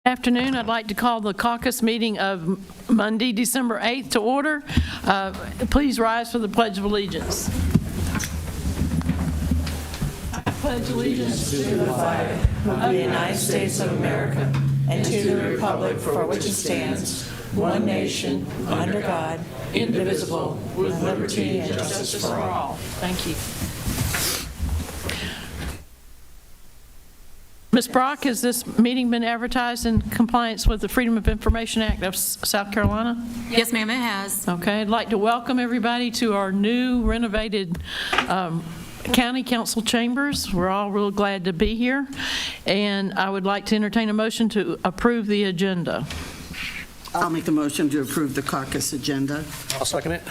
Afternoon. I'd like to call the caucus meeting of Monday, December 8th to order. Please rise for the Pledge of Allegiance. I pledge allegiance to the flag of the United States of America and to the republic for which it stands, one nation, under God, indivisible, with liberty and justice for all. Thank you. Ms. Brock, has this meeting been advertised in compliance with the Freedom of Information Act of South Carolina? Yes, ma'am, it has. Okay, I'd like to welcome everybody to our new renovated County Council chambers. We're all real glad to be here, and I would like to entertain a motion to approve the agenda. I'll make the motion to approve the caucus agenda. I'll second it.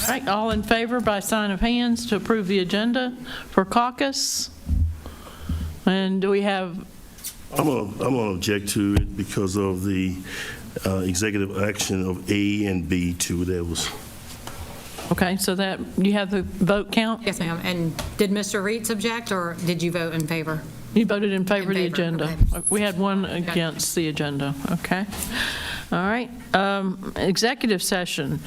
All right, all in favor by sign of hands to approve the agenda for caucus? And do we have? I'm gonna object to it because of the executive action of A and B too. That was. Okay, so that you have the vote count? Yes, ma'am. And did Mr. Reitz object, or did you vote in favor? You voted in favor of the favor, agenda. okay. We had one against the agenda. Okay. All right. Executive session.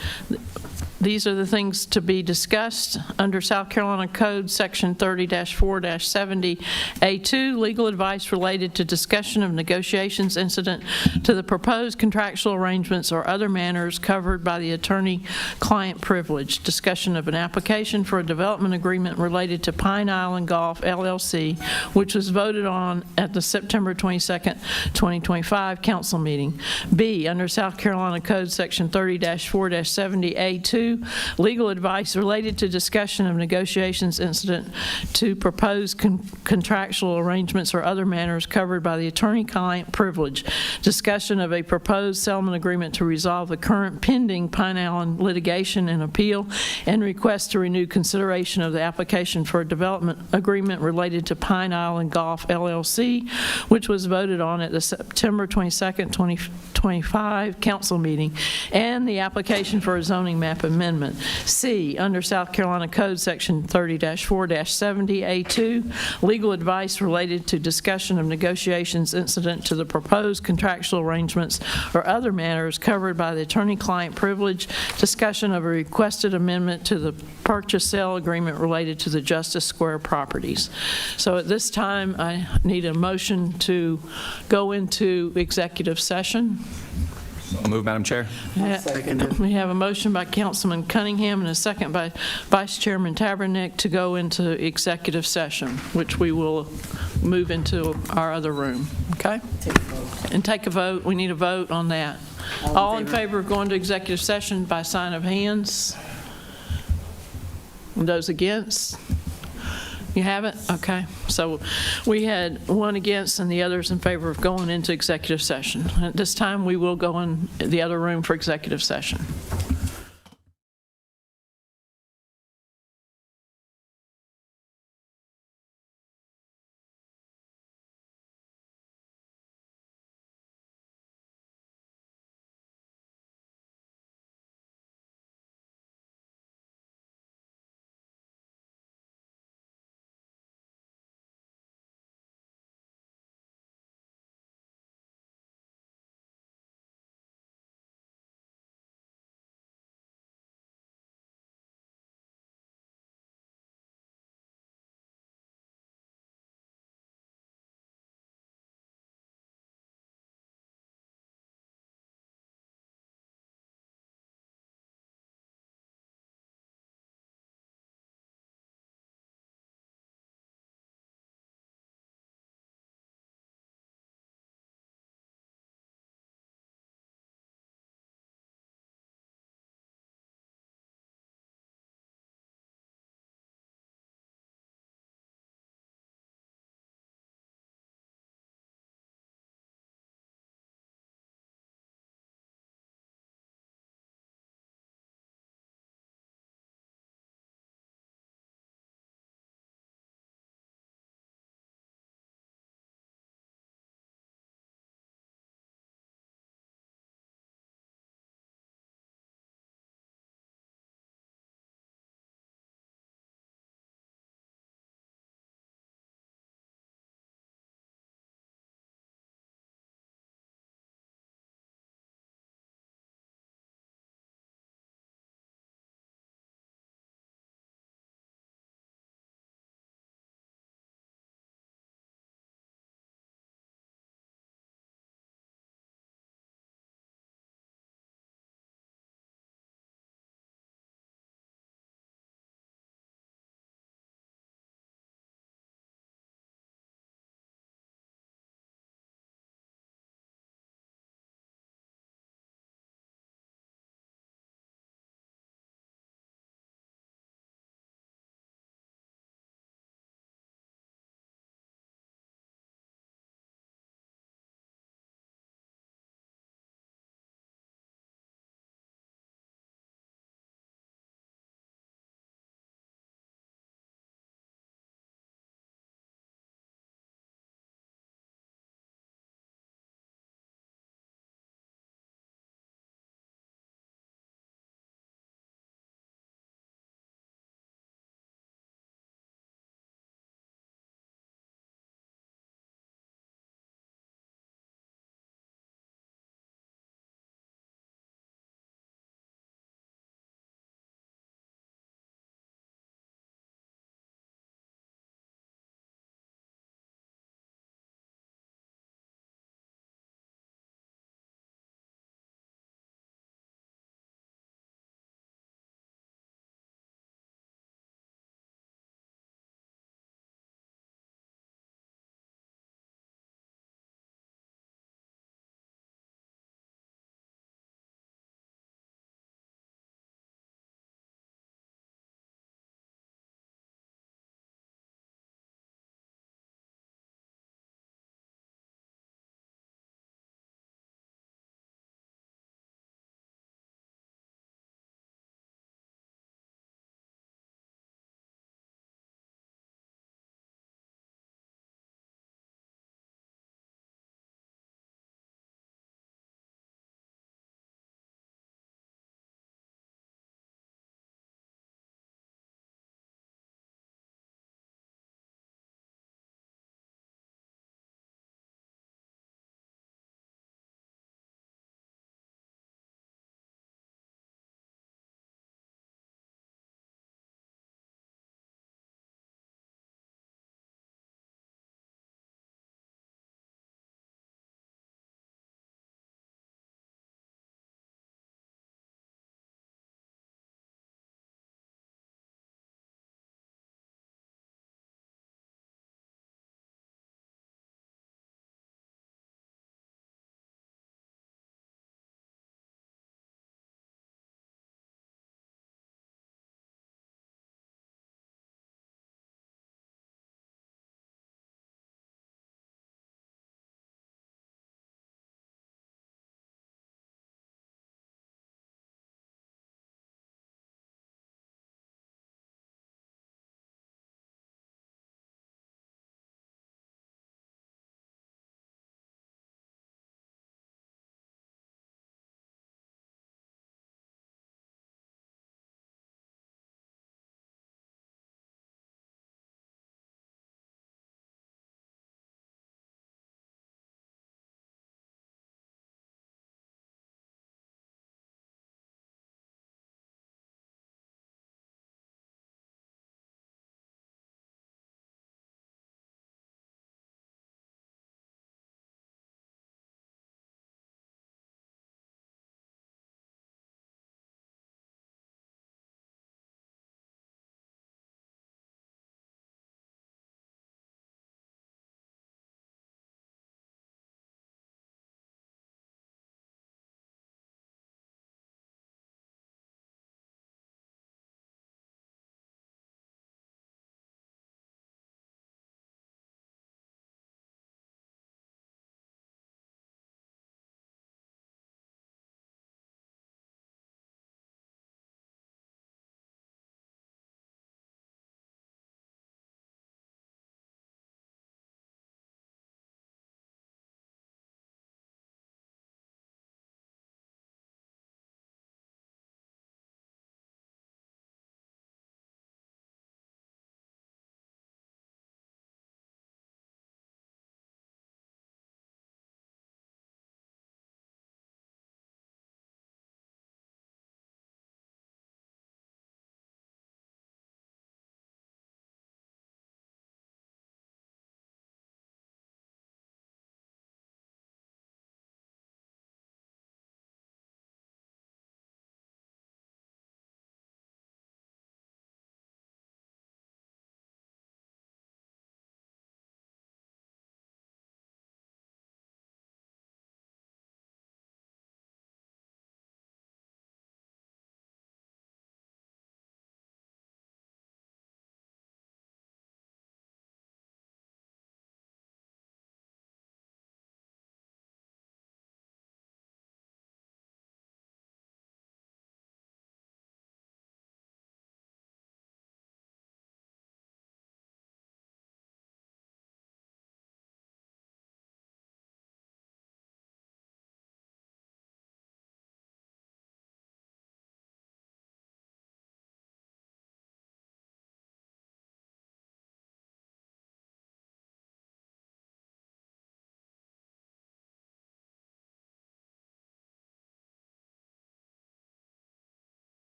These are the things to be discussed under South Carolina Code Section 30-4-70A2, legal advice related to discussion of negotiations incident to the proposed contractual arrangements or other matters covered by the attorney-client privilege, discussion of an application for a development agreement related to Pine Island Golf LLC, which was voted on at the September 22nd, 2025 council meeting. B, under South Carolina Code Section 30-4-70A2, legal advice related to discussion of negotiations incident to proposed contractual arrangements or other matters covered by the attorney-client privilege, discussion of a proposed settlement agreement to resolve the current pending Pine Island litigation and appeal, and request to renew consideration of the application for a development agreement related to Pine Island Golf LLC, which was voted on at the September 22nd, 2025 council meeting, and the application for a zoning map amendment. C, under South Carolina Code Section 30-4-70A2, legal advice related to discussion of negotiations incident to the proposed contractual arrangements or other matters covered by the attorney-client privilege, discussion of a requested amendment to the purchase-sale agreement related to the Justice Square properties. So at this time, I need a motion to go into executive session. I'll move, Madam Chair. We have a motion by Councilman Cunningham and a second by Vice Chairman Tabernick to go into executive session, which we will move into our other room. Okay? And take a vote. We need a vote on that. All in favor of going to executive session by sign of hands? And those against? You have it? Okay. So we had one against and the others in favor of going into executive session. At this time, we will go in the other room for executive session.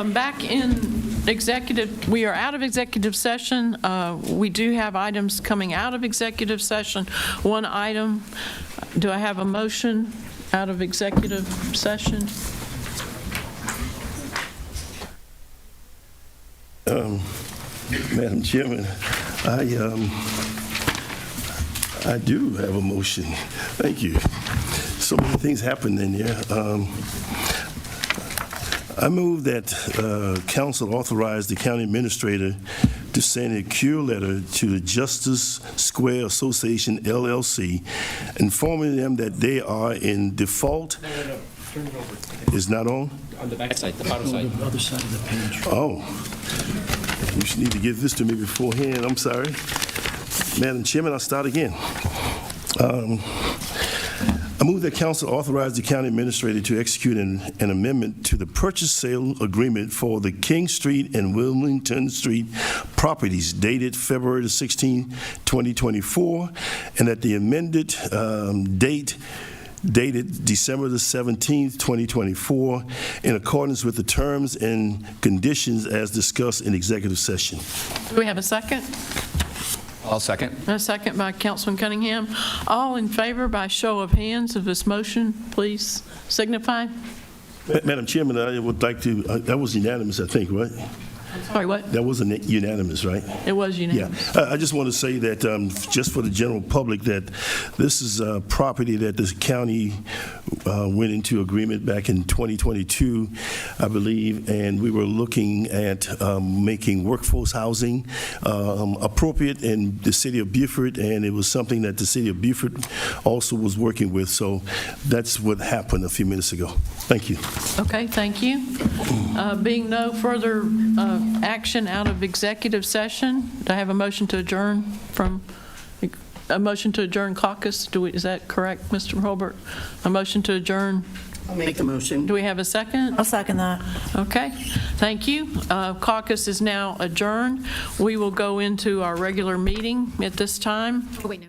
Back in executive, we are out of executive session. We do have items coming out of executive session. One item, do I have a motion out of executive session? Madam Chairman, I do have a motion. Thank you. So many things happened in there. I move that council authorize the county administrator to send a cure letter to the Justice Square Association LLC, informing them that they are in default. No. Turn it over. Is not on? On the back side, the bottom side. The other side of the page. Oh. You should need to give this to me beforehand. I'm sorry. Madam Chairman, I'll start again. I move that council authorize the county administrator to execute an amendment to the purchase sale agreement for the King Street and Wilmington Street properties dated February 16, 2024, and that the amended date dated December the 17th, 2024, in accordance with the terms and conditions as discussed in executive session. Do we have a second? I'll second. A second by Councilman Cunningham. All in favor by show of hands of this motion, please signify. Madam Chairman, I would like to, that was unanimous, I think, right? Sorry, what? That was unanimous, right? It was Yeah, unanimous. I just want to say that, just for the general public, that this is a property that the county went into agreement back in 2022, I believe, and we were looking at making workforce housing appropriate in the city of Beaufort, and it was something that the city of Beaufort also was working with, so that's what happened a few minutes ago. Thank you. Okay, thank you. Being no further action out of executive session, do I have a motion to adjourn caucus? Is that correct, Mr. Holbert? A motion to adjourn. I'll make the motion. Do we have a second? I'll second that. Okay, thank you. Caucus is now adjourned. We will go into our regular meeting at this time. Oh, wait, no.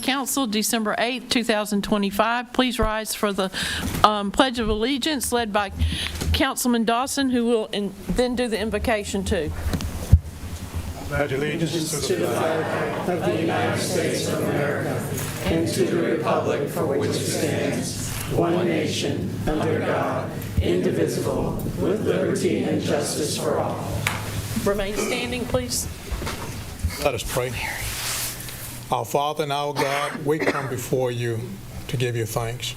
Council, December 8th, 2025. Please rise for the Pledge of Allegiance led by Councilman Dawson, who will then do the invocation too. Pledge allegiance to the flag of the United States of America and to the republic for which it stands, one nation, under God, indivisible, with liberty and justice for all. Remain standing, please. Let us pray. Our Father and our God, we come before you to give you thanks.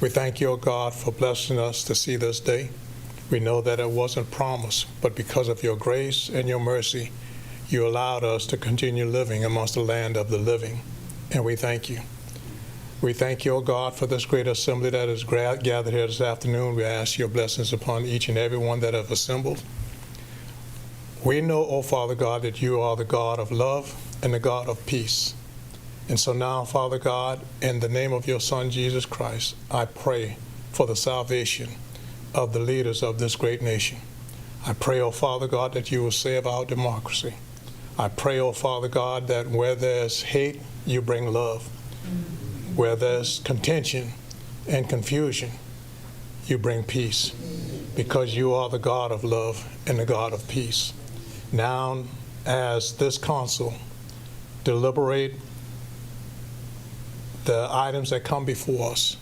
We thank you, O God, for blessing us to see this day. We know that it wasn't promised, but because of your grace and your mercy, you allowed us to continue living amongst the land of the living, and we thank you. We thank you, O God, for this great assembly that is gathered here this afternoon. We ask your blessings upon each and every one that have assembled. We know, O Father God, that you are the God of love and the God of peace. And so now, Father God, in the name of your Son, Jesus Christ, I pray for the salvation of the leaders of this great nation. I pray, O Father God, that you will save our democracy. I pray, O Father God, that where there's hate, you bring love. Where there's contention and confusion, you bring peace, because you are the God of love and the God of peace. Now, as this council deliberate the items that come before us,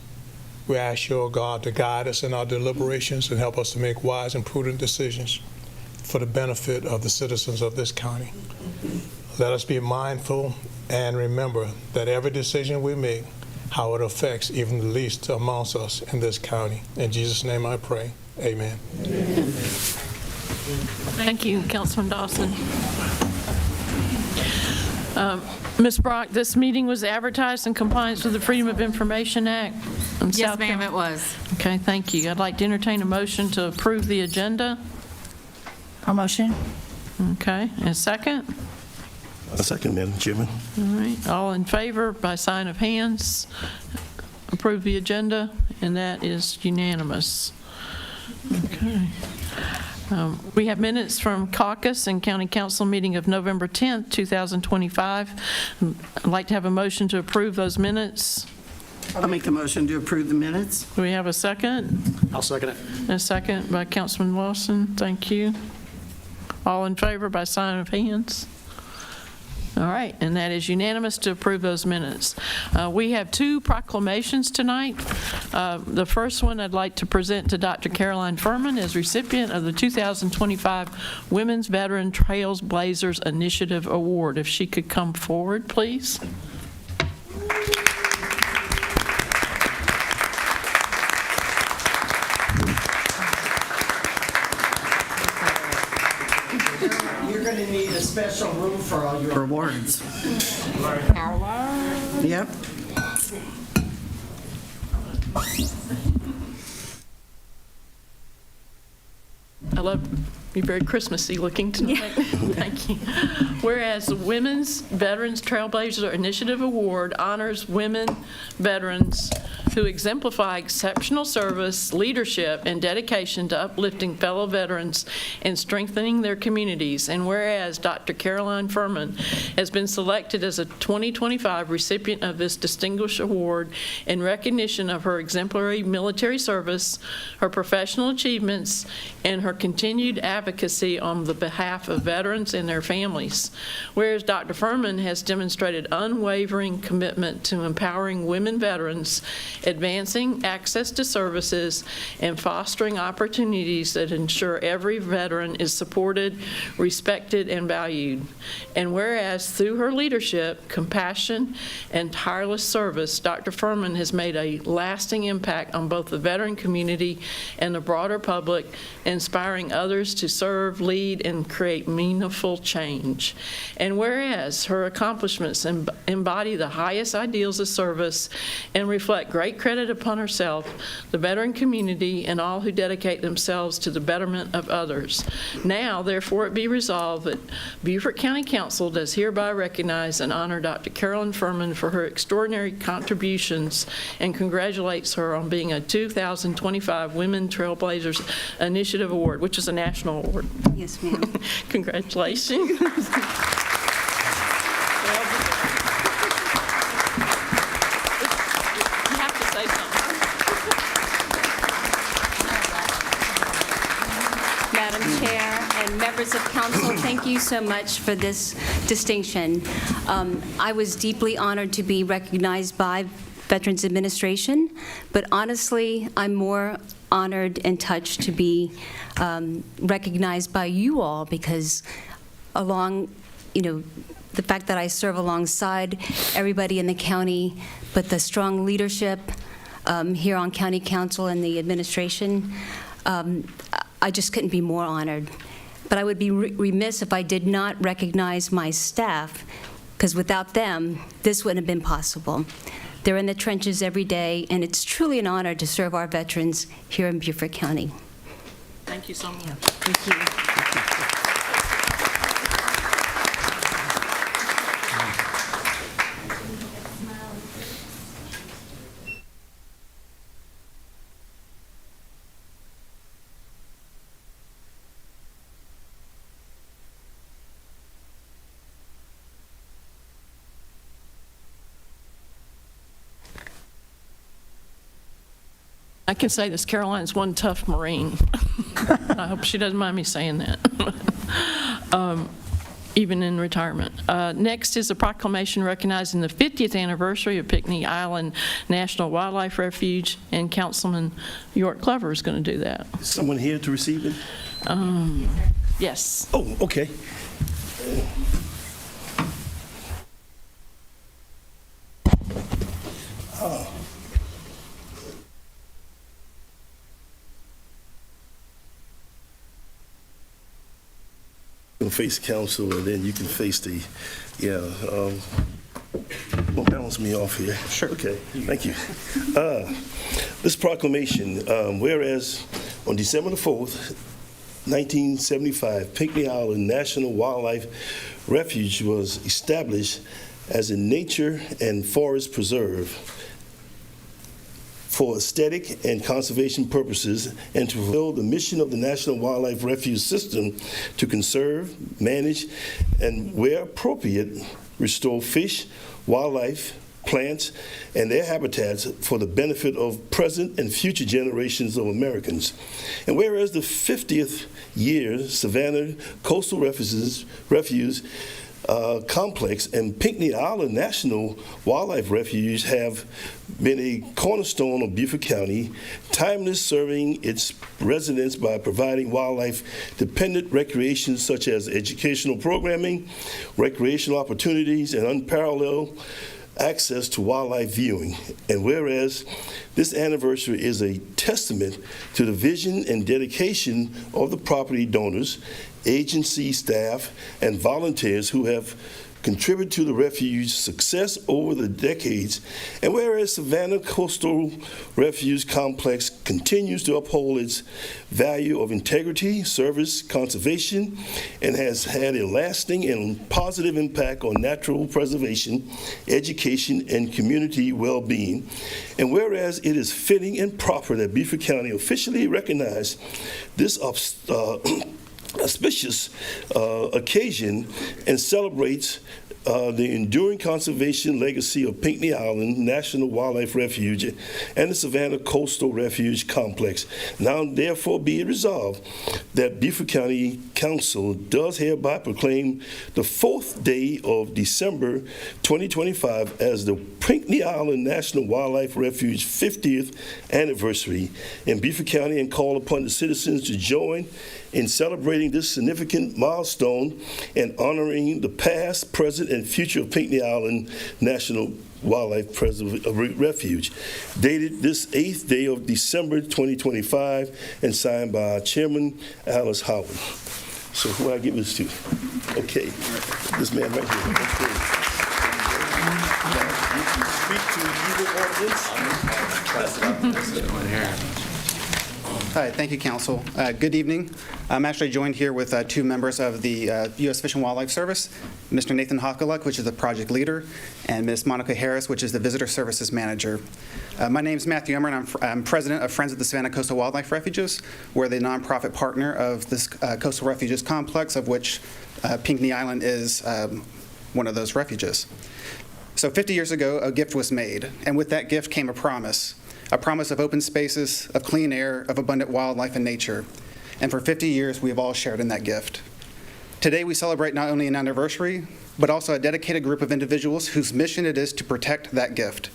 we ask you, O God, to guide us in our deliberations and help us to make wise and prudent decisions for the benefit of the citizens of this county. Let us be mindful and remember that every decision we make, how it affects even the least amongst us in this county. In Jesus' name I pray, amen. Thank you, Councilman Dawson. Ms. Brock, this meeting was advertised in compliance with the Freedom of Information Act. Yes, ma'am, it was. Okay, thank you. I'd like to entertain a motion to approve the agenda. A motion? Okay, and a second? A second, Madam Chairman. All right, all in favor by sign of hands, approve the agenda, and that is unanimous. Okay. We have minutes from Caucus and County Council meeting of November 10th, 2025. I'd like to have a motion to approve those minutes. I'll make the motion to approve the minutes. Do we have a second? I'll second it. A second by Councilman Lawson. Thank you. All in favor by sign of hands. All right, and that is unanimous to approve those minutes. We have two proclamations tonight. The first one I'd like to present to Dr. Caroline Furman as recipient of the 2025 Women's Veteran Trailblazers Initiative Award. If she could come forward, please. You're going to need a special room for all your awards. Yep. I love you're very Christmassy looking tonight. Thank you. Whereas the Women's Veterans Trailblazer Initiative Award honors women veterans who exemplify exceptional service, leadership, and dedication to uplifting fellow veterans and strengthening their communities. And whereas Dr. Caroline Furman has been selected as a 2025 recipient of this distinguished award in recognition of her exemplary military service, her professional achievements, and her continued advocacy on the behalf of veterans and their families. Whereas Dr. Furman has demonstrated unwavering commitment to empowering women veterans, advancing access to services, and fostering opportunities that ensure every veteran is supported, respected, and valued. And whereas through her leadership, compassion, and tireless service, Dr. Furman has made a lasting impact on both the veteran community and the broader public, inspiring others to serve, lead, and create meaningful change. And whereas her accomplishments embody the highest ideals of service and reflect great credit upon herself, the veteran community, and all who dedicate themselves to the betterment of others. Now, therefore, it be resolved that Beaufort County Council does hereby recognize and honor Dr. Carolyn Furman for her extraordinary contributions and congratulates her on being a 2025 Women Trailblazers Initiative Award, which is a national award. Yes, ma'am. Congratulations. Madam Chair and members of council. Thank you so much for this distinction. I was deeply honored to be recognized by Veterans Administration, but honestly, I'm more honored and touched to be recognized by you all, because the fact that I serve alongside everybody in the county, but the strong leadership here on County Council and the administration, I just couldn't be more honored. But I would be remiss if I did not recognize my staff, because without them, this wouldn't have been possible. They're in the trenches every day, and it's truly an honor to serve our veterans here in Beaufort County. Thank you so much. Thank you. I can say this, Caroline's one tough Marine. I hope she doesn't mind me saying that, even in retirement. Next is a proclamation recognizing the 50th anniversary of Pinckney Island National Wildlife Refuge, and Councilman York Clover is going to do that. Is someone here to receive it? Yes. Oh, okay. You'll face council, and then you can face the, well, balance me off here. Sure. Okay, thank you. This proclamation, whereas on December the 4th, 1975, Pinckney Island National Wildlife Refuge was established as a nature and forest preserve for aesthetic and conservation purposes, and to fulfill the mission of the National Wildlife Refuge System to conserve, manage, and where appropriate, restore fish, wildlife, plants, and their habitats for the benefit of present and future generations of Americans. And whereas the 50th year Savannah Coastal Refuge Complex and Pinckney Island National Wildlife Refuge have been a cornerstone of Beaufort County, timeless, serving its residents by providing wildlife-dependent recreation such as educational programming, recreational opportunities, and unparalleled access to wildlife viewing. And whereas this anniversary is a testament to the vision and dedication of the property donors, agency staff, and volunteers who have contributed to the refuge's success over the decades, and whereas Savannah Coastal Refuge Complex continues to uphold its value of integrity, service, conservation, and has had a lasting and positive impact on natural preservation, education, and community well-being, and whereas it is fitting and proper that Beaufort County officially recognize this auspicious occasion and celebrates the enduring conservation legacy of Pinckney Island National Wildlife Refuge and the Savannah Coastal Refuge Complex. Now, therefore, be it resolved that Beaufort County Council does hereby proclaim the 4th day of December 2025 as the Pinckney Island National Wildlife Refuge 50th anniversary in Beaufort County, and call upon the citizens to join in celebrating this significant milestone and honoring the past, present, and future of Pinckney Island National Wildlife Refuge, dated this 8th day of December 2025, and signed by our Chairman, Alice Howard. So who do I give this to? Okay, this man right here. Okay. Now, you can speak to the audience. Hi, thank you, Council. Good evening. I'm actually joined here with two members of the U.S. Fish and Wildlife Service, Mr. Nathan Hockaluk, which is the project leader, and Ms. Monica Harris, which is the visitor services manager. My name is Matthew Emmer, and I'm president of Friends of the Savannah Coastal Wildlife Refuges. We're the nonprofit partner of this Coastal Refuges Complex, of which Pinckney Island is one of those refuges. So 50 years ago, a gift was made, and with that gift came a promise of open spaces, of clean air, of abundant wildlife and nature. and for 50 years we have all shared in that gift. Today we celebrate not only an anniversary, but also a dedicated group of individuals whose mission it is to protect that gift.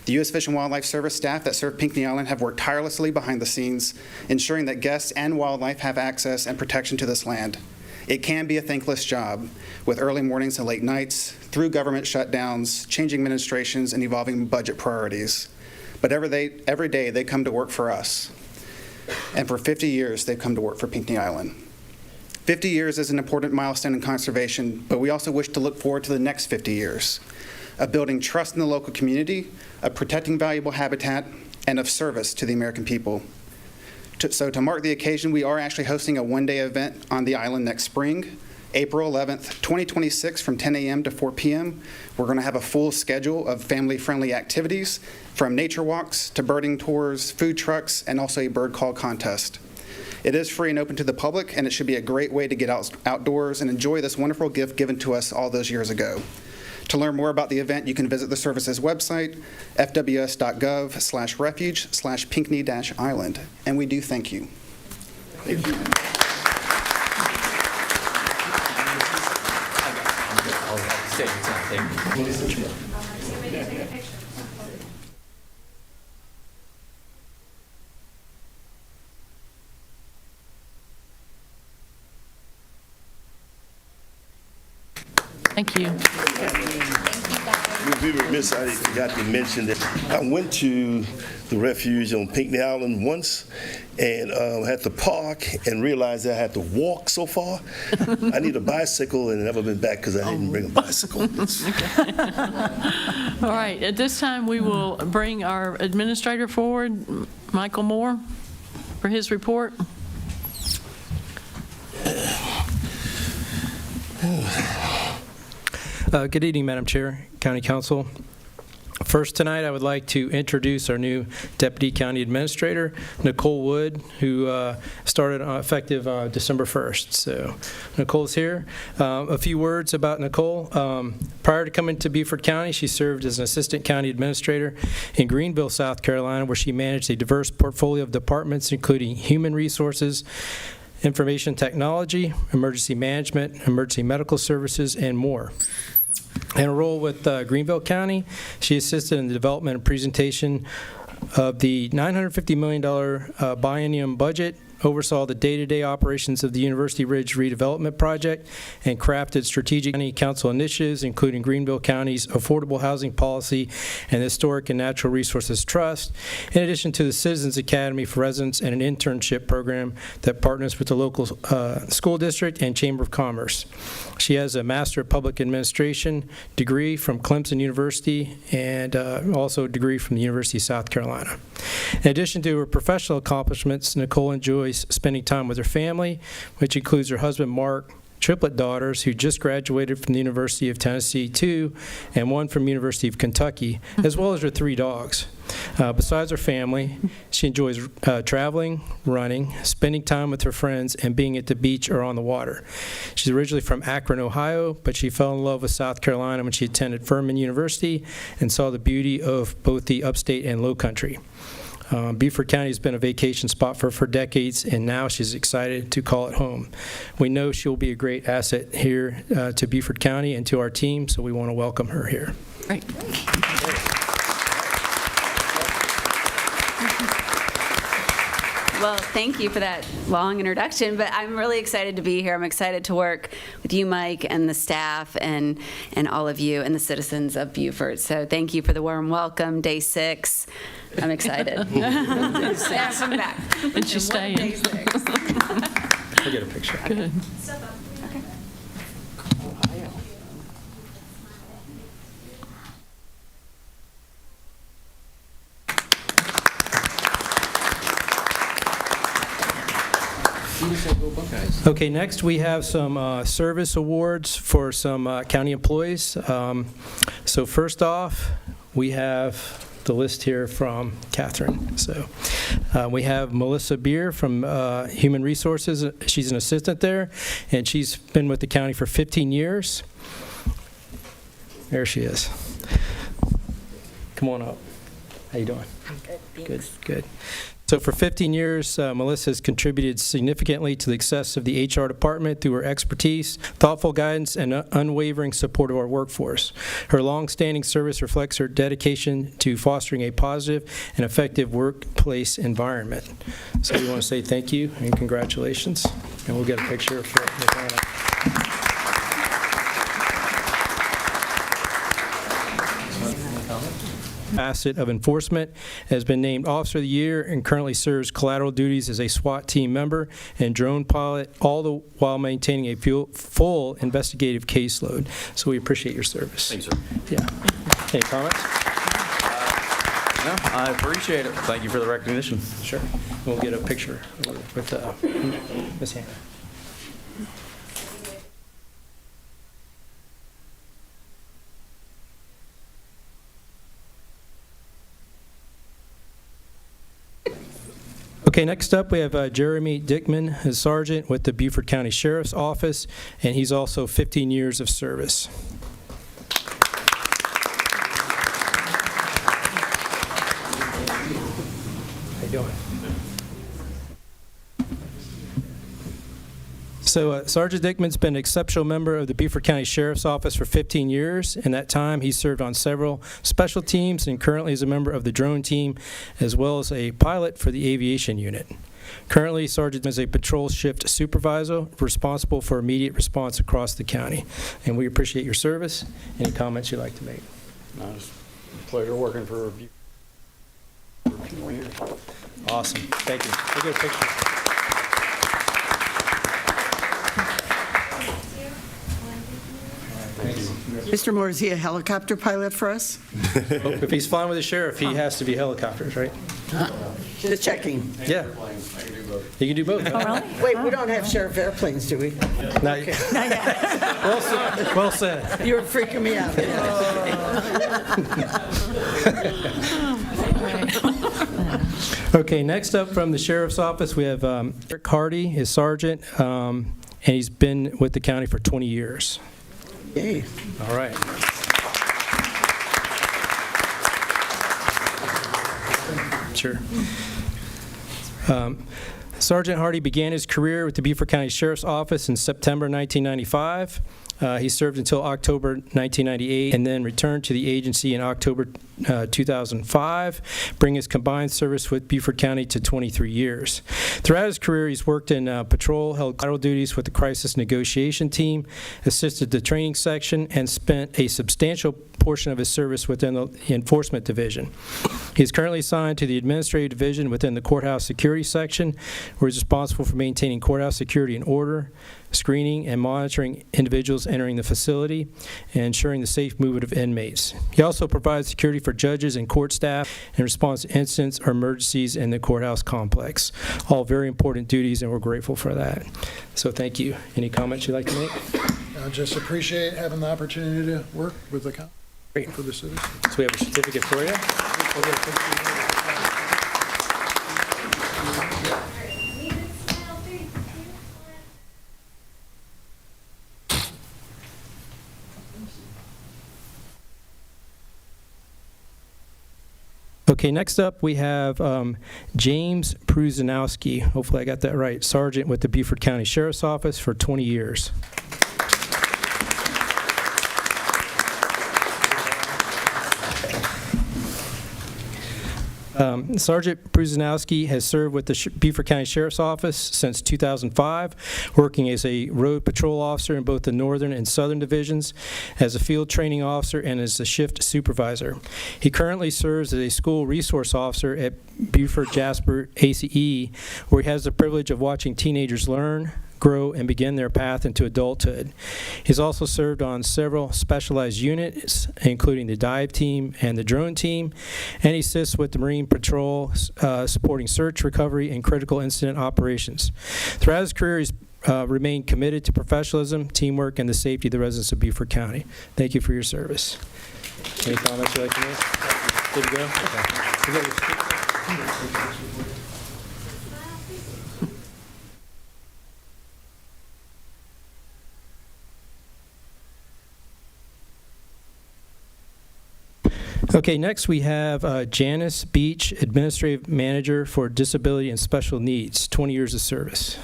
The U.S. Fish and Wildlife Service staff that serve Pinckney Island have worked tirelessly behind the scenes, ensuring that guests and wildlife have access and protection to this land. It can be a thankless job, with early mornings and late nights, through government shutdowns, changing administrations, and evolving budget priorities. But every day they come to work for us. And for 50 years, they've come to work for Pinckney Island. 50 years is an important milestone in conservation, but we also wish to look forward to the next 50 years, of building trust in the local community, of protecting valuable habitat, and of service to the American people. So to mark the occasion, we are actually hosting a one-day event on the island next spring, April 11th, 2026, from 10 a.m. to 4 p.m. We're going to have a full schedule of family-friendly activities, from nature walks to birding tours, food trucks, and also a bird call contest. It is free and open to the public, and it should be a great way to get outdoors and enjoy this wonderful gift given to us all those years ago. To learn more about the event, you can visit the service's website, fws.gov/refuge/Pinckney-Island. And we do thank you. Thank you. Thank you. We'd be remiss, I forgot to mention that I went to the refuge on Pinckney Island once and had to park and realized I had to walk so far. I need a bicycle and never been back because I didn't bring a bicycle. All right, at this time, we will bring our administrator forward, Michael Moore, for his report. Good evening, Madam Chair, County Council. First tonight, I would like to introduce our new Deputy County Administrator, Nicole Wood, who started effective December 1st. So Nicole's here. A few words about Nicole. Prior to coming to Beaufort County, she served as an Assistant County Administrator in Greenville, South Carolina, where she managed a diverse portfolio of departments, including Human Resources, Information Technology, Emergency Management, Emergency Medical Services, and more. In a role with Greenville County, she assisted in the development and presentation of the $950 million biennium budget, oversaw the day-to-day operations of the University Ridge redevelopment project, and crafted strategic county council initiatives, including Greenville County's affordable housing policy and the Historic and Natural Resources Trust, in addition to the Citizens Academy for Residents and an internship program that partners with the local school district and Chamber of Commerce. She has a Master of Public Administration degree from Clemson University and also a degree from the University of South Carolina. In addition to her professional accomplishments, Nicole enjoys spending time with her family, which includes her husband, Mark, triplet daughters who just graduated from the University of Tennessee, 2, and 1 from University of Kentucky, as well as her 3 dogs. Besides her family, she enjoys traveling, running, spending time with her friends, and being at the beach or on the water. She's originally from Akron, Ohio, but she fell in love with South Carolina when she attended Furman University and saw the beauty of both the upstate and low country. Beaufort County has been a vacation spot for her for decades, and now she's excited to call it home. We know she'll be a great asset here to Beaufort County and to our team, so we want to welcome her here. Great. Well, thank you for that long introduction, but I'm really excited to be here. I'm excited to work with you, Mike, and the staff, and all of you, and the citizens of Beaufort. So thank you for the warm welcome, day 6. I'm excited. Yeah, I'm back. And she's staying. We'll get a picture. Good. Okay. Okay, next we have some service awards for some county employees. So first off, we have the list here from Catherine. So we have Melissa Beer from Human Resources. She's an assistant there, and she's been with the county for 15 years. There she is. Come on up. How you doing? Good, thanks. Good, good. So for 15 years, Melissa has contributed significantly to the success of the HR department through her expertise, thoughtful guidance, and unwavering support of our workforce. Her long-standing service reflects her dedication to fostering a positive and effective workplace environment. So we want to say thank you and congratulations, and we'll get a picture for Nicole. Facet of enforcement, has been named Officer of the Year and currently serves collateral duties as a SWAT team member and drone pilot, all the while maintaining a full investigative caseload. So we appreciate your service. Thanks, sir. Yeah. Any comments? No, I appreciate it. Thank you for the recognition. Sure. We'll get a picture with Ms. Hannah. Okay, next up we have Jeremy Dickman, a sergeant with the Beaufort County Sheriff's Office, and he's also 15 years of service. How you doing? So Sergeant Dickman's been an exceptional member of the Beaufort County Sheriff's Office for 15 years. In that time, he served on several special teams and currently is a member of the drone team, as well as a pilot for the aviation unit. Currently, Sergeant is a patrol shift supervisor responsible for immediate response across the county. And we appreciate your service. Any comments you'd like to make? No, it's a pleasure working for you. Awesome. Thank you. We'll get a picture. Mr. Moore, is he a helicopter pilot for us? If he's flying with the sheriff, he has to be helicopters, right? Just checking. Yeah. You can do both. Oh, really? Wait, we don't have sheriff airplanes, do we? Not yet. Well said. Well said. You were freaking me out. Okay, next up from the Sheriff's Office, we have Eric Hardy, his sergeant, and he's been with the county for 20 years. Yay. All right. Sure. Sergeant Hardy began his career with the Beaufort County Sheriff's Office in September 1995. He served until October 1998 and then returned to the agency in October 2005, bringing his combined service with Beaufort County to 23 years. Throughout his career, he's worked in patrol, held collateral duties with the crisis negotiation team, assisted the training section, and spent a substantial portion of his service within the enforcement division. He is currently assigned to the administrative division within the courthouse security section, where he's responsible for maintaining courthouse security and order, screening and monitoring individuals entering the facility, and ensuring the safe movement of inmates. He also provides security for judges and court staff in response to incidents or emergencies in the courthouse complex. All very important duties, and we're grateful for that. So thank you. Any comments you'd like to make? I just appreciate having the opportunity to work with the county for the citizens. So we have a certificate for you. We'll get a picture. Okay, next up we have James Pruzanowski, hopefully I got that right, Sergeant with the Beaufort County Sheriff's Office for 20 years. Sergeant Pruzanowski has served with the Beaufort County Sheriff's Office since 2005, working as a road patrol officer in both the northern and southern divisions, as a field training officer, and as a shift supervisor. He currently serves as a school resource officer at Beaufort Jasper ACE, where he has the privilege of watching teenagers learn, grow, and begin their path into adulthood. He's also served on several specialized units, including the dive team and the drone team, and he assists with the Marine Patrol, supporting search, recovery, and critical incident operations. Throughout his career, he's remained committed to professionalism, teamwork, and the safety of the residents of Beaufort County. Thank you for your service. Any comments you'd like to make? Good to go? Okay. Okay, next we have Janice Beach, Administrative Manager for Disability and Special Needs, 20 years of service.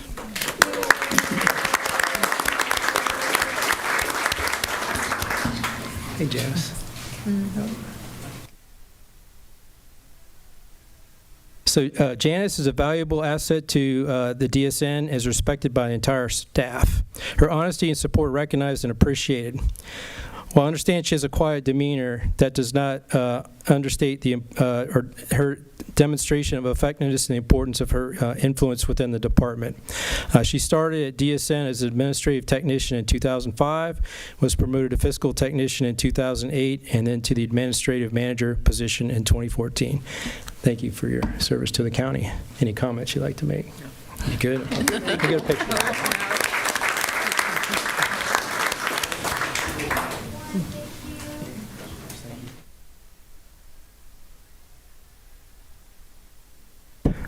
Hey, Janice. So Janice is a valuable asset to the DSN, as respected by the entire staff. Her honesty and support are recognized and appreciated. While I understand she has a quiet demeanor, that does not understate her demonstration of effectiveness and the importance of her influence within the department. She started at DSN as an administrative technician in 2005, was promoted to fiscal technician in 2008, and then to the administrative manager position in 2014. Thank you for your service to the county. Any comments you'd like to make? You good? You get a picture.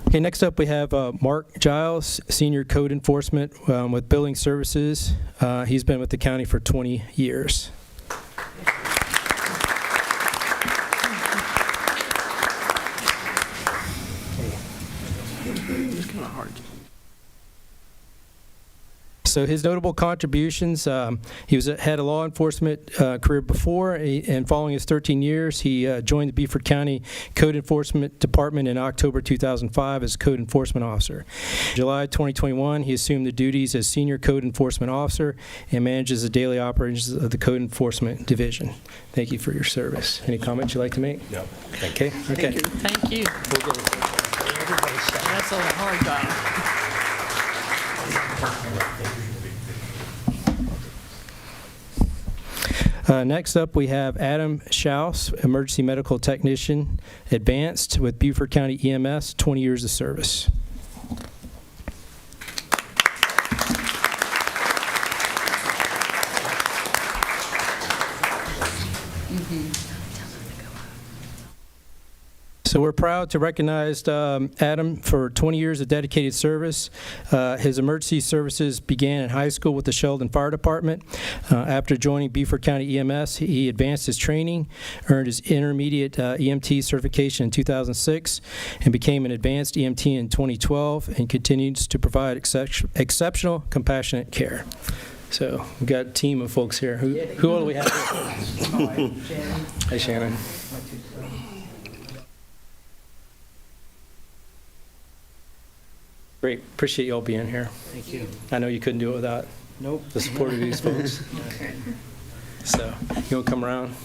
Okay, next up we have Mark Giles, Senior Code Enforcement with Building Services. He's been with the county for 20 years. So his notable contributions, he had a law enforcement career before, and following his 13 years, he joined the Beaufort County Code Enforcement Department in October 2005 as Code Enforcement Officer. In July 2021, he assumed the duties as Senior Code Enforcement Officer and manages the daily operations of the Code Enforcement Division. Thank you for your service. Any comments you'd like to make? No. Okay. Okay. Thank you. That's a hard job. Next up, we have Adam Schaus, Emergency Medical Technician, Advanced with Beaufort County EMS, 20 years of service. So we're proud to recognize Adam for 20 years of dedicated service. His emergency services began in high school with the Sheldon Fire Department. After joining Beaufort County EMS, he advanced his training, earned his intermediate EMT certification in 2006, and became an advanced EMT in 2012, and continues to provide exceptional, compassionate care. So we've got a team of folks here. Who all do we have here? Hey, Shannon. Great. Appreciate you all being here. Thank you. I know you couldn't do it without the support of these folks. So, you want to come around?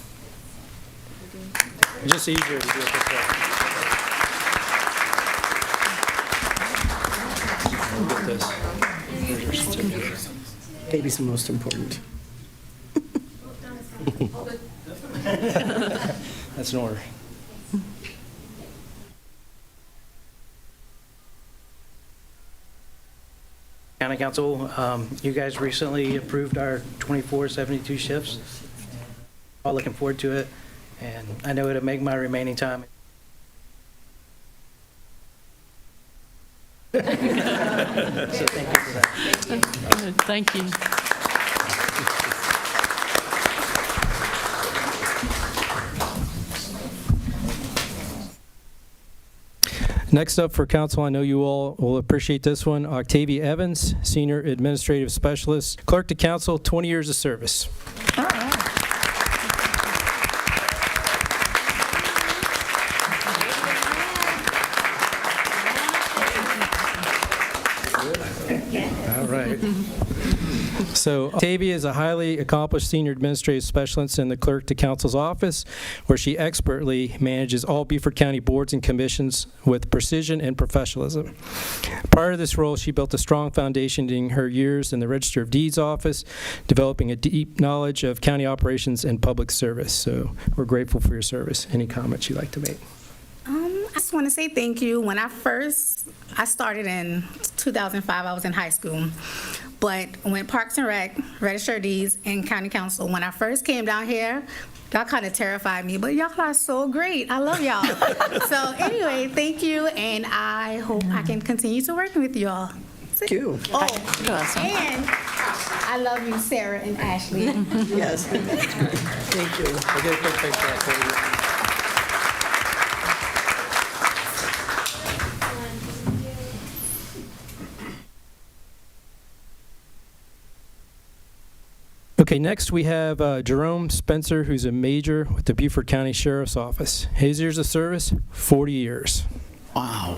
It's just easier to do it this way. We'll get this. Here's your certificate. Baby's the most important. That's in order. County Council, you guys recently approved our 24/72 shifts. All looking forward to it, and I know it'll make my remaining time. So thank you for that. Thank you. Next up for council, I know you all will appreciate this one, Octavia Evans, Senior Administrative Specialist, Clerk to Council, 20 years of service. All right. So Octavia is a highly accomplished senior administrative specialist in the Clerk to Council's office, where she expertly manages all Beaufort County boards and commissions with precision and professionalism. Prior to this role, she built a strong foundation during her years in the Register of Deeds office, developing a deep knowledge of county operations and public service. So we're grateful for your service. Any comments you'd like to make? I just want to say thank you. When I started in 2005, I was in high school. But when Parks and Rec, Register of Deeds, and County Council, when I first came down here, y'all kind of terrified me, but y'all are so great. I love y'all. So anyway, thank you, and I hope I can continue to work with y'all. Thank you. Oh, and I love you, Sarah and Ashley. Yes. Thank you. I'll get a quick picture for you. Okay, next we have Jerome Spencer, who's a major with the Beaufort County Sheriff's Office. His years of service, 40 years. Wow.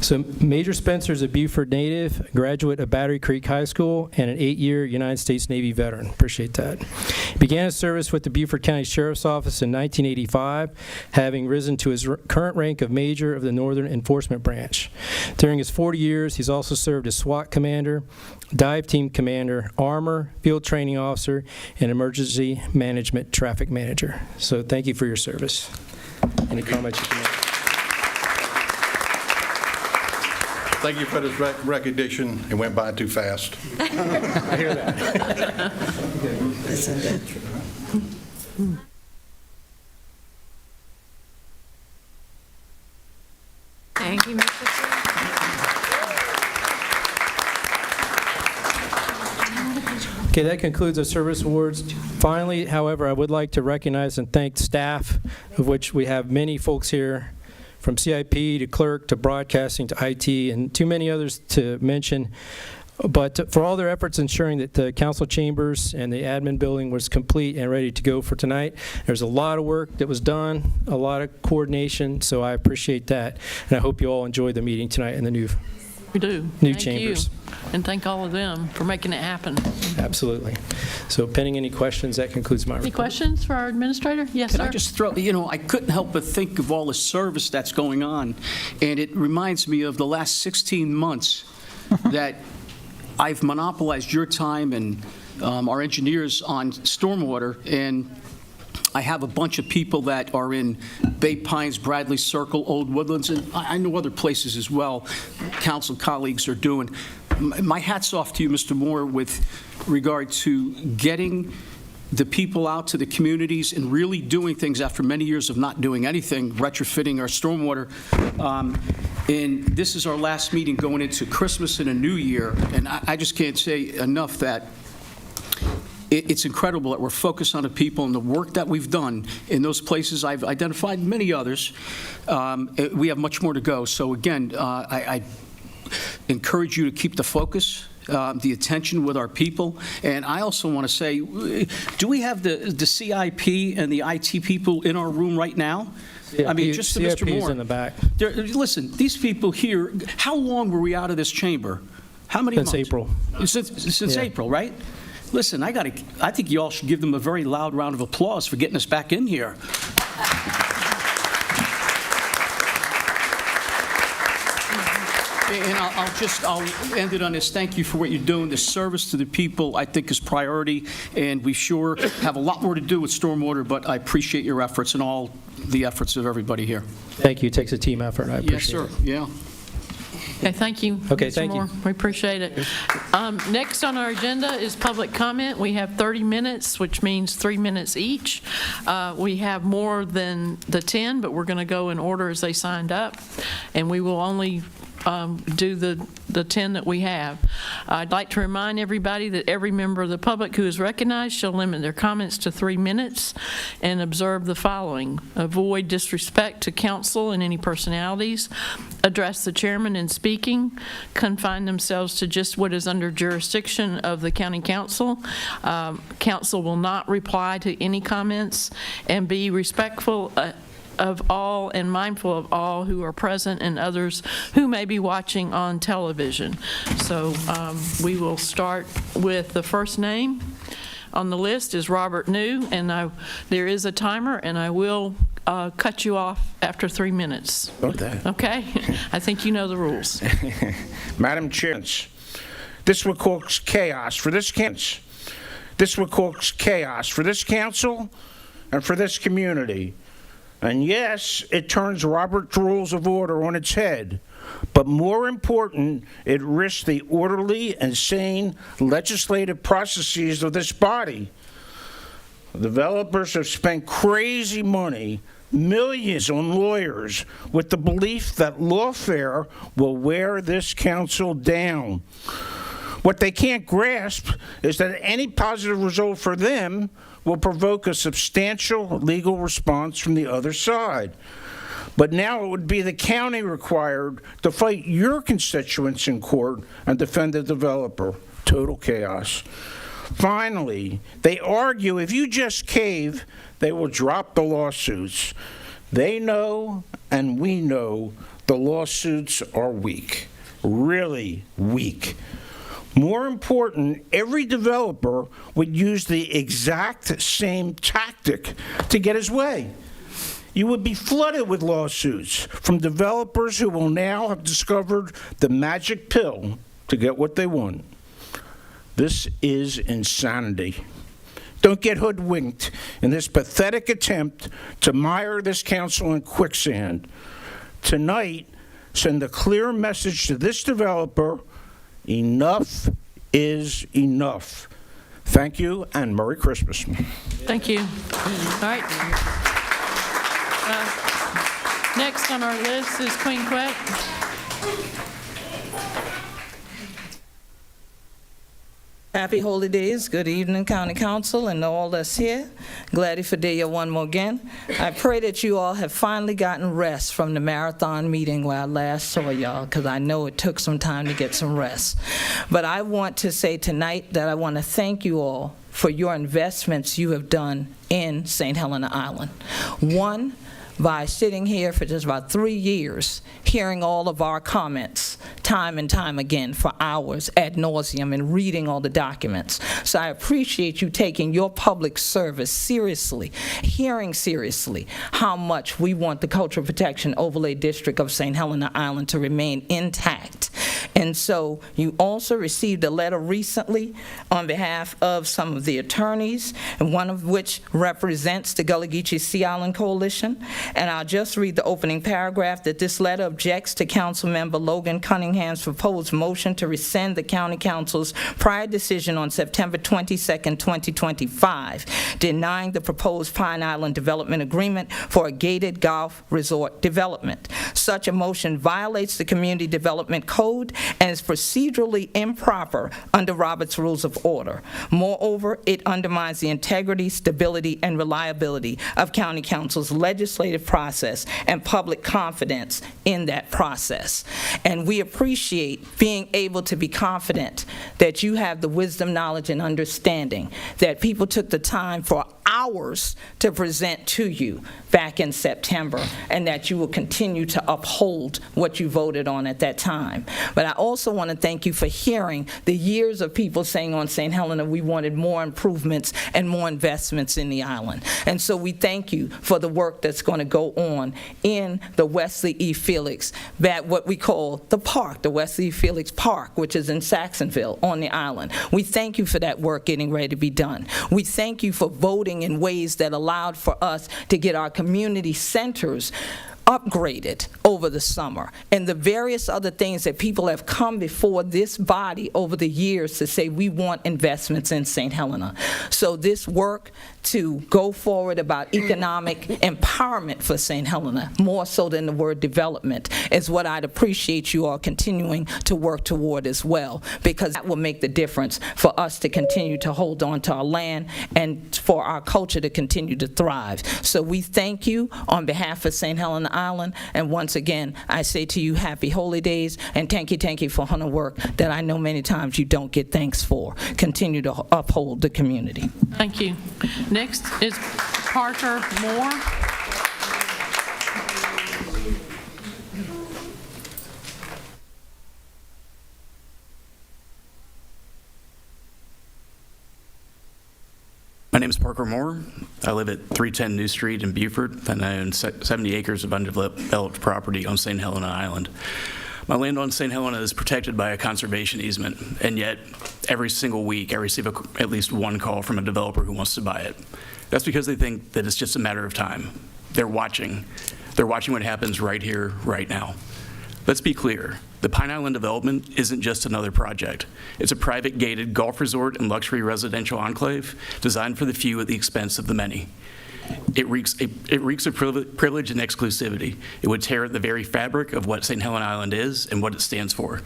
So Major Spencer is a Beaufort native, graduate of Battery Creek High School, and an 8-year United States Navy veteran. Appreciate that. He began his service with the Beaufort County Sheriff's Office in 1985, having risen to his current rank of Major of the Northern Enforcement Branch. During his 40 years, he's also served as SWAT Commander, Dive Team Commander, Armor, Field Training Officer, and Emergency Management Traffic Manager. So thank you for your service. Any comments you can make? Thank you for this recognition. It went by too fast. I hear that. Thank you, Mr. Okay, that concludes our service awards. Finally, however, I would like to recognize and thank staff, of which we have many folks here, from CIP to clerk to broadcasting to IT and too many others to mention. But for all their efforts ensuring that the council chambers and the admin building was complete and ready to go for tonight. There's a lot of work that was done, a lot of coordination, so I appreciate that. And I hope you all enjoyed the meeting tonight in the new We do. New Thank chambers. you. And thank all of them for making it happen. Absolutely. So pending any questions, that concludes my report. Any questions for our administrator? Yes, Can sir. I just throw, I couldn't help but think of all the service that's going on, and it reminds me of the last 16 months that I've monopolized your time and our engineers on stormwater, and I have a bunch of people that are in Bay Pines, Bradley Circle, Old Woodlands, and I know other places as well, council colleagues are doing. My hat's off to you, Mr. Moore, with regard to getting the people out to the communities and really doing things after many years of not doing anything, retrofitting our stormwater. And this is our last meeting going into Christmas and a new year, and I just can't say enough that it's incredible that we're focused on the people and the work that we've done in those places. I've identified many others. We have much more to go. So again, I encourage you to keep the focus, the attention with our people. And I also want to say, do we have the CIP and the IT people in our room right now? I mean, just to Mr. CIP is Moore. in the back. Listen, these people here, how long were we out of this chamber? How many months? Since April. Since Yeah. April, right? Listen, I think you all should give them a very loud round of applause for getting us back in here. And I'll end it on this. Thank you for what you're doing. The service to the people, I think, is priority, and we sure have a lot more to do with stormwater, but I appreciate your efforts and all the efforts of everybody here. Thank you. It takes a team effort. I appreciate Yes, sir. it. Yeah. Okay, thank you. Okay, Mr. thank you. Moore. We appreciate it. Next on our agenda is public comment. We have 30 minutes, which means 3 minutes each. We have more than the 10, but we're going to go in order as they signed up, and we will only do the 10 that we have. I'd like to remind everybody that every member of the public who is recognized shall limit their comments to 3 minutes and observe the following: avoid disrespect to council and any personalities, address the chairman in speaking, confine themselves to just what is under jurisdiction of the county council. Council will not reply to any comments, and be respectful of all and mindful of all who are present and others who may be watching on television. So we will start with the first name on the list is Robert New, and there is a timer, and I will cut you off after 3 minutes. Okay. Okay? I think you know the rules. Madam Chair, this will cause chaos for this council. This will cause chaos for this council and for this community. And yes, it turns Robert's Rules of Order on its head. But more important, it risks the orderly and sane legislative processes of this body. Developers have spent crazy money, millions on lawyers, with the belief that lawfare will wear this council down. What they can't grasp is that any positive result for them will provoke a substantial legal response from the other side. But now it would be the county required to fight your constituents in court and defend the developer. Total chaos. Finally, they argue if you just cave, they will drop the lawsuits. They know, and we know, the lawsuits are weak, really weak. More important, every developer would use the exact same tactic to get his way. You would be flooded with lawsuits from developers who will now have discovered the magic pill to get what they want. This is insanity. Don't get hoodwinked in this pathetic attempt to mire this council in quicksand. Tonight, send a clear message to this developer: enough is enough. Thank you, and Merry Christmas. Thank you. All right. Next on our list is Queen Quet. Happy Holy Days. Good evening, County Council, and all that's here. Glad for day one more again. I pray that you all have finally gotten rest from the marathon meeting where I last saw y'all, because I know it took some time to get some rest. But I want to say tonight that I want to thank you all for your investments you have done in St. Helena Island. One, by sitting here for just about 3 years, hearing all of our comments time and time again for hours ad nauseum and reading all the documents. So I appreciate you taking your public service seriously, hearing seriously how much we want the Cultural Protection Overlay District of St. Helena Island to remain intact. And so you also received a letter recently on behalf of some of the attorneys, and one of which represents the Gullah Geechee Sea Island Coalition. And I'll just read the opening paragraph, that this letter objects to Councilmember Logan Cunningham's proposed motion to rescind the County Council's prior decision on September 22nd, 2025, denying the proposed Pine Island Development Agreement for a gated golf resort development. Such a motion violates the Community Development Code and is procedurally improper under Robert's Rules of Order. Moreover, it undermines the integrity, stability, and reliability of County Council's legislative process and public confidence in that process. And we appreciate being able to be confident that you have the wisdom, knowledge, and understanding that people took the time for hours to present to you back in September, and that you will continue to uphold what you voted on at that time. But I also want to thank you for hearing the years of people saying on St. Helena we wanted more improvements and more investments in the island. And so we thank you for the work that's going to go on in the Wesley E. Felix, that what we call the park, the Wesley E. Felix Park, which is in Saxonville on the island. We thank you for that work getting ready to be done. We thank you for voting in ways that allowed for us to get our community centers upgraded over the summer, and the various other things that people have come before this body over the years to say we want investments in St. Helena. So this work to go forward about economic empowerment for St. Helena, more so than the word development, is what I'd appreciate you all continuing to work toward as well, because that will make the difference for us to continue to hold on to our land and for our culture to continue to thrive. So we thank you on behalf of St. Helena Island, and once again, I say to you, happy holy days, and thank you for the work that I know many times you don't get thanks for. Continue to uphold the community. Thank you. Next is Parker Moore. My name is Parker Moore. I live at 310 New Street in Beaufort, and I own 70 acres of undeveloped property on St. Helena Island. My land on St. Helena is protected by a conservation easement, and yet every single week I receive at least one call from a developer who wants to buy it. That's because they think that it's just a matter of time. They're watching. They're watching what happens right here, right now. Let's be clear. The Pine Island development isn't just another project. It's a private gated golf resort and luxury residential enclave designed for the few at the expense of the many. It reeks of privilege and exclusivity. It would tear at the very fabric of what St. Helena Island is and what it stands for.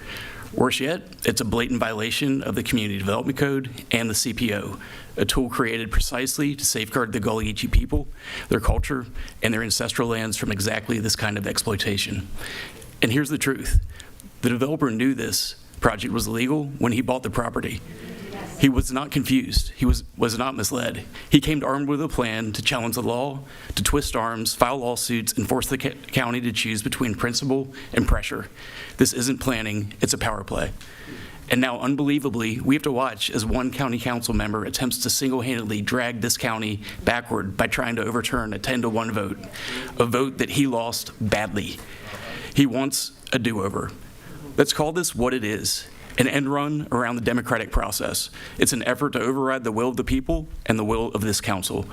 Worse yet, it's a blatant violation of the Community Development Code and the CPO, a tool created precisely to safeguard the Gullah Geechee people, their culture, and their ancestral lands from exactly this kind of exploitation. And here's the truth. The developer knew this project was illegal when he bought the property. He was not confused. He was not misled. He came armed with a plan to challenge the law, to twist arms, file lawsuits, and force the county to choose between principle and pressure. This isn't planning, it's a power play. And now, unbelievably, we have to watch as one county council member attempts to single-handedly drag this county backward by trying to overturn a 10-to-1 vote, a vote that he lost badly. He wants a do-over. Let's call this what it is. An end run around the democratic process. It's an effort to override the will of the people and the will of this council.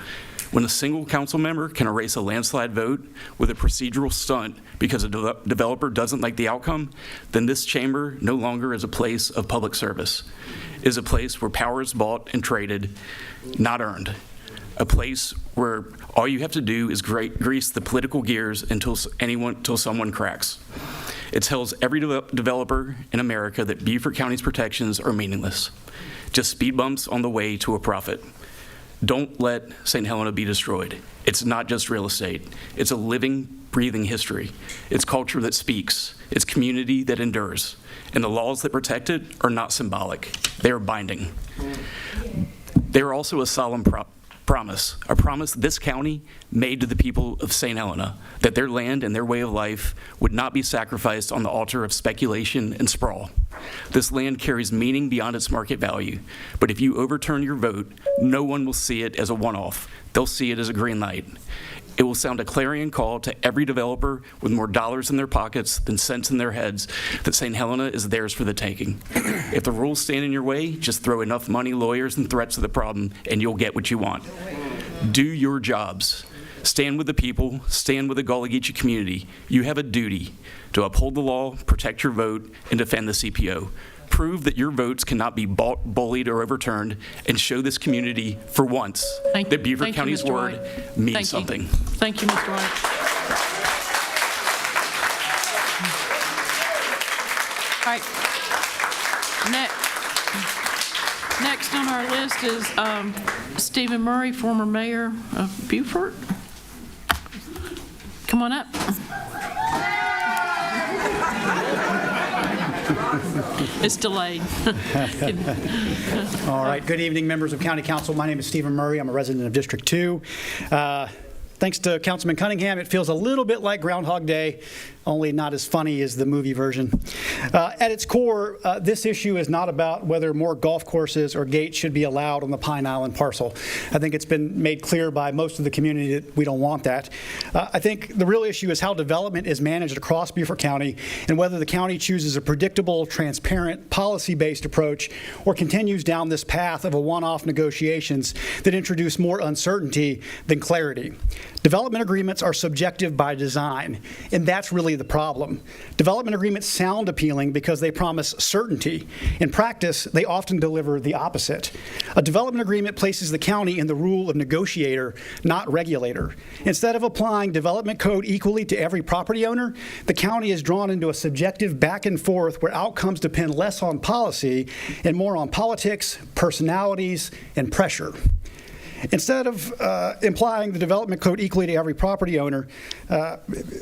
When a single council member can erase a landslide vote with a procedural stunt because a developer doesn't like the outcome, then this chamber no longer is a place of public service. It is a place where power is bought and traded, not earned. A place where all you have to do is grease the political gears until someone cracks. It tells every developer in America that Beaufort County's protections are meaningless, just speed bumps on the way to a profit. Don't let St. Helena be destroyed. It's not just real estate. It's a living, breathing history. It's culture that speaks. It's community that endures. And the laws that protect it are not symbolic. They are binding. They are also a solemn promise, a promise this county made to the people of St. Helena, that their land and their way of life would not be sacrificed on the altar of speculation and sprawl. This land carries meaning beyond its market value, but if you overturn your vote, no one will see it as a one-off. They'll see it as a green light. It will sound a clarion call to every developer with more dollars in their pockets than sense in their heads that St. Helena is theirs for the taking. If the rules stand in your way, just throw enough money, lawyers, and threats at the problem, and you'll get what you want. Do your jobs. Stand with the people. Stand with the Gullah Geechee community. You have a duty to uphold the law, protect your vote, and defend the CPO. Prove that your votes cannot be bought, bullied, or overturned, and show this community, for once, that Beaufort County's word means something. Thank you, Mr. White. All right. Next on our list is Stephen Murray, former mayor of Beaufort. Come on up. It's delayed. All right. Good evening, members of County Council. My name is Stephen Murray. I'm a resident of District 2. Thanks to Councilman Cunningham, it feels a little bit like Groundhog Day, only not as funny as the movie version. At its core, this issue is not about whether more golf courses or gates should be allowed on the Pine Island parcel. I think it's been made clear by most of the community that we don't want that. I think the real issue is how development is managed across Beaufort County and whether the county chooses a predictable, transparent, policy-based approach or continues down this path of a one-off negotiations that introduce more uncertainty than clarity. Development agreements are subjective by design, and that's really the problem. Development agreements sound appealing because they promise certainty. In practice, they often deliver the opposite. A development agreement places the county in the role of negotiator, not regulator. Instead of applying development code equally to every property owner, the county is drawn into a subjective back and forth where outcomes depend less on policy and more on politics, personalities, and pressure. Instead of implying the development code equally to every property owner,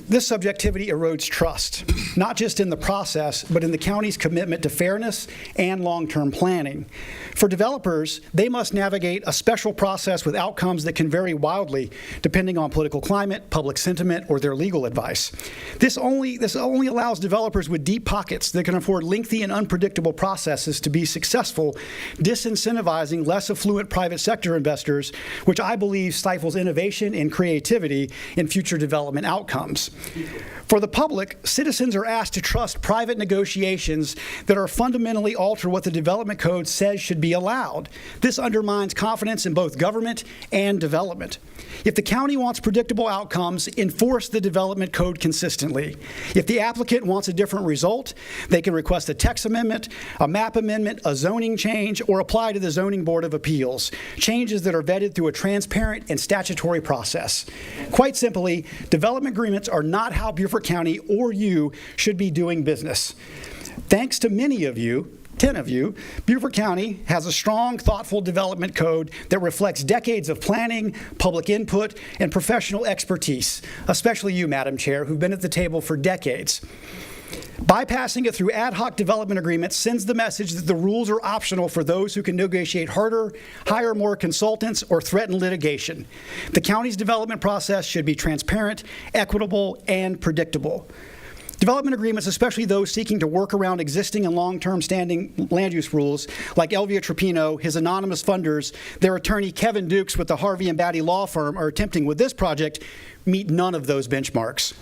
this subjectivity erodes trust, not just in the process, but in the county's commitment to fairness and long-term planning. For developers, they must navigate a special process with outcomes that can vary wildly depending on political climate, public sentiment, or their legal advice. This only allows developers with deep pockets that can afford lengthy and unpredictable processes to be successful, disincentivizing less affluent private sector investors, which I believe stifles innovation and creativity in future development outcomes. For the public, citizens are asked to trust private negotiations that are fundamentally alter what the development code says should be allowed. This undermines confidence in both government and development. If the county wants predictable outcomes, enforce the development code consistently. If the applicant wants a different result, they can request a text amendment, a map amendment, a zoning change, or apply to the Zoning Board of Appeals, changes that are vetted through a transparent and statutory process. Quite simply, development agreements are not how Beaufort County or you should be doing business. Thanks to many of you, 10 of you, Beaufort County has a strong, thoughtful development code that reflects decades of planning, public input, and professional expertise, especially you, Madam Chair, who've been at the table for decades. Bypassing it through ad hoc development agreements sends the message that the rules are optional for those who can negotiate harder, hire more consultants, or threaten litigation. The county's development process should be transparent, equitable, and predictable. Development agreements, especially those seeking to work around existing and long-term standing land use rules, like Elvia Trapino, his anonymous funders, their attorney Kevin Dukes with the Harvey and Batty law firm are attempting with this project, meet none of those benchmarks.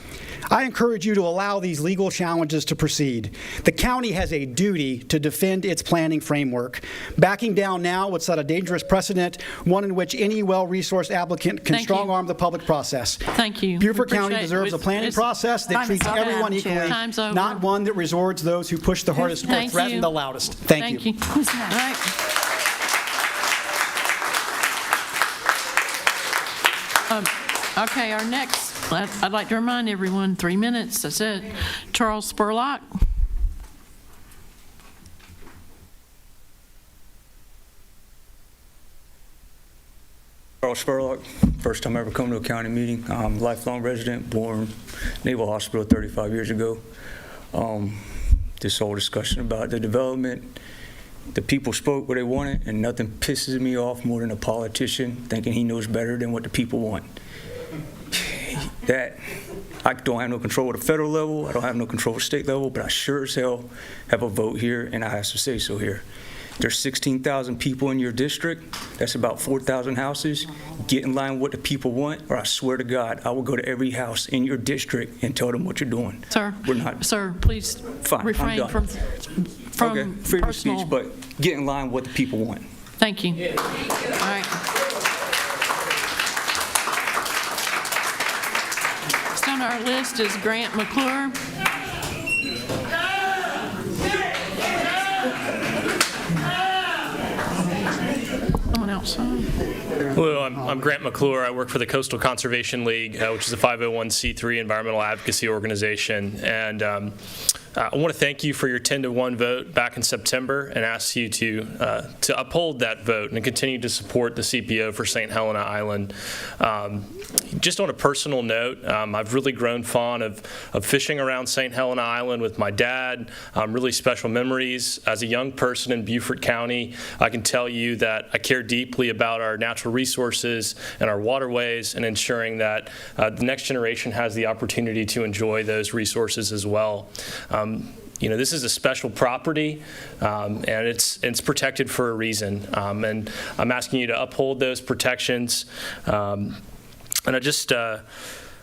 I encourage you to allow these legal challenges to proceed. The county has a duty to defend its planning framework. Backing down now would set a dangerous precedent, one in which any well-resourced applicant can strong-arm the public process. Thank you. Beaufort County deserves a planning process that treats everyone equally, not one that resorts those who push the hardest or threaten the loudest. Thank you. All right. Okay, our next, I'd like to remind everyone, 3 minutes, that's it. Charles Spurlock. Charles Spurlock, first time I ever come to a county meeting. I'm a lifelong resident, born Naval Hospital 35 years ago. This whole discussion about the development, the people spoke what they wanted, and nothing pisses me off more than a politician thinking he knows better than what the people want. That I don't have no control at the federal level, I don't have no control at the state level, but I sure as hell have a vote here, and I have to say so here. There's 16,000 people in your district. That's about 4,000 houses. Get in line with what the people want, or I swear to God, I will go to every house in your district and tell them what you're doing. Sir, we're not. Sir, please fine, refrain from okay, freedom of personal. speech, but get in line with what the people want. Thank you. All right. Next on our list is Grant McClure. Someone outside. Hello, I'm Grant McClure. I work for the Coastal Conservation League, which is a 501c3 environmental advocacy organization. And I want to thank you for your 10-to-1 vote back in September and ask you to uphold that vote and continue to support the CPO for St. Helena Island. Just on a personal note, I've really grown fond of fishing around St. Helena Island with my dad. Really special memories. As a young person in Beaufort County, I can tell you that I care deeply about our natural resources and our waterways and ensuring that the next generation has the opportunity to enjoy those resources as well. You know, this is a special property, and it's protected for a reason. And I'm asking you to uphold those protections. And I just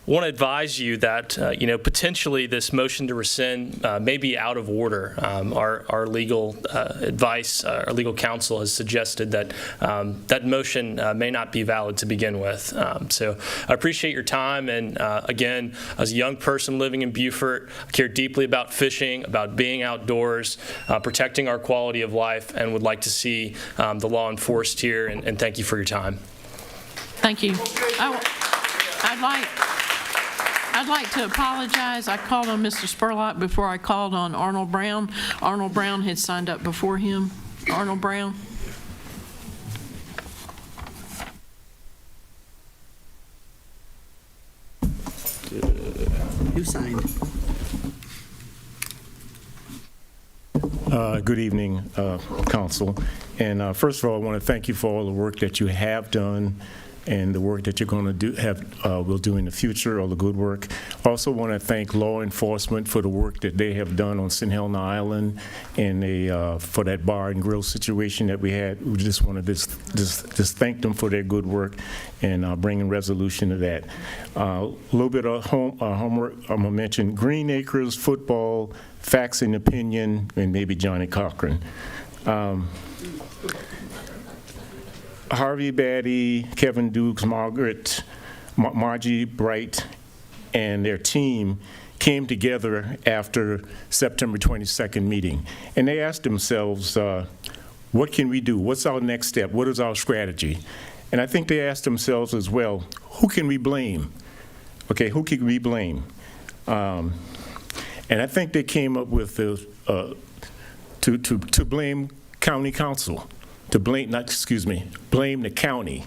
want to advise you that, you know, potentially this motion to rescind may be out of order. Our legal advice, our legal counsel has suggested that that motion may not be valid to begin with. So I appreciate your time. And again, as a young person living in Beaufort, I care deeply about fishing, about being outdoors, protecting our quality of life, and would like to see the law enforced here. And thank you for your time. Thank you. I'd like to apologize. I called on Mr. Spurlock before I called on Arnold Brown. Arnold Brown had signed up before him. Arnold Brown. Who signed? Good evening, Council. And first of all, I want to thank you for all the work that you have done and the work that you're going to do, will do in the future, all the good work. Also want to thank law enforcement for the work that they have done on St. Helena Island and for that bar and grill situation that we had. We just want to just thank them for their good work and bringing resolution to that. A little bit of homework. I'm going to mention Green Acres, football, facts and opinion, and maybe Johnny Cochran. Harvey Batty, Kevin Dukes, Margie Bright, and their team came together after September 22nd meeting. And they asked themselves, what can we do? What's our next step? What is our strategy? And I think they asked themselves as well, who can we blame? Okay, who can we blame? And I think they came up with to blame county council, blame the county,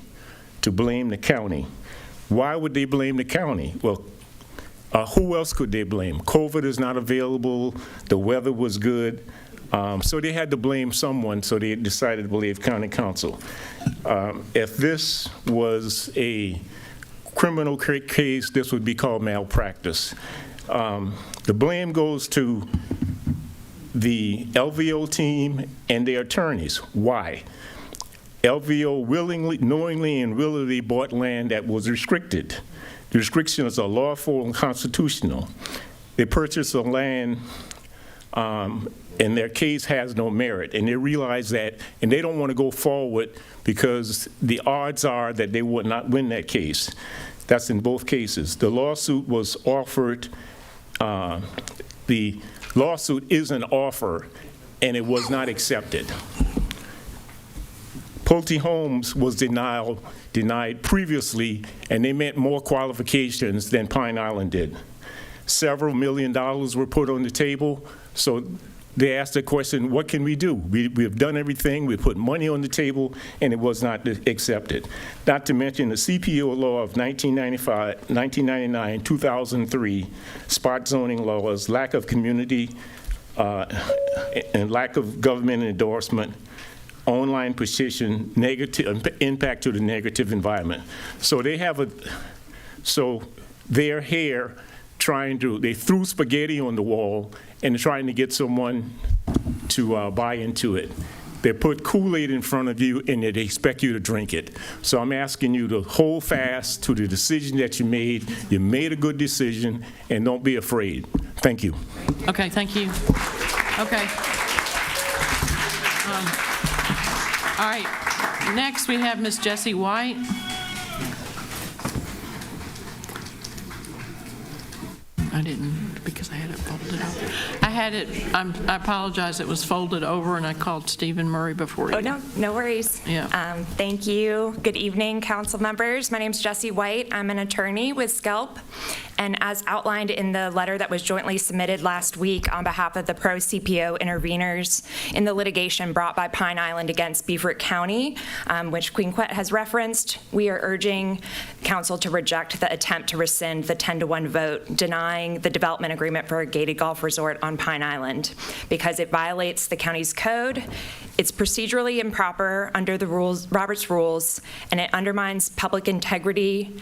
to blame the county. Why would they blame the county? Well, who else could they blame? COVID is not available, the weather was good, so they had to blame someone, so they decided to blame county council. If this was a criminal case, this would be called malpractice. The blame goes to the LVO team and their attorneys. Why? LVO willingly, knowingly, and willingly bought land that was restricted. The restrictions are lawful and constitutional. They purchased the land, and their case has no merit, and they realize that, and they don't want to go forward because the odds are that they would not win that case. That's in both cases. The lawsuit was offered, the lawsuit is an offer, and it was not accepted. Pulte Homes was denied previously, and they met more qualifications than Pine Island did. Several $1 million were put on the table, so they asked the question, what can we do? We have done everything, we put money on the table, and it was not accepted. Not to mention the CPO law of 1999, 2003, spot zoning laws, lack of community and lack of government endorsement, online petition, negative impact to the negative environment. So they have so they're here they threw spaghetti on the wall and trying to get someone to buy into it. They put Kool-Aid in front of you and they expect you to drink it. So I'm asking you to hold fast to the decision that you made. You made a good decision, and don't be afraid. Thank you. Okay, thank you. Okay. All right, next we have Ms. Jessie White. I didn't, because I had it folded over. I apologize, it was folded over, and I called Stephen Murray before. Oh, no worries. Yeah. Thank you. Good evening, council members. My name's Jessie White. I'm an attorney with Skelp, and as outlined in the letter that was jointly submitted last week on behalf of the pro-CPO interveners in the litigation brought by Pine Island against Beaufort County, which Queen Quet has referenced, we are urging council to reject the attempt to rescind the 10-to-1 vote denying the development agreement for a gated golf resort on Pine Island because it violates the county's code, it's procedurally improper under the rules, Robert's rules, and it undermines public integrity,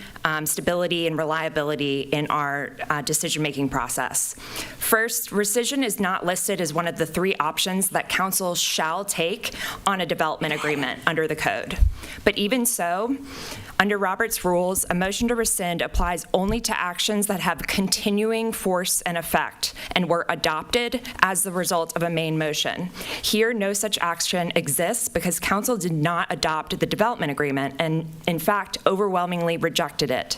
stability, and reliability in our decision-making process. First, rescission is not listed as one of the 3 options that council shall take on a development agreement under the code. But even so, under Robert's rules, a motion to rescind applies only to actions that have continuing force and effect and were adopted as the result of a main motion. Here, no such action exists because council did not adopt the development agreement and, in fact, overwhelmingly rejected it.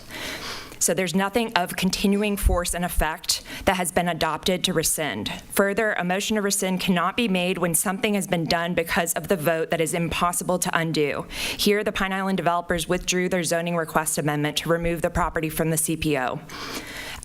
So there's nothing of continuing force and effect that has been adopted to rescind. Further, a motion to rescind cannot be made when something has been done because of the vote that is impossible to undo. Here, the Pine Island developers withdrew their zoning request amendment to remove the property from the CPO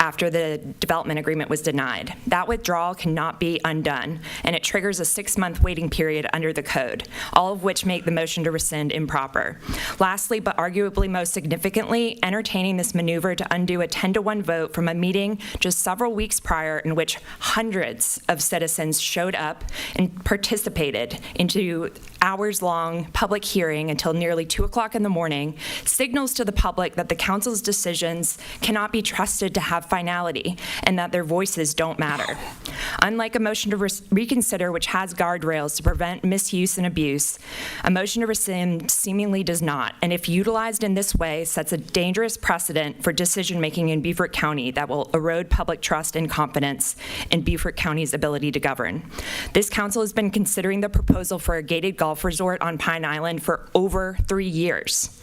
after the development agreement was denied. That withdrawal cannot be undone, and it triggers a 6-month waiting period under the code, all of which make the motion to rescind improper. Lastly, but arguably most significantly, entertaining this maneuver to undo a 10-to-1 vote from a meeting just several weeks prior in which hundreds of citizens showed up and participated into hours-long public hearing until nearly 2 o'clock in the morning signals to the public that the council's decisions cannot be trusted to have finality and that their voices don't matter. Unlike a motion to reconsider, which has guardrails to prevent misuse and abuse, a motion to rescind seemingly does not, and if utilized in this way, sets a dangerous precedent for decision-making in Beaufort County that will erode public trust and confidence in Beaufort County's ability to govern. This council has been considering the proposal for a gated golf resort on Pine Island for over 3 years.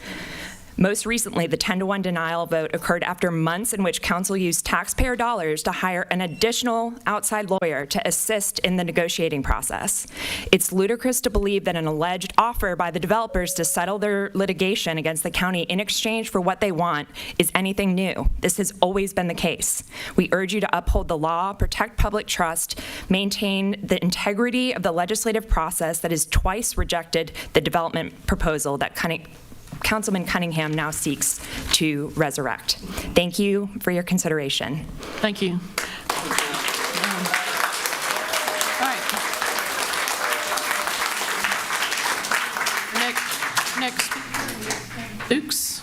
Most recently, the 10-to-1 denial vote occurred after months in which council used taxpayer dollars to hire an additional outside lawyer to assist in the negotiating process. It's ludicrous to believe that an alleged offer by the developers to settle their litigation against the county in exchange for what they want is anything new. This has always been the case. We urge you to uphold the law, protect public trust, maintain the integrity of the legislative process that has twice rejected the development proposal that Councilman Cunningham now seeks to resurrect. Thank you for your consideration. Thank you. All right. Next, Dukes.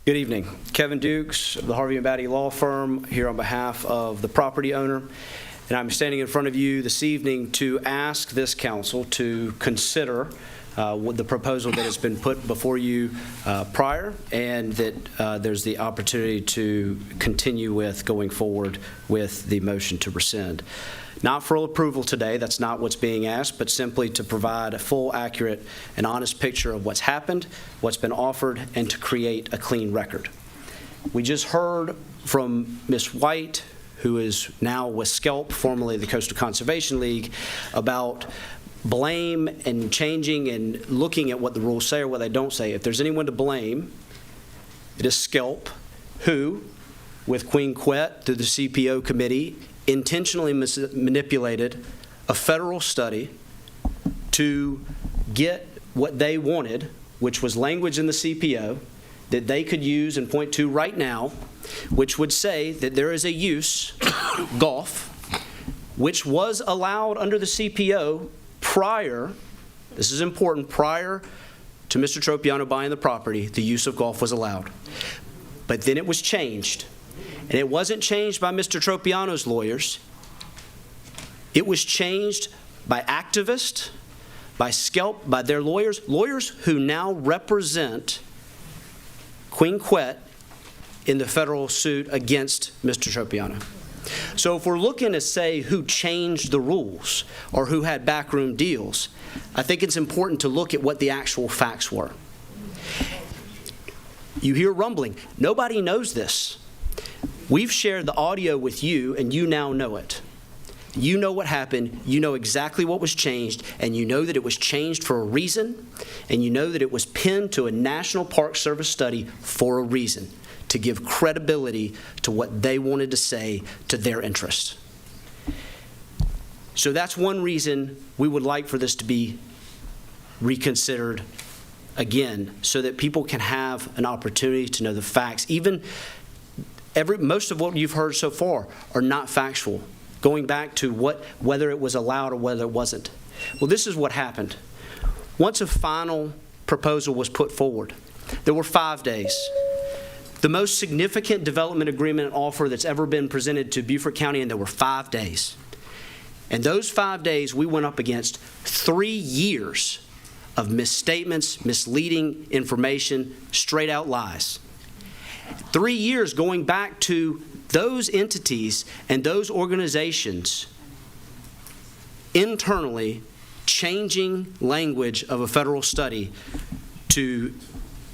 Good evening. Kevin Dukes of the Harvey & Batty Law Firm here on behalf of the property owner. And I'm standing in front of you this evening to ask this council to consider the proposal that has been put before you prior, and that there's the opportunity to continue with going forward with the motion to rescind. Not for approval today, that's not what's being asked, but simply to provide a full, accurate, and honest picture of what's happened, what's been offered, and to create a clean record. We just heard from Ms. White, who is now with SCELP, formerly the Coastal Conservation League, about blame and changing and looking at what the rules say or what they don't say. If there's anyone to blame, it is SCELP, who, with Queen Quet through the CPO committee, intentionally manipulated a federal study to get what they wanted, which was language in the CPO that they could use and point to right now, which would say that there is a use, golf, which was allowed under the CPO prior, this is important, prior to Mr. Tropiano buying the property, the use of golf was allowed. But then it was changed. And it wasn't changed by Mr. Tropiano's lawyers. It was changed by activists, by SCELP, by their lawyers who now represent Queen Quet in the federal suit against Mr. Tropiano. So if we're looking to say who changed the rules or who had backroom deals, I think it's important to look at what the actual facts were. You hear rumbling. Nobody knows this. We've shared the audio with you, and you now know it. You know what happened, you know exactly what was changed, and you know that it was changed for a reason, and you know that it was pinned to a National Park Service study for a reason, to give credibility to what they wanted to say to their interests. So that's one reason we would like for this to be reconsidered again, so that people can have an opportunity to know the facts. Even most of what you've heard so far are not factual, going back to whether it was allowed or whether it wasn't. Well, this is what happened. Once a final proposal was put forward, there were 5 days. The most significant development agreement offer that's ever been presented to Beaufort County, and there were 5 days. And those 5 days, we went up against 3 years of misstatements, misleading information, straight out lies. 3 years going back to those entities and those organizations internally changing language of a federal study to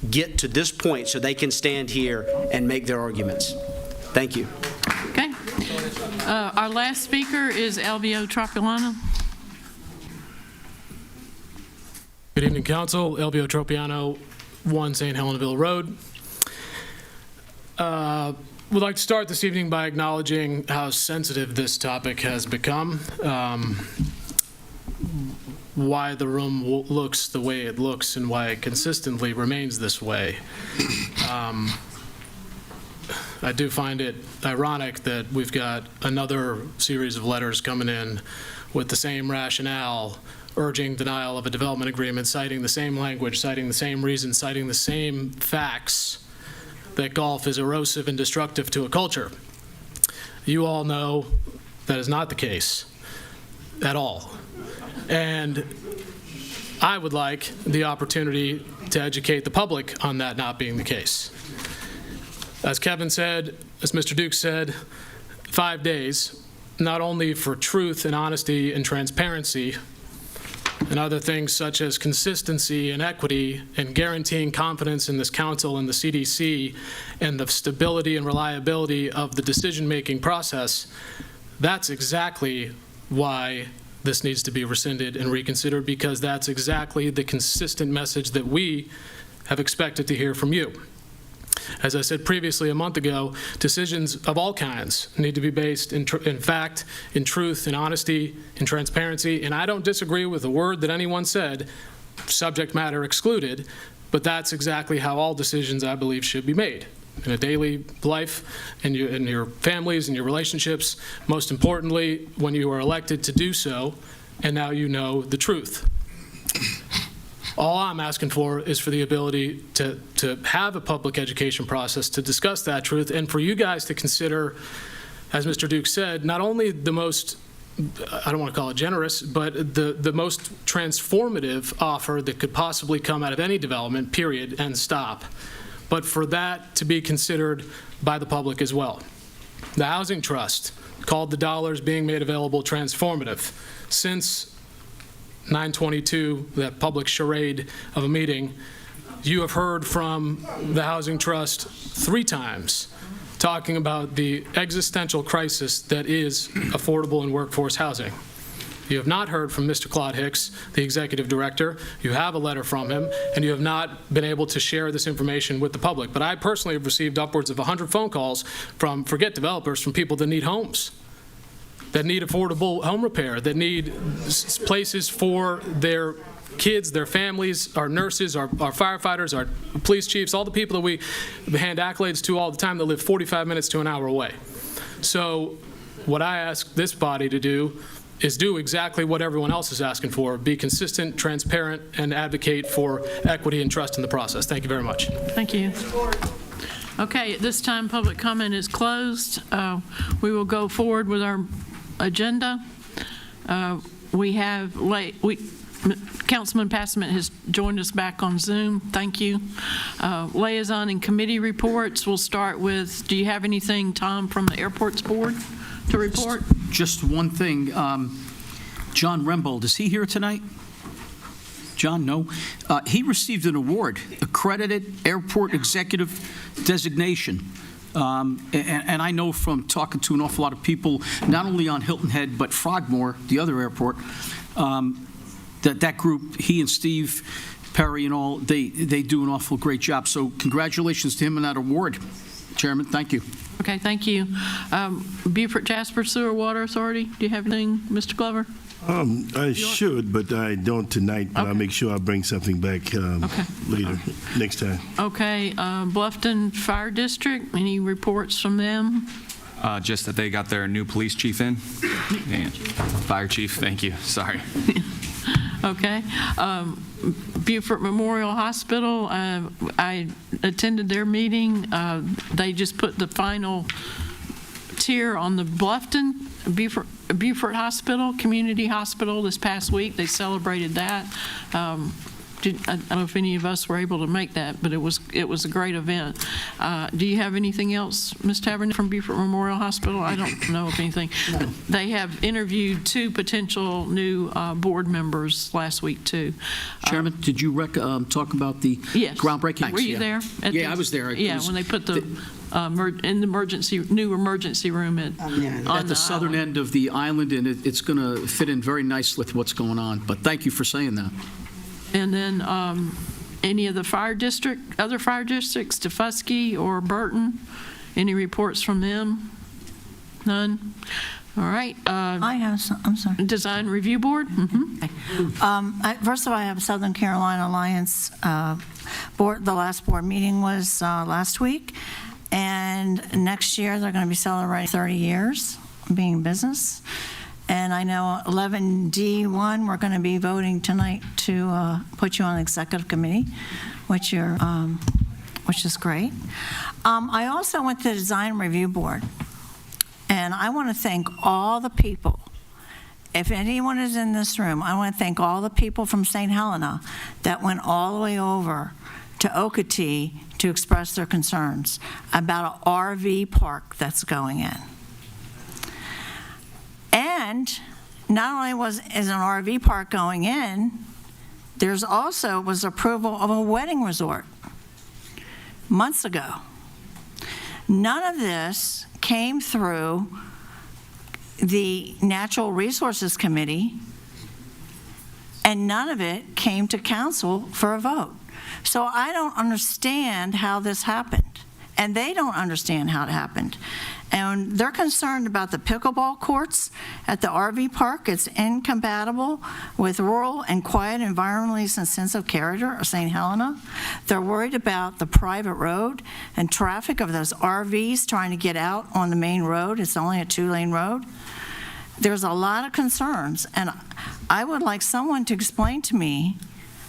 get to this point so they can stand here and make their arguments. Thank you. Okay. Our last speaker is Elvio Tropiano. Good evening, Council. Elvio Tropiano, 1 St. Helenville Road. Would like to start this evening by acknowledging how sensitive this topic has become, why the room looks the way it looks, and why it consistently remains this way. I do find it ironic that we've got another series of letters coming in with the same rationale, urging denial of a development agreement, citing the same language, citing the same reasons, citing the same facts, that golf is erosive and destructive to a culture. You all know that is not the case at all. And I would like the opportunity to educate the public on that not being the case. As Kevin said, as Mr. Duke said, 5 days, not only for truth and honesty and transparency, and other things such as consistency and equity and guaranteeing confidence in this council and the CDC and the stability and reliability of the decision-making process, that's exactly why this needs to be rescinded and reconsidered, because that's exactly the consistent message that we have expected to hear from you. As I said previously a month ago, decisions of all kinds need to be based in fact, in truth, in honesty, in transparency, and I don't disagree with a word that anyone said, subject matter excluded, but that's exactly how all decisions, I believe, should be made in a daily life, in your families, and your relationships, most importantly, when you are elected to do so, and now you know the truth. All I'm asking for is for the ability to have a public education process to discuss that truth, and for you guys to consider, as Mr. Duke said, not only the most, I don't want to call it generous, but the most transformative offer that could possibly come out of any development, period, and stop, but for that to be considered by the public as well. The Housing Trust called the dollars being made available transformative. Since 9/22, that public charade of a meeting, you have heard from the Housing Trust 3 times talking about the existential crisis that is affordable and workforce housing. You have not heard from Mr. Claude Hicks, the executive director. You have a letter from him, and you have not been able to share this information with the public. But I personally have received upwards of 100 phone calls from, forget developers, from people that need homes, that need affordable home repair, that need places for their kids, their families, our nurses, our firefighters, our police chiefs, all the people that we hand accolades to all the time that live 45 minutes to an hour away. So what I ask this body to do is do exactly what everyone else is asking for, be consistent, transparent, and advocate for equity and trust in the process. Thank you very much. Thank you. Okay, at this time, public comment is closed. We will go forward with our agenda. We have Councilman Passman has joined us back on Zoom. Thank you. Liaison and committee reports. We'll start with, do you have anything, Tom, from the Airports Board to report? Just one thing. John Rembold, is he here tonight? John, no. He received an award, Accredited Airport Executive Designation. And I know from talking to an awful lot of people, not only on Hilton Head, but Frogmore, the other airport, that group, he and Steve Perry and all, they do an awful great job. So congratulations to him on that award, Chairman. Thank you. Okay, thank you. Beaufort Jasper Sewer Water Authority, do you have anything, Mr. Glover? I should, but I don't tonight, but I'll make sure I bring something back later, next time. Okay, Bluffton Fire District, any reports from them? Just that they got their new police chief in. And fire chief, thank you, sorry. Okay. Beaufort Memorial Hospital, I attended their meeting. They just put the final tier on the Bluffton Beaufort Hospital, Community Hospital, this past week. They celebrated that. I don't know if any of us were able to make that, but it was a great event. Do you have anything else, Ms. Taverner, from Beaufort Memorial Hospital? I don't know of anything. No. They have interviewed 2 potential new board members last week, too. Chairman, did you talk about the groundbreaking? Were you there? I was there. When they put the in the new emergency room at the southern end of the island, and it's going to fit in very nicely with what's going on. But thank you for saying that. And then any of the other fire districts, Tefusky or Burton, any reports from them? None? All right. I have some, I'm sorry. Design Review Board? Mm-hmm. Okay. First of all, I have Southern Carolina Alliance board. The last board meeting was last week. And next year, they're going to be celebrating 30 years being in business. And I know 11D1, we're going to be voting tonight to put you on the executive committee, which is great. I also went to the Design Review Board, and I want to thank all the people. If anyone is in this room, I want to thank all the people from St. Helena that went all the way over to Okatee to express their concerns about an RV park that's going in. And not only is an RV park going in, there's also was approval of a wedding resort months ago. None of this came through the Natural Resources Committee, and none of it came to council for a vote. So I don't understand how this happened, and they don't understand how it happened. And they're concerned about the pickleball courts at the RV park. It's incompatible with rural and quiet environmentally and sense of character of St. Helena. They're worried about the private road and traffic of those RVs trying to get out on the main road. It's only a 2-lane road. There's a lot of concerns, and I would like someone to explain to me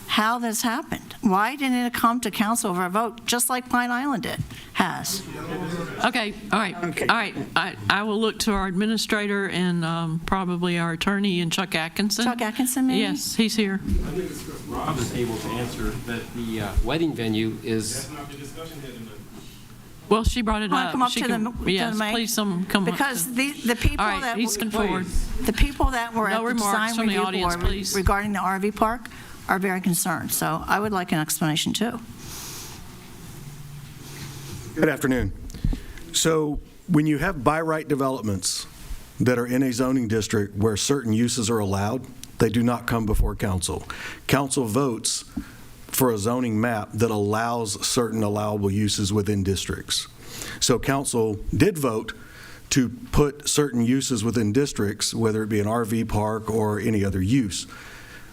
how this happened. Why didn't it come to council for a vote, just like Pine Island has? Okay, all right, all right. I will look to our administrator and probably our attorney and Chuck Atkinson. Chuck Atkinson, maybe? Yes, he's here. I think Rob is able to answer that the wedding venue is. Well, she brought it Wanna up. come up She to can- the Yes, mic? please, come up. Because the people All right, that he's were, come forward. the people that were No at the remarks design from the review audience, board please. regarding the RV park are very concerned. So I would like an explanation too. Good afternoon. So when you have by right developments that are in a zoning district where certain uses are allowed, they do not come before council. Council votes for a zoning map that allows certain allowable uses within districts. So council did vote to put certain uses within districts, whether it be an RV park or any other use.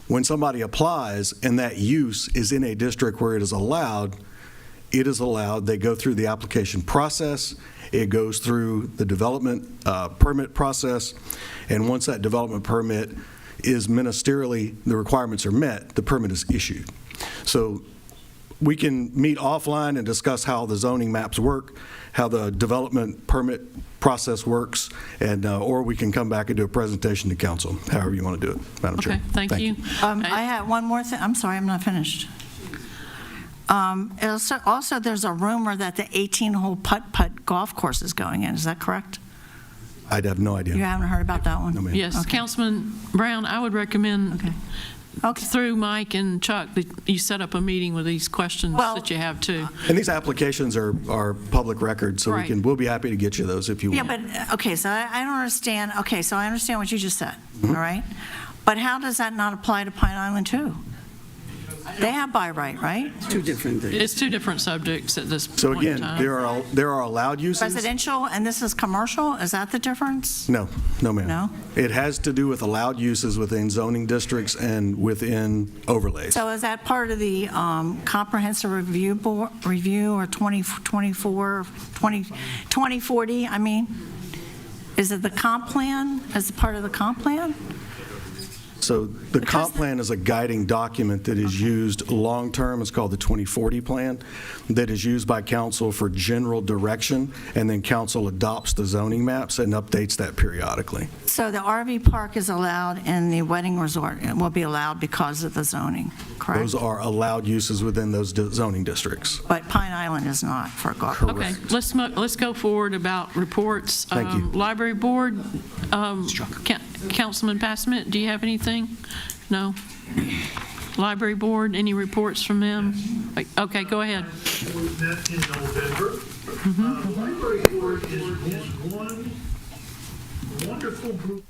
When somebody applies and that use is in a district where it is allowed, they go through the application process, it goes through the development permit process, and once that development permit is ministerially, the requirements are met, the permit is issued. So we can meet offline and discuss how the zoning maps work, how the development permit process works, and or we can come back and do a presentation to council, however you want to do it, Madam Chair. Okay, thank you. I have one more thing. I'm sorry, I'm not finished. Also, there's a rumor that the 18-hole putt-putt golf course is going in. Is that correct? I'd have no idea. You haven't heard about that one? No, ma'am. Yes, Okay. Councilman Brown, I would recommend through Mike and Chuck that you set up a meeting with these questions that you have too. And these applications are public record, so Right. we'll be happy to get you those if you Yeah, want. but, okay, so I don't understand. Okay, so I understand what you just said, all right? But how does that not apply to Pine Island too? They have by right? Two different things. It's two different subjects at this So point in again, time. there are allowed uses. Residential, and this is commercial? Is that the difference? No, ma'am. No? It has to do with allowed uses within zoning districts and within overlays. So is that part of the comprehensive review or 2024, 2040, I mean? Is it the comp plan? Is it part of the comp plan? So the comp plan is a guiding document that is used long-term. It's called the 2040 plan, that is used by council for general direction, and then council adopts the zoning maps and updates that periodically. So the RV park is allowed and the wedding resort will be allowed because of the zoning, correct? Those are allowed uses within those zoning districts. But Pine Island is not for golf. Okay, let's go forward about reports. Thank you. Library Board, Councilman Passmont, do you have anything? No? Library Board, any reports from them? Okay, go ahead. We met in November. The Library Board is one wonderful group.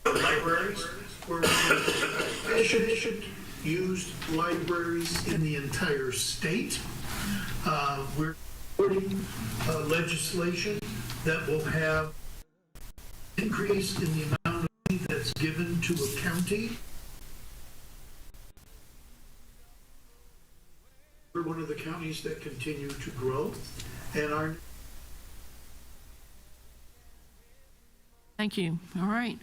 Libraries where we have efficient, used libraries in the entire state. We're supporting legislation that will have increase in the amount of money that's given to a county. We're one of the counties that continue to grow, and our Thank you. All right.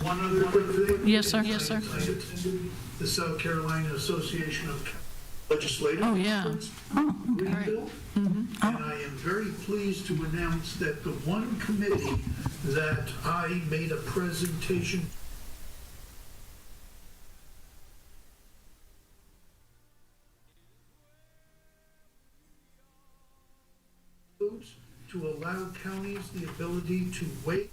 one other quick thing. Yes, sir. Yes, sir. I attended the South Carolina Association of Legislators. Oh, yeah. Conference, Oh, Greenville. And I am very pleased to announce that the one committee that I made a presentation to allow counties the ability to waive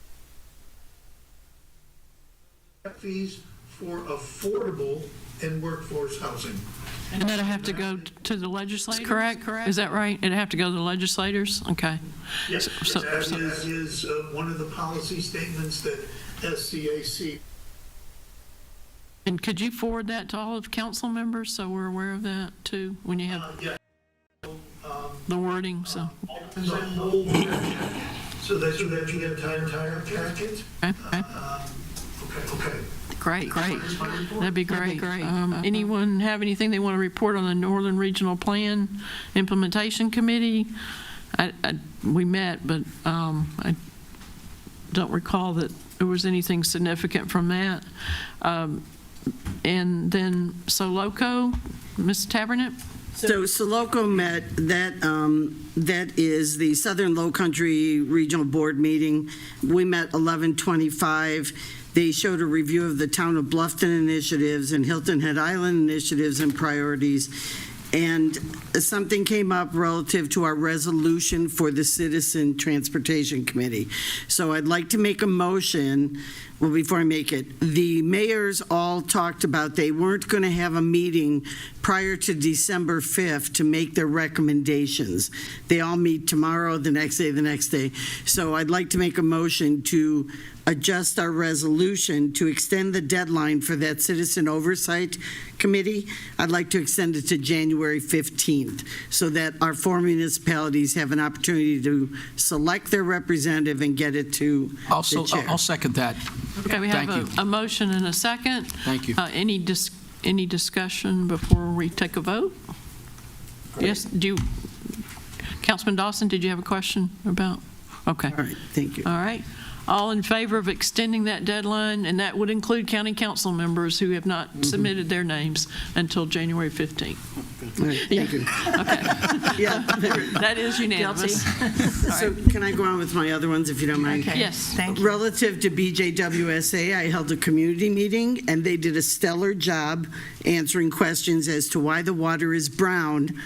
fees for affordable and workforce housing. And that'll have to go to the legislators, correct? Is that right? It'll have to go to the legislators? Okay. Yes, that is one of the policy statements that SCAC. And could you forward that to all of council members so we're aware of that too, when you have the wording, so. The whole so that you get an entire packet. Okay. Great. That'd be great. Anyone have anything they want to report on the Northern Regional Plan Implementation Committee? We met, but I don't recall that there was anything significant from that. And then Soloco, Ms. Tabernet? So Soloco met, that is the Southern Low Country Regional Board meeting. We met 11:25. They showed a review of the Town of Bluffton initiatives and Hilton Head Island initiatives and priorities. And something came up relative to our resolution for the Citizen Transportation Committee. So I'd like to make a motion. Well, before I make it, the mayors all talked about they weren't going to have a meeting prior to December 5th to make their recommendations. They all meet tomorrow, the next day. So I'd like to make a motion to adjust our resolution to extend the deadline for that Citizen Oversight Committee. I'd like to extend it to January 15th so that our 4 municipalities have an opportunity to select their representative and get it to the chair. I'll second that. Okay, we have a motion and a second. Thank you. Any discussion before we take a vote? Yes, Councilman Dawson, did you have a question about? Okay. All right, thank you. All right. All in favor of extending that deadline, and that would include county council members who have not submitted their names until January 15th. All right, thank you. Okay. Yeah. That is unanimous. So can I go on with my other ones if you don't mind? Okay. Yes. Thank you. Relative to BJWSA, I held a community meeting and they did a stellar job answering questions as to why the water is brown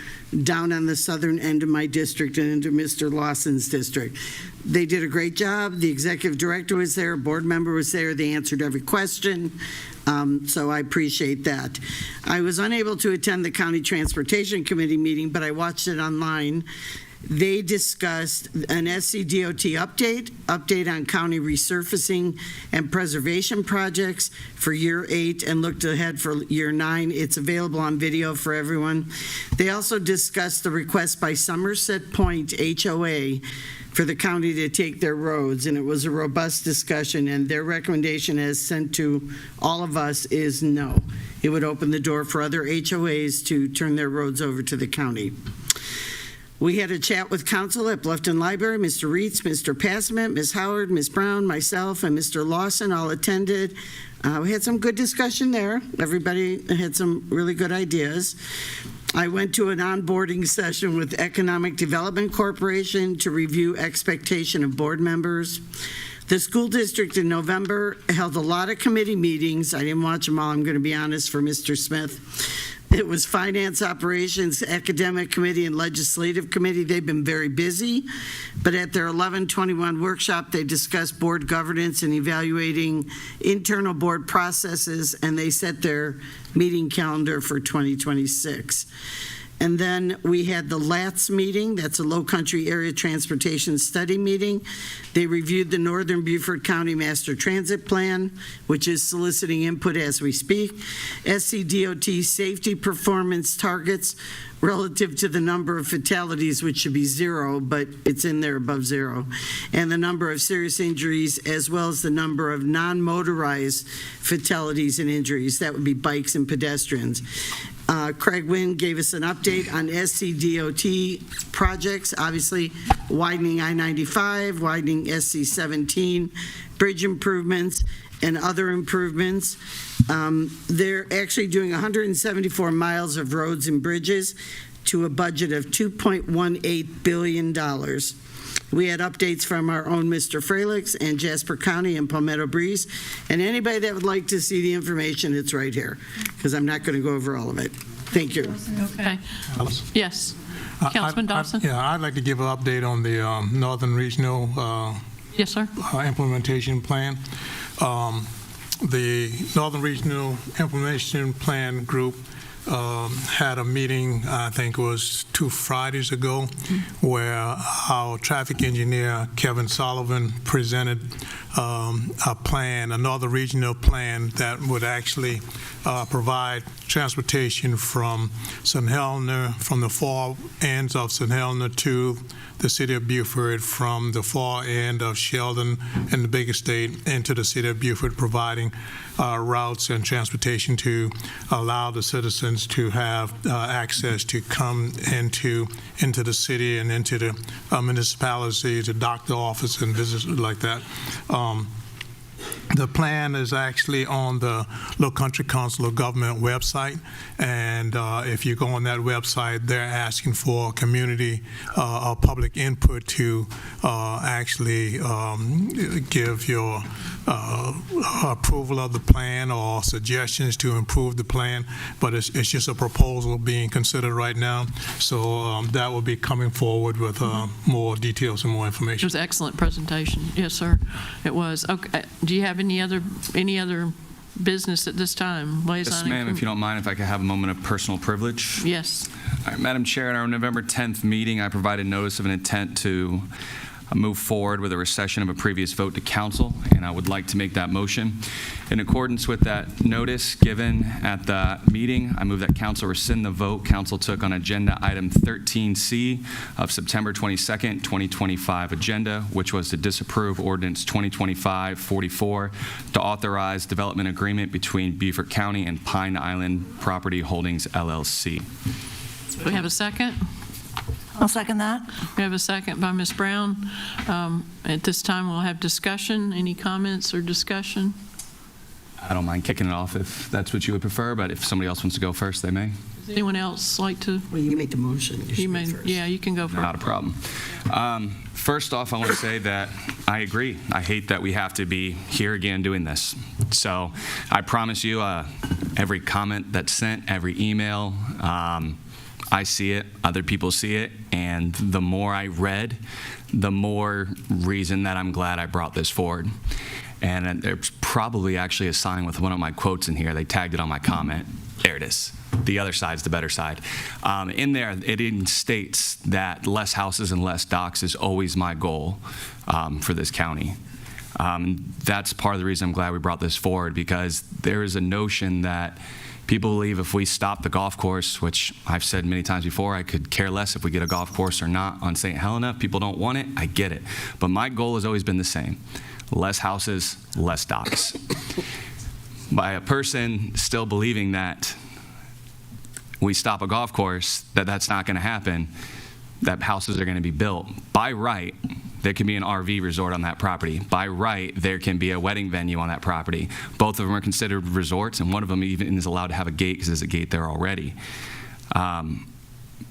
down on the southern end of my district and into Mr. Lawson's district. They did a great job. The executive director was there, a board member was there. They answered every question. So I appreciate that. I was unable to attend the County Transportation Committee meeting, but I watched it online. They discussed an SCDOT update on county resurfacing and preservation projects for year 8 and looked ahead for year 9. It's available on video for everyone. They also discussed the request by Somerset Point HOA for the county to take their roads, and it was a robust discussion, and their recommendation as sent to all of us is no. It would open the door for other HOAs to turn their roads over to the county. We had a chat with council at Bluffton Library. Mr. Reitz, Mr. Passman, Ms. Howard, Ms. Brown, myself, and Mr. Lawson all attended. We had some good discussion there. Everybody had some really good ideas. I went to an onboarding session with Economic Development Corporation to review expectation of board members. The school district in November held a lot of committee meetings. I didn't watch them all, I'm going to be honest, for Mr. Smith. It was Finance, Operations, Academic Committee, and Legislative Committee. They've been very busy, but at their 11/21 workshop, they discussed board governance and evaluating internal board processes, and they set their meeting calendar for 2026. And then we had the LATS meeting. That's a Low Country Area Transportation Study meeting. They reviewed the Northern Beaufort County Master Transit Plan, which is soliciting input as we speak. SCDOT safety performance targets relative to the number of fatalities, which should be 0, but it's in there above 0, and the number of serious injuries, as well as the number of non-motorized fatalities and injuries. That would be bikes and pedestrians. Craig Wynn gave us an update on SCDOT projects, obviously widening I-95, widening SC-17, bridge improvements, and other improvements. They're actually doing 174 miles of roads and bridges to a budget of $2.18 billion. We had updates from our own Mr. Fralix and Jasper County and Palmetto Breeze. And anybody that would like to see the information, it's right here, because I'm not going to go over all of it. Thank you. Okay. Yes. Councilman Dawson? Yeah, I'd like to give an update on the Northern Regional Yes, sir. implementation plan. The Northern Regional Implementation Plan Group had a meeting, I think it was 2 Fridays ago, where our traffic engineer, Kevin Sullivan, presented a plan, another regional plan that would actually provide transportation from St. Helena, from the far ends of St. Helena to the city of Beaufort, from the far end of Sheldon and the big estate into the city of Beaufort, providing routes and transportation to allow the citizens to have access to come into the city and into the municipality, the doctor office and business like that. The plan is actually on the Low Country Council of Government website, and if you go on that website, they're asking for community public input to actually give your approval of the plan or suggestions to improve the plan, but it's just a proposal being considered right now, so that will be coming forward with more details and more It information. was an excellent presentation. Yes, sir. It was. Okay. Do you have any other business at this time? Yes, ma'am, if you don't mind, if I could have a moment of personal privilege. Yes. All right, Madam Chair, in our November 10th meeting, I provided notice of an intent to move forward with a recession of a previous vote to council, and I would like to make that motion. In accordance with that notice given at the meeting, I move that council rescind the vote council took on agenda item 13C of September 22nd, 2025 agenda, which was to disapprove ordinance 2025-44 to authorize development agreement between Beaufort County and Pine Island Property Holdings, LLC. Do we have a second? I'll second that. We have a second by Ms. Brown. At this time, we'll have discussion. Any comments or discussion? I don't mind kicking it off if that's what you would prefer, but if somebody else wants to go first, they may. Does anyone else like to? Well, you make the motion. You may. Yeah, you can go first. Not a problem. First off, I want to say that I agree. I hate that we have to be here again doing this. So I promise you, every comment that's sent, every email, I see it, other people see it, and the more I read, the more reason that I'm glad I brought this forward. And there's probably actually a sign with one of my quotes in here. They tagged it on my comment. There it is. The other side's the better side. In there, it even states that less houses and less docks is always my goal for this county. That's part of the reason I'm glad we brought this forward, because there is a notion that people believe if we stop the golf course, which I've said many times before, I could care less if we get a golf course or not on St. Helena. If people don't want it, I get it. But my goal has always been the same. Less houses, less docks. By a person still believing that we stop a golf course, that's not going to happen, that houses are going to be built. By right, there can be an RV resort on that property. By right, there can be a wedding venue on that property. Both of them are considered resorts, and one of them even is allowed to have a gate because there's a gate there already.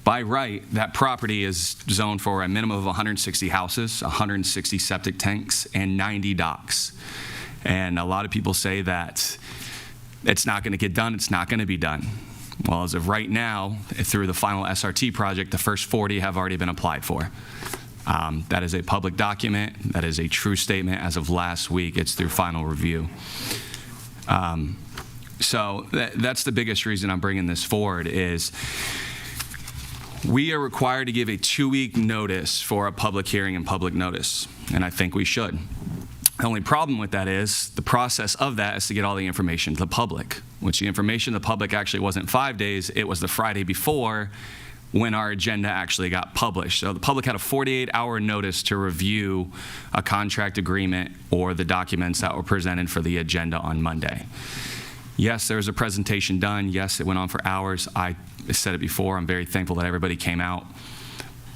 By right, that property is zoned for a minimum of 160 houses, 160 septic tanks, and 90 docks. And a lot of people say that it's not going to get done, it's not going to be done. Well, as of right now, through the final SRT project, the first 40 have already been applied for. That is a public document. That is a true statement. As of last week, it's through final review. So that's the biggest reason I'm bringing this forward is we are required to give a 2-week notice for a public hearing and public notice, and I think we should. The only problem with that is the process of that is to get all the information to the public, which the information to the public actually wasn't 5 days, it was the Friday before when our agenda actually got published. So the public had a 48-hour notice to review a contract agreement or the documents that were presented for the agenda on Monday. Yes, there was a presentation done. Yes, it went on for hours. I said it before, I'm very thankful that everybody came out.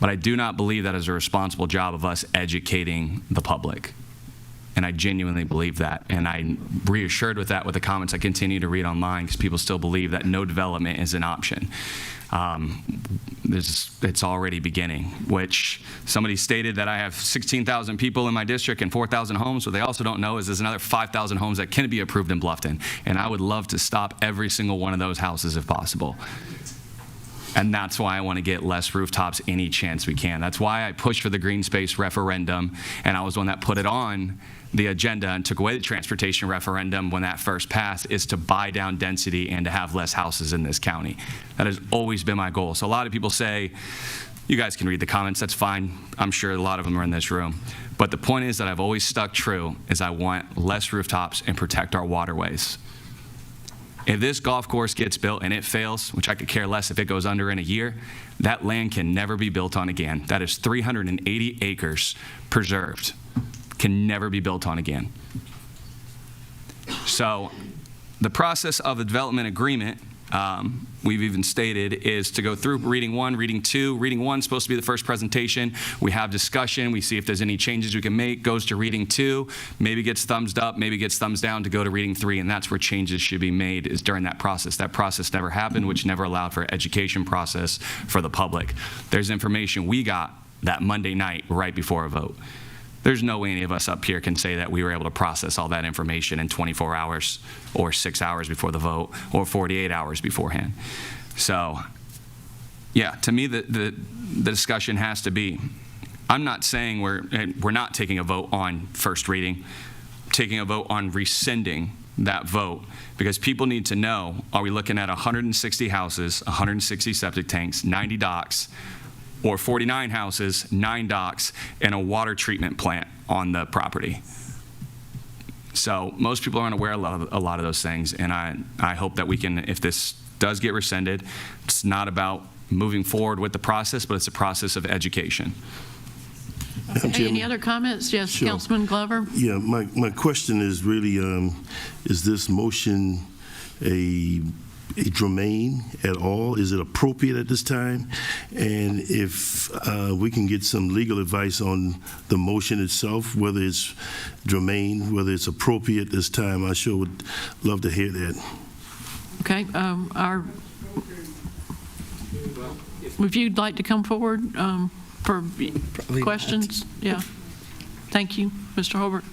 But I do not believe that is a responsible job of us educating the public. And I genuinely believe that. And I'm reassured with that with the comments I continue to read online, because people still believe that no development is an option. It's already beginning, which somebody stated that I have 16,000 people in my district and 4,000 homes. What they also don't know is there's another 5,000 homes that can be approved in Bluffton. And I would love to stop every single one of those houses if possible. And that's why I want to get less rooftops any chance we can. That's why I pushed for the green space referendum, and I was the one that put it on the agenda and took away the transportation referendum when that first passed, is to buy down density and to have less houses in this county. That has always been my goal. So a lot of people say, you guys can read the comments, that's fine. I'm sure a lot of them are in this room. But the point is that I've always stuck true, is I want less rooftops and protect our waterways. If this golf course gets built and it fails, which I could care less if it goes under in a year, that land can never be built on again. That is 380 acres preserved, can never be built on again. So the process of the development agreement, we've even stated, is to go through reading 1, reading 2. Reading 1 is supposed to be the first presentation. We have discussion. We see if there's any changes we can make. Goes to reading 2, maybe gets thumbs up, maybe gets thumbs down to go to reading 3, and that's where changes should be made, is during that process. That process never happened, which never allowed for education process for the public. There's information we got that Monday night right before a vote. There's no way any of us up here can say that we were able to process all that information in 24 hours or 6 hours before the vote or 48 hours beforehand. So, yeah, to me, the discussion has to be, I'm not saying we're not taking a vote on first reading, taking a vote on rescinding that vote, because people need to know, are we looking at 160 houses, 160 septic tanks, 90 docks, or 49 houses, 9 docks, and a water treatment plant on the property? So most people aren't aware of a lot of those things, and I hope that we can, if this does get rescinded, it's not about moving forward with the process, but it's a process of education. Okay, any other comments? Yes, Sure. Councilman Glover. Yeah, my question is really, is this motion a germane at all? Is it appropriate at this time? And if we can get some legal advice on the motion itself, whether it's germane, whether it's appropriate this time, I sure would love to hear that. Okay, if you'd like to come forward for questions, yeah. Thank you, Mr. Holbert.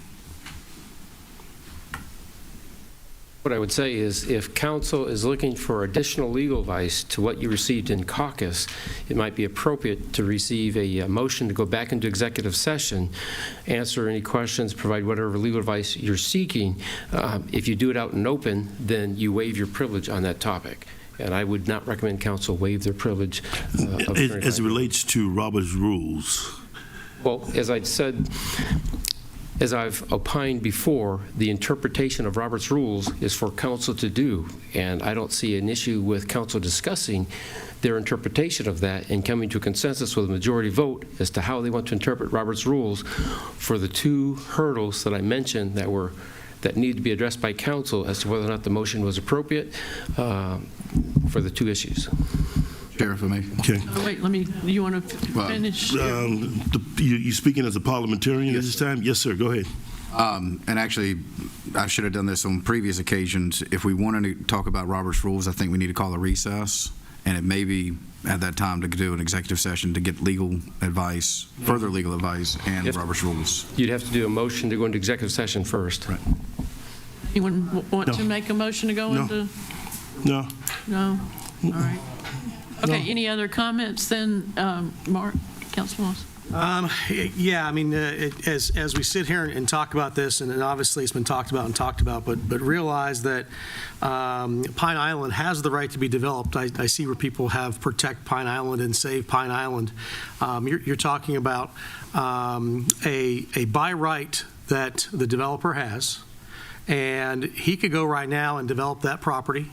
What I would say is, if council is looking for additional legal advice to what you received in caucus, it might be appropriate to receive a motion to go back into executive session, answer any questions, provide whatever legal advice you're seeking. If you do it out in open, then you waive your privilege on that topic. And I would not recommend council waive their privilege. As it relates to Robert's rules. Well, as I said, as I've opined before, the interpretation of Robert's rules is for council to do, and I don't see an issue with council discussing their interpretation of that and coming to a consensus with a majority vote as to how they want to interpret Robert's rules for the 2 hurdles that I mentioned that need to be addressed by council as to whether or not the motion was appropriate for the 2 issues. Sheriff, if I may. Okay. Wait, you want to finish? You speaking as a parliamentarian at this time? Yes, sir, go ahead. And actually, I should have done this on previous occasions. If we wanted to talk about Robert's rules, I think we need to call a recess, and it may be at that time to do an executive session to get legal advice, further legal advice, and Robert's rules. You'd have to do a motion to go into executive session first. Right. Anyone want to make a motion to go into? No. No? All right. Okay, any other comments then, Mark, Councilman Moss? Yeah, I mean, as we sit here and talk about this, and obviously it's been talked about, but realize that Pine Island has the right to be developed. I see where people have protect Pine Island and save Pine Island. You're talking about a by right that the developer has, and he could go right now and develop that property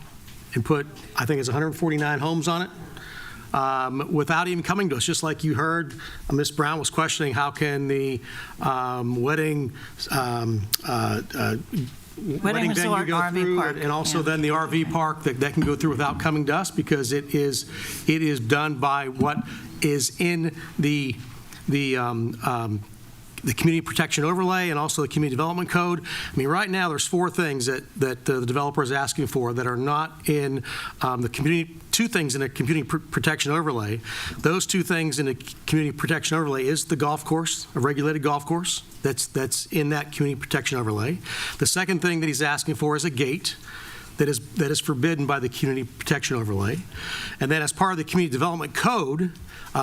and put, I think it's 149 homes on it. Without even coming to us, just like you heard, Ms. Brown was questioning Wedding how can the wedding venue resort, go RV through, park, and also yeah. then the RV park that can go through without coming to us, because it is done by what is in the community protection overlay and also the community development code. I mean, right now there's 4 things that the developer is asking for that are not in the community. 2 things in a community protection overlay. Those 2 things in a community protection overlay is the golf course, a regulated golf course that's in that community protection overlay. The second thing that he's asking for is a gate that is forbidden by the community protection overlay. And then as part of the community development code,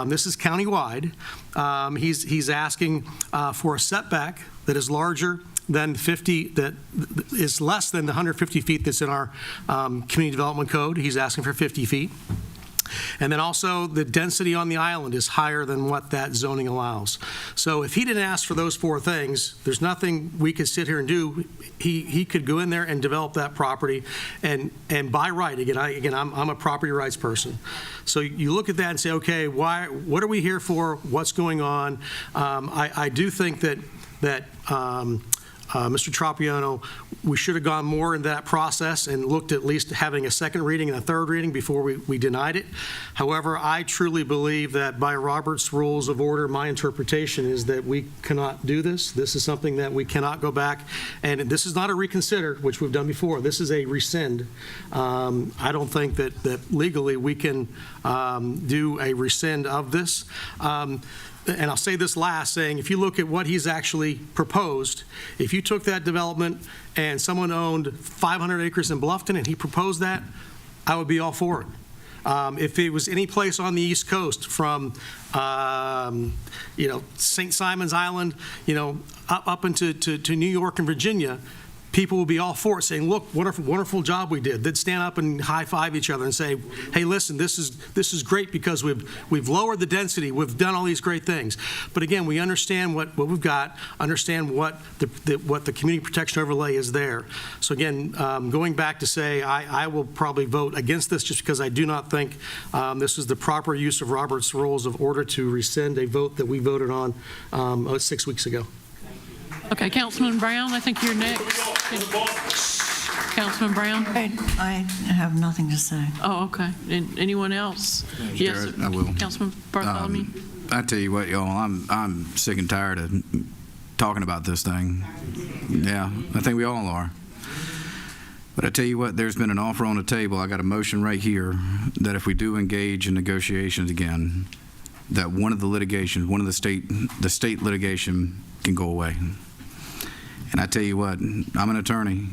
this is countywide, he's asking for a setback that is larger than 50, that is less than the 150 feet that's in our community development code. He's asking for 50 feet. And then also the density on the island is higher than what that zoning allows. So if he didn't ask for those 4 things, there's nothing we could sit here and do. He could go in there and develop that property and by right. I'm a property rights person. So you look at that and say, okay, what are we here for? What's going on? I do think that Mr. Tropiano, we should have gone more in that process and looked at least having a second reading and a third reading before we denied it. However, I truly believe that by Robert's Rules of Order, my interpretation is that we cannot do this. This is something that we cannot go back, and this is not a reconsider, which we've done before. This is a rescind. I don't think that legally we can do a rescind of this. And I'll say this last, saying if you look at what he's actually proposed, if you took that development and someone owned 500 acres in Bluffton and he proposed that, I would be all for it. If it was any place on the East Coast from, St. Simon's Island, up into New York and Virginia, people will be all for it, saying, look, wonderful job we did. They'd stand up and high-five each other and say, hey, listen, this is great because we've lowered the density, we've done all these great things. But again, we understand what we've got, understand what the community protection overlay is there. So again, going back to say, I will probably vote against this just because I do not think this is the proper use of Robert's Rules of Order to rescind a vote that we voted on 6 weeks ago. Okay, Councilman Brown, I think you're next. Councilman Brown? I have nothing to say. Oh, okay. And anyone else? Yes, Sure, I will. Councilman Bartholomew? I tell you what, y'all, I'm sick and tired of talking about this thing. Yeah, I think we all are. But I tell you what, there's been an offer on the table. I got a motion right here that if we do engage in negotiations again, that one of the state litigation can go away. And I tell you what, I'm an attorney.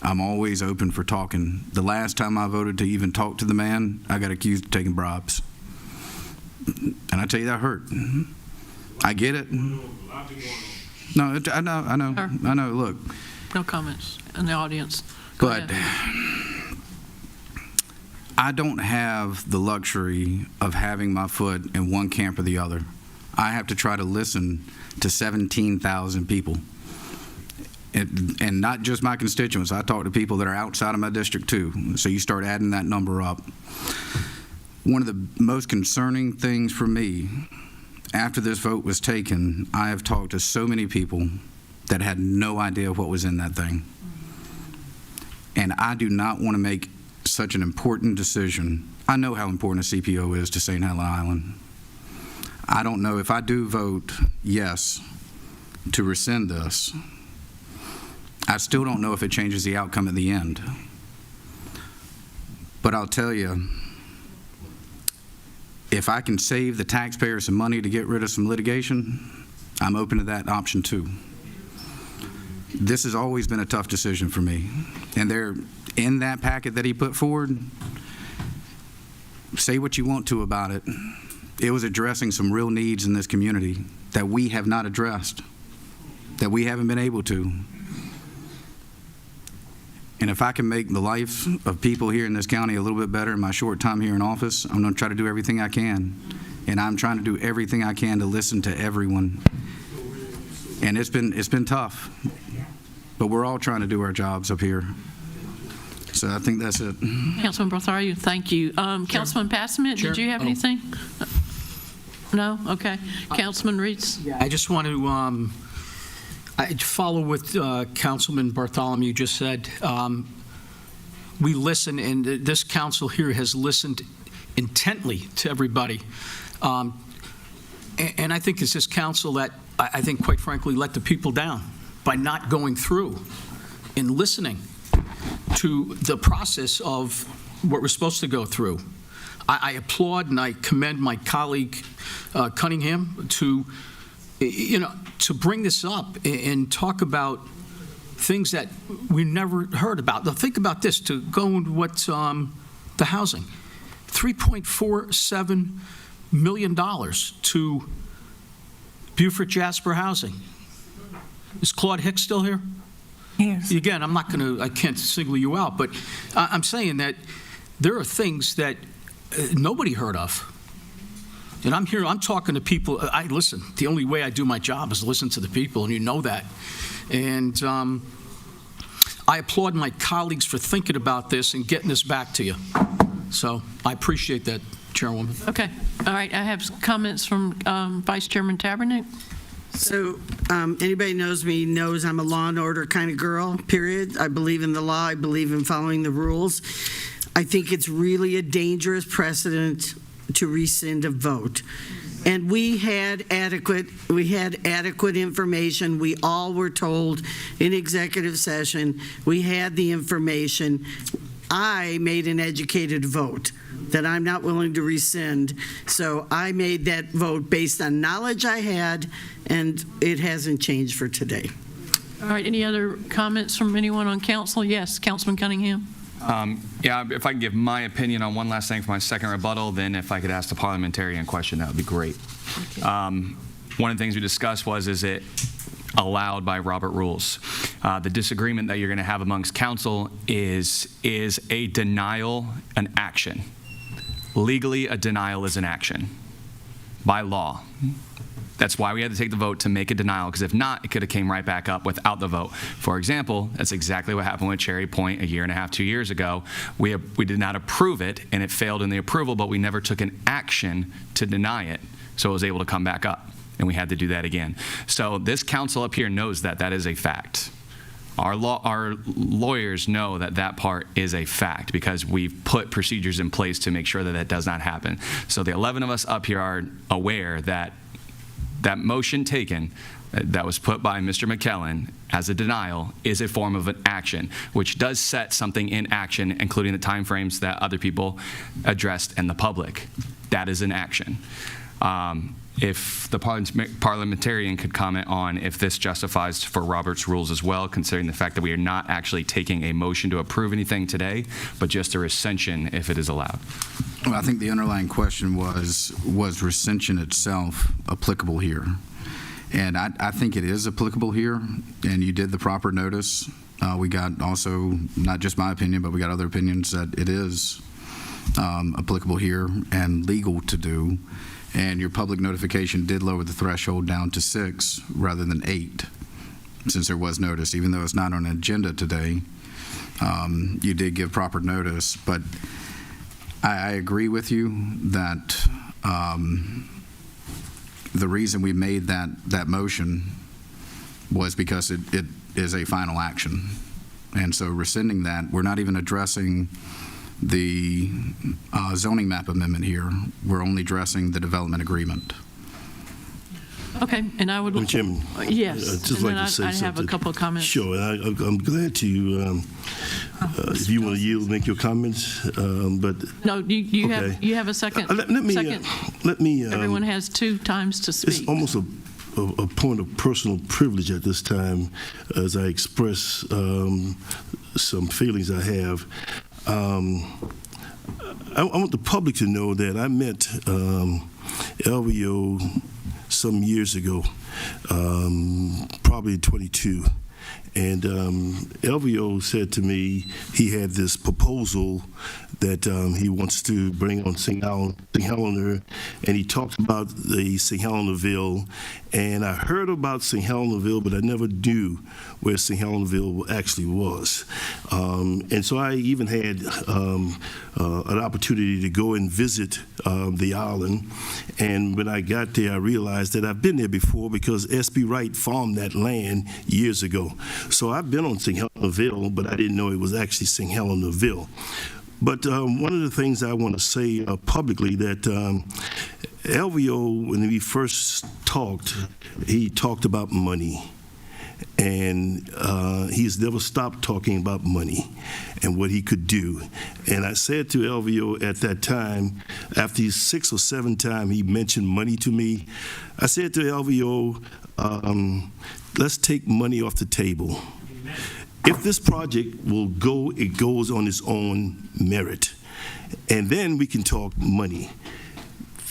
I'm always open for talking. The last time I voted to even talk to the man, I got accused of taking bribes. And I tell you, that hurt. I get it. No, I know. Look. No comments in the audience. But I don't have the luxury of having my foot in one camp or the other. I have to try to listen to 17,000 people. And not just my constituents. I talk to people that are outside of my district too. So you start adding that number up. One of the most concerning things for me, after this vote was taken, I have talked to so many people that had no idea what was in that thing. And I do not want to make such an important decision. I know how important a CPO is to St. Helena Island. I don't know if I do vote yes to rescind this, I still don't know if it changes the outcome at the end. But I'll tell you, if I can save the taxpayer some money to get rid of some litigation, I'm open to that option too. This has always been a tough decision for me. And there, in that packet that he put forward, say what you want to about it, it was addressing some real needs in this community that we have not addressed, that we haven't been able to. And if I can make the life of people here in this county a little bit better in my short time here in office, I'm going to try to do everything I can. And I'm trying to do everything I can to listen to everyone. And it's been tough, but we're all trying to do our jobs up here. So I think that's it. Councilman Bartholomew, thank you. Councilman Passmont, did you have anything? No? Okay. Councilman Reeds? Yeah, I just want to I follow what Councilman Bartholomew just said. We listen, and this council here has listened intently to everybody. And I think it's this council that, I think, quite frankly, let the people down by not going through and listening to the process of what we're supposed to go through. I applaud and I commend my colleague Cunningham to bring this up and talk about things that we never heard about. Now, think about this, to go into what the housing, $3.47 million to Beaufort Jasper Housing. Is Claude Hicks still here? Yes. Again, I can't single you out, but I'm saying that there are things that nobody heard of. And I'm talking to people. I listen. The only way I do my job is listen to the people, and you know that. And I applaud my colleagues for thinking about this and getting this back to you. So I appreciate that, Chairwoman. Okay. All right. I have comments from Vice Chairman Tabernick. So anybody knows me knows I'm a law and order kind of girl, period. I believe in the law. I believe in following the rules. I think it's really a dangerous precedent to rescind a vote. And we had adequate information. We all were told in executive session, we had the information. I made an educated vote that I'm not willing to rescind. So I made that vote based on knowledge I had, and it hasn't changed for today. All right. Any other comments from anyone on council? Yes, Councilman Cunningham. Yeah, if I can give my opinion on one last thing for my second rebuttal, then if I could ask the parliamentarian question, that would be great. One of the things we discussed was, is it allowed by Robert rules? The disagreement that you're going to have amongst council is a denial an action? Legally, a denial is an action by law. That's why we had to take the vote to make a denial, because if not, it could have came right back up without the vote. For example, that's exactly what happened with Cherry Point a year and a half, 2 years ago. We did not approve it, and it failed in the approval, but we never took an action to deny it, so it was able to come back up, and we had to do that again. So this council up here knows that that is a fact. Our lawyers know that that part is a fact, because we've put procedures in place to make sure that that does not happen. So the 11 of us up here are aware that that motion taken that was put by Mr. McKellen as a denial is a form of an action, which does set something in action, including the timeframes that other people addressed in the public. That is an action. If the parliamentarian could comment on if this justifies for Robert's rules as well, considering the fact that we are not actually taking a motion to approve anything today, but just a rescission if it is allowed. Well, I think the underlying question was rescission itself applicable here? And I think it is applicable here, and you did the proper notice. We got also, not just my opinion, but we got other opinions that it is applicable here and legal to do. And your public notification did lower the threshold down to 6 rather than 8, since there was notice. Even though it's not on an agenda today, you did give proper notice. But I agree with you that the reason we made that motion was because it is a final action. And so rescinding that, we're not even addressing the zoning map amendment here. We're only addressing the development agreement. Okay, and I would. Madam Chairman, yes, I'd just and like then to say I have something. a couple of comments. Sure, I'm glad to. If you want to yield, make your comments. But no, you okay. have a second. Let me. Everyone has 2 times to speak. It's almost a point of personal privilege at this time, as I express some feelings I have. I want the public to know that I met LVO some years ago, probably 22. And LVO said to me he had this proposal that he wants to bring on St. Helena, and he talked about the St. Helenaville, and I heard about St. Helenaville, but I never knew where St. Helenaville actually was. And so I even had an opportunity to go and visit the island, and when I got there, I realized that I've been there before because S.B. Wright farmed that land years ago. So I've been on St. Helenaville, but I didn't know it was actually St. Helenaville. But one of the things I want to say publicly that LVO, when we first talked, he talked about money. And he's never stopped talking about money and what he could do. And I said to LVO at that time, after 6 or 7 times he mentioned money to me, I said to LVO, let's take money off the table. If this project will go, it goes on its own merit. And then we can talk money.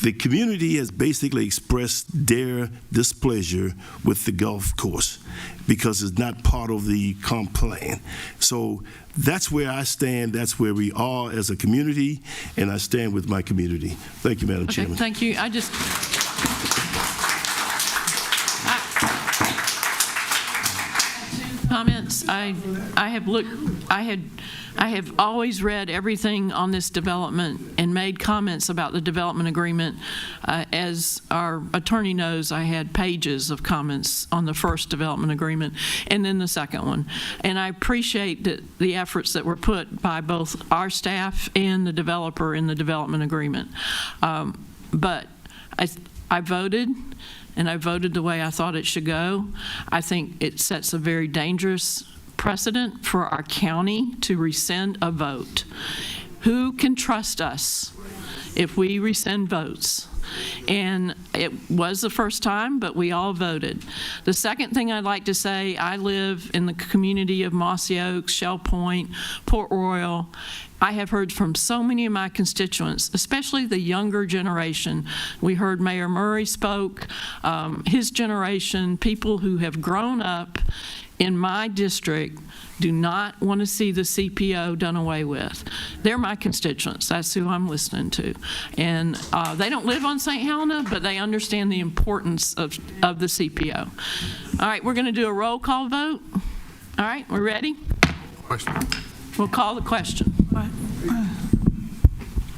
The community has basically expressed their displeasure with the golf course because it's not part of the comp plan. So that's where I stand. That's where we are as a community, and I stand with my community. Thank you, Madam Chairman. Thank you. Comments. I have always read everything on this development and made comments about the development agreement. As our attorney knows, I had pages of comments on the first development agreement and then the second one. And I appreciate the efforts that were put by both our staff and the developer in the development agreement. But I voted, and I voted the way I thought it should go. I think it sets a very dangerous precedent for our county to rescind a vote. Who can trust us if we rescind votes? And it was the first time, but we all voted. The second thing I'd like to say, I live in the community of Mossy Oaks, Shell Point, Port Royal. I have heard from so many of my constituents, especially the younger generation. We heard Mayor Murray spoke, his generation, people who have grown up in my district do not want to see the CPO done away with. They're my constituents. That's who I'm listening to. And they don't live on St. Helena, but they understand the importance of the CPO. All right, we're going to do a roll call vote. All right, we're ready? Question. We'll call the question.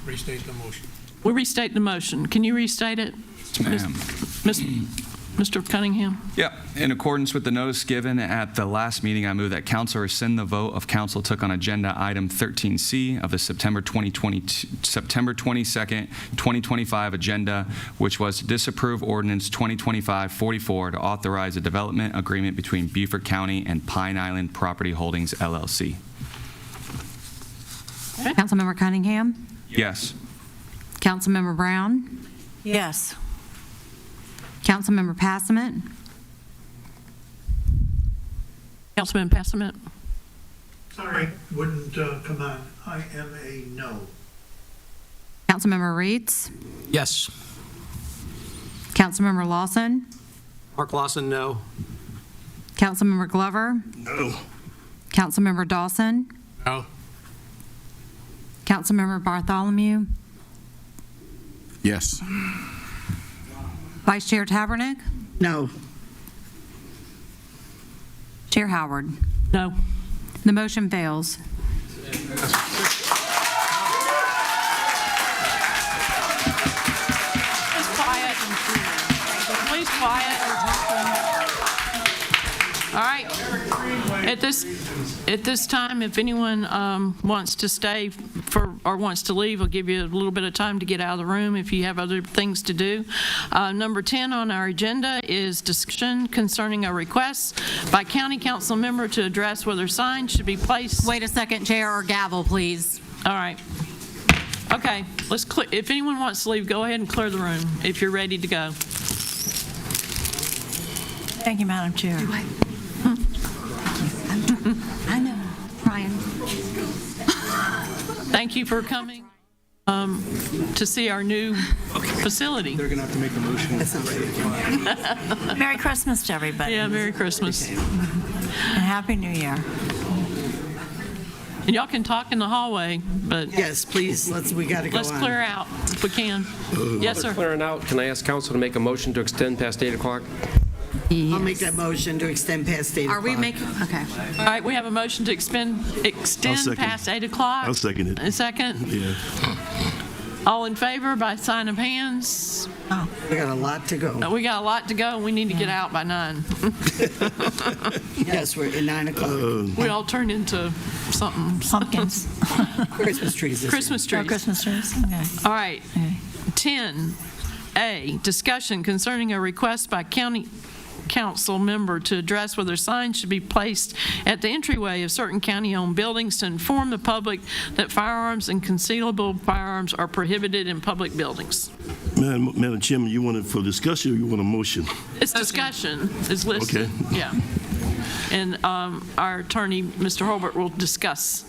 Restate the motion. We'll restate the motion. Can you restate it? Ma'am. Mr. Cunningham? Yeah. In accordance with the notice given at the last meeting, I move that council rescind the vote of council took on agenda item 13C of the September 22nd, 2025 agenda, which was to disapprove ordinance 2025-44 to authorize a development agreement between Beaufort County and Pine Island Property Holdings, LLC. Councilmember Cunningham? Yes. Councilmember Brown? Yes. Councilmember Passament? Councilman Passament? Sorry, wouldn't come on. I am a no. Councilmember Reeds? Yes. Councilmember Lawson? Mark Lawson, no. Councilmember Glover? No. Councilmember Dawson? No. Councilmember Bartholomew? Yes. Vice Chair Tabernick? No. Chair Howard? No. The motion fails. Please quiet. All right. At this time, if anyone wants to stay or wants to leave, I'll give you a little bit of time to get out of the room if you have other things to do. Number 10 on our agenda is discussion concerning a request by county council member to address whether signs should be placed. Wait a second, Chair, or gavel, please. All right. Okay. Let's clear. If anyone wants to leave, go ahead and clear the room if you're ready to go. Thank you, Madam Chair. I know, Brian. Thank you for coming to see our new facility. They're going to have to make a motion. Merry Christmas to everybody. Yeah, Merry Christmas. And Happy New Year. And y'all can talk in the hallway, but Yes, please, we got to go on. let's clear out if we can. Yes, sir. Clearing out, can I ask council to make a motion to extend past 8 o'clock? I'll make that motion to extend past 8 o'clock. Are we making, okay. All right, we have a motion to extend second. past 8 o'clock. I'll second it. A second? Yeah. All in favor by sign of hands? We got a lot to go. We got a lot to go, and we need to get out by 9. Yes, we're at 9 o'clock. We all turned into something. Pumpkins. Christmas trees. this Christmas Oh, trees. Christmas trees. Okay. All right. 10A, discussion concerning a request by county council member to address whether signs should be placed at the entryway of certain county-owned buildings to inform the public that firearms and concealable firearms are prohibited in public buildings. Madam Chairman, you want it for discussion or you want a motion? It's discussion is listed. Okay. Yeah. And our attorney, Mr. Holbert, will discuss.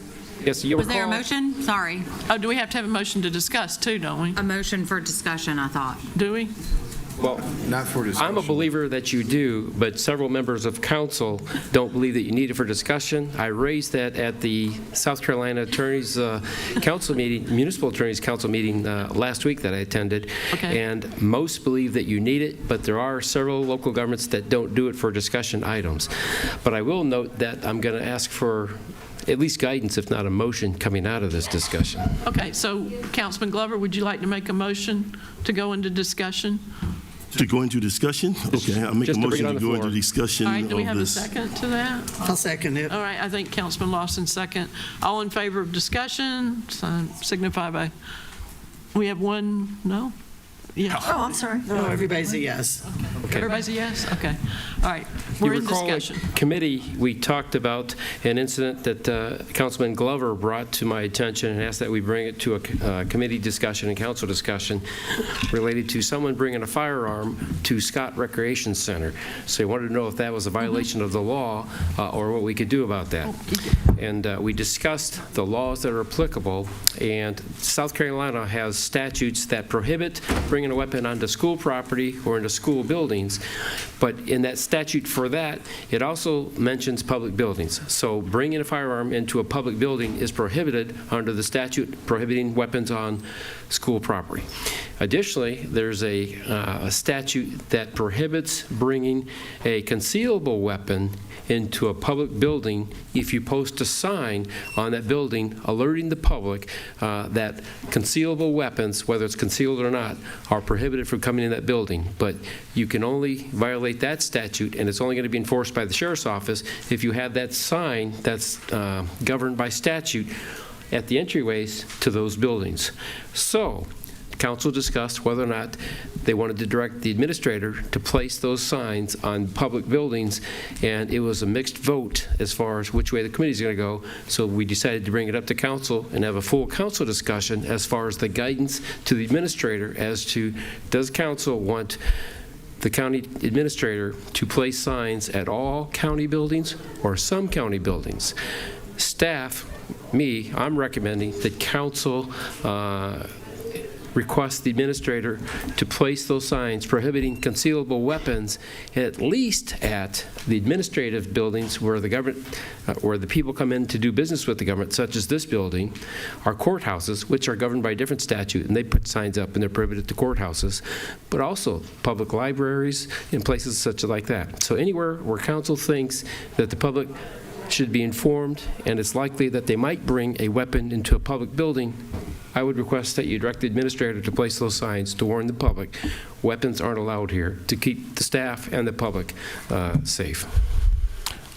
Yes, you Was there a recall- motion? Sorry. Oh, do we have to have a motion to discuss too, don't we? A motion for discussion, I thought. Do we? Well, Not for discussion. I'm a believer that you do, but several members of council don't believe that you need it for discussion. I raised that at the South Carolina Attorneys Council meeting, Municipal Attorneys Council meeting last week that I attended. Okay. And most believe that you need it, but there are several local governments that don't do it for discussion items. But I will note that I'm going to ask for at least guidance, if not a motion, coming out of this discussion. Okay, so Councilman Glover, would you like to make a motion to go into discussion? To go into discussion? Okay, I'll make a Just to bring it motion on to the go into floor. discussion All right, do we of have a this. second to that? I'll second it. All right, I think Councilman Lawson second. All in favor of discussion, signify by, we have one, no? Yeah. Oh, I'm sorry. No, everybody's a yes. Okay. Everybody's a yes? Okay. All right, You we're in recall at discussion. committee, we talked about an incident that Councilman Glover brought to my attention and asked that we bring it to a committee discussion and council discussion related to someone bringing a firearm to Scott Recreation Center. So he wanted to know if that was a violation of the law or what we could do about that. And we discussed the laws that are applicable, and South Carolina has statutes that prohibit bringing a weapon onto school property or into school buildings. But in that statute for that, it also mentions public buildings. So bringing a firearm into a public building is prohibited under the statute prohibiting weapons on school property. Additionally, there's a statute that prohibits bringing a concealable weapon into a public building if you post a sign on that building alerting the public that concealable weapons, whether it's concealed or not, are prohibited from coming in that building. But you can only violate that statute, and it's only going to be enforced by the sheriff's office if you have that sign that's governed by statute at the entryways to those buildings. So, council discussed whether or not they wanted to direct the administrator to place those signs on public buildings, and it was a mixed vote as far as which way the committee is going to go. So we decided to bring it up to council and have a full council discussion as far as the guidance to the administrator as to, does council want the county administrator to place signs at all county buildings or some county buildings? Staff, I'm recommending that council request the administrator to place those signs prohibiting concealable weapons at least at the administrative buildings where the government, where the people come in to do business with the government, such as this building, our courthouses, which are governed by a different statute, and they put signs up and they're prohibited to courthouses, but also public libraries and places such like that. So anywhere where council thinks that the public should be informed and it's likely that they might bring a weapon into a public building, I would request that you direct the administrator to place those signs to warn the public. Weapons aren't allowed here, to keep the staff and the public safe.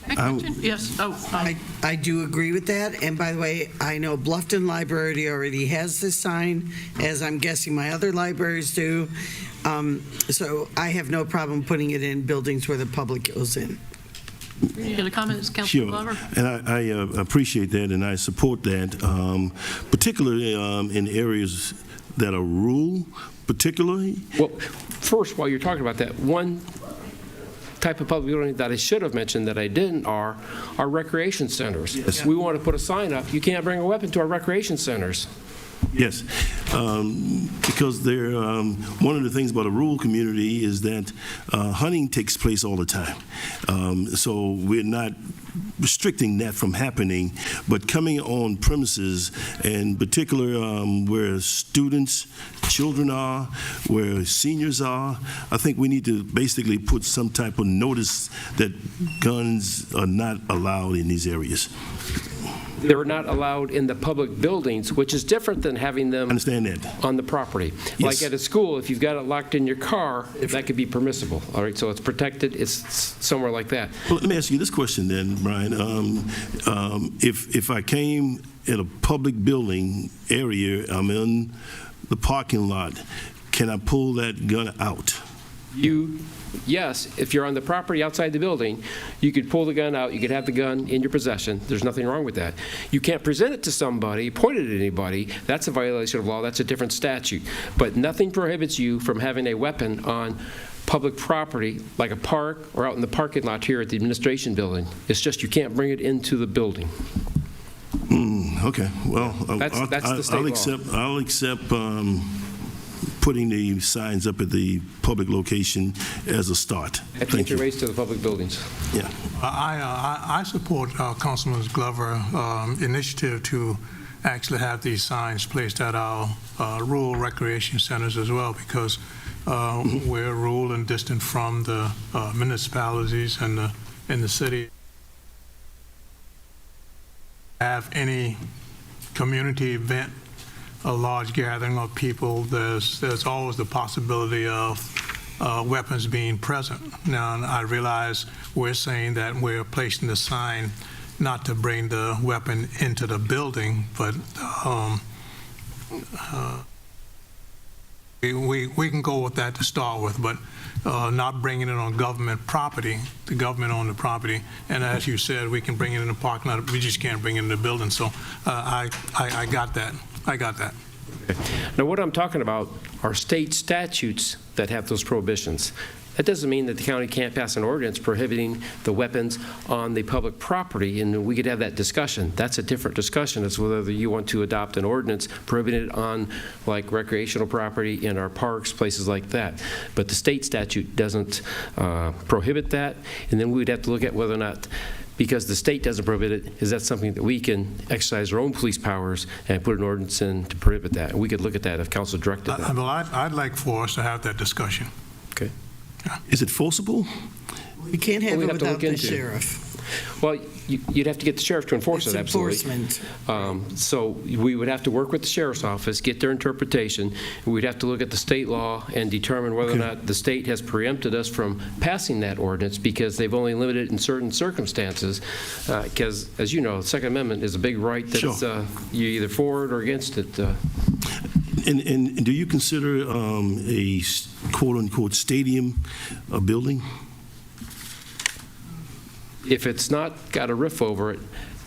Yes. I do agree with that. And by the way, I know Bluffton Library already has this sign, as I'm guessing my other libraries do. So I have no problem putting it in buildings where the public goes in. You got a comment, Councilman Sure, Glover? and I appreciate that, and I support that, particularly in areas that are rural, particularly. Well, first, while you're talking about that, one type of public building that I should have mentioned that I didn't are recreation centers. Yes. We want to put a sign up, you can't bring a weapon to our recreation centers. Yes, because they're, one of the things about a rural community is that hunting takes place all the time. So we're not restricting that from happening, but coming on premises, and particular where students, children are, where seniors are, I think we need to basically put some type of notice that guns are not allowed in these areas. They're not allowed in the public buildings, which is different than having them on the property. Yes. Like at a school, if you've got it locked in your car, that could be permissible. All right, so it's protected, it's somewhere like that. Well, let me ask you this question then, Brian. If I came in a public building area, I'm in the parking lot, can I pull that gun out? Yes, if you're on the property outside the building, you could pull the gun out, you could have the gun in your possession. There's nothing wrong with that. You can't present it to somebody, point it at anybody. That's a violation of law. That's a different statute. But nothing prohibits you from having a weapon on public property, like a park or out in the parking lot here at the administration building. It's just you can't bring it into the building. Okay, well, That's the state law. I'll accept putting the signs up at the public location as a start. Thank you. Race to the public buildings. Yeah. I support Councilman Glover initiative to actually have these signs placed at our rural recreation centers as well, because we're rural and distant from the municipalities and in the city. Have any community event, a large gathering of people, there's always the possibility of weapons being present. Now, I realize we're saying that we're placing the sign not to bring the weapon into the building, but we can go with that to start with, but not bringing it on government property, the government owned the property. And as you said, we can bring it in the parking lot, we just can't bring it in the building. So I got that. I got that. Okay. Now, what I'm talking about are state statutes that have those prohibitions. That doesn't mean that the county can't pass an ordinance prohibiting the weapons on the public property, and we could have that discussion. That's a different discussion as whether you want to adopt an ordinance prohibiting it on like recreational property in our parks, places like that. But the state statute doesn't prohibit that, and then we would have to look at whether or not, because the state doesn't prohibit it, is that something that we can exercise our own police powers and put an ordinance in to prohibit that? And we could look at that if council directed that. Well, I'd like for us to have that discussion. Okay. Is it forcible? You can't have Well, it we'd have to without look the into it. sheriff. Well, you'd have to get the sheriff to enforce It's it, absolutely. enforcement. So we would have to work with the sheriff's office, get their interpretation. We'd have to look at the state law and determine whether or not the state has preempted us from passing that ordinance because they've only limited it in certain circumstances. Because, as you know, the Second Amendment is a big right that's you're either for it or against it. And do you consider a quote-unquote stadium a building? If it's not got a roof over it,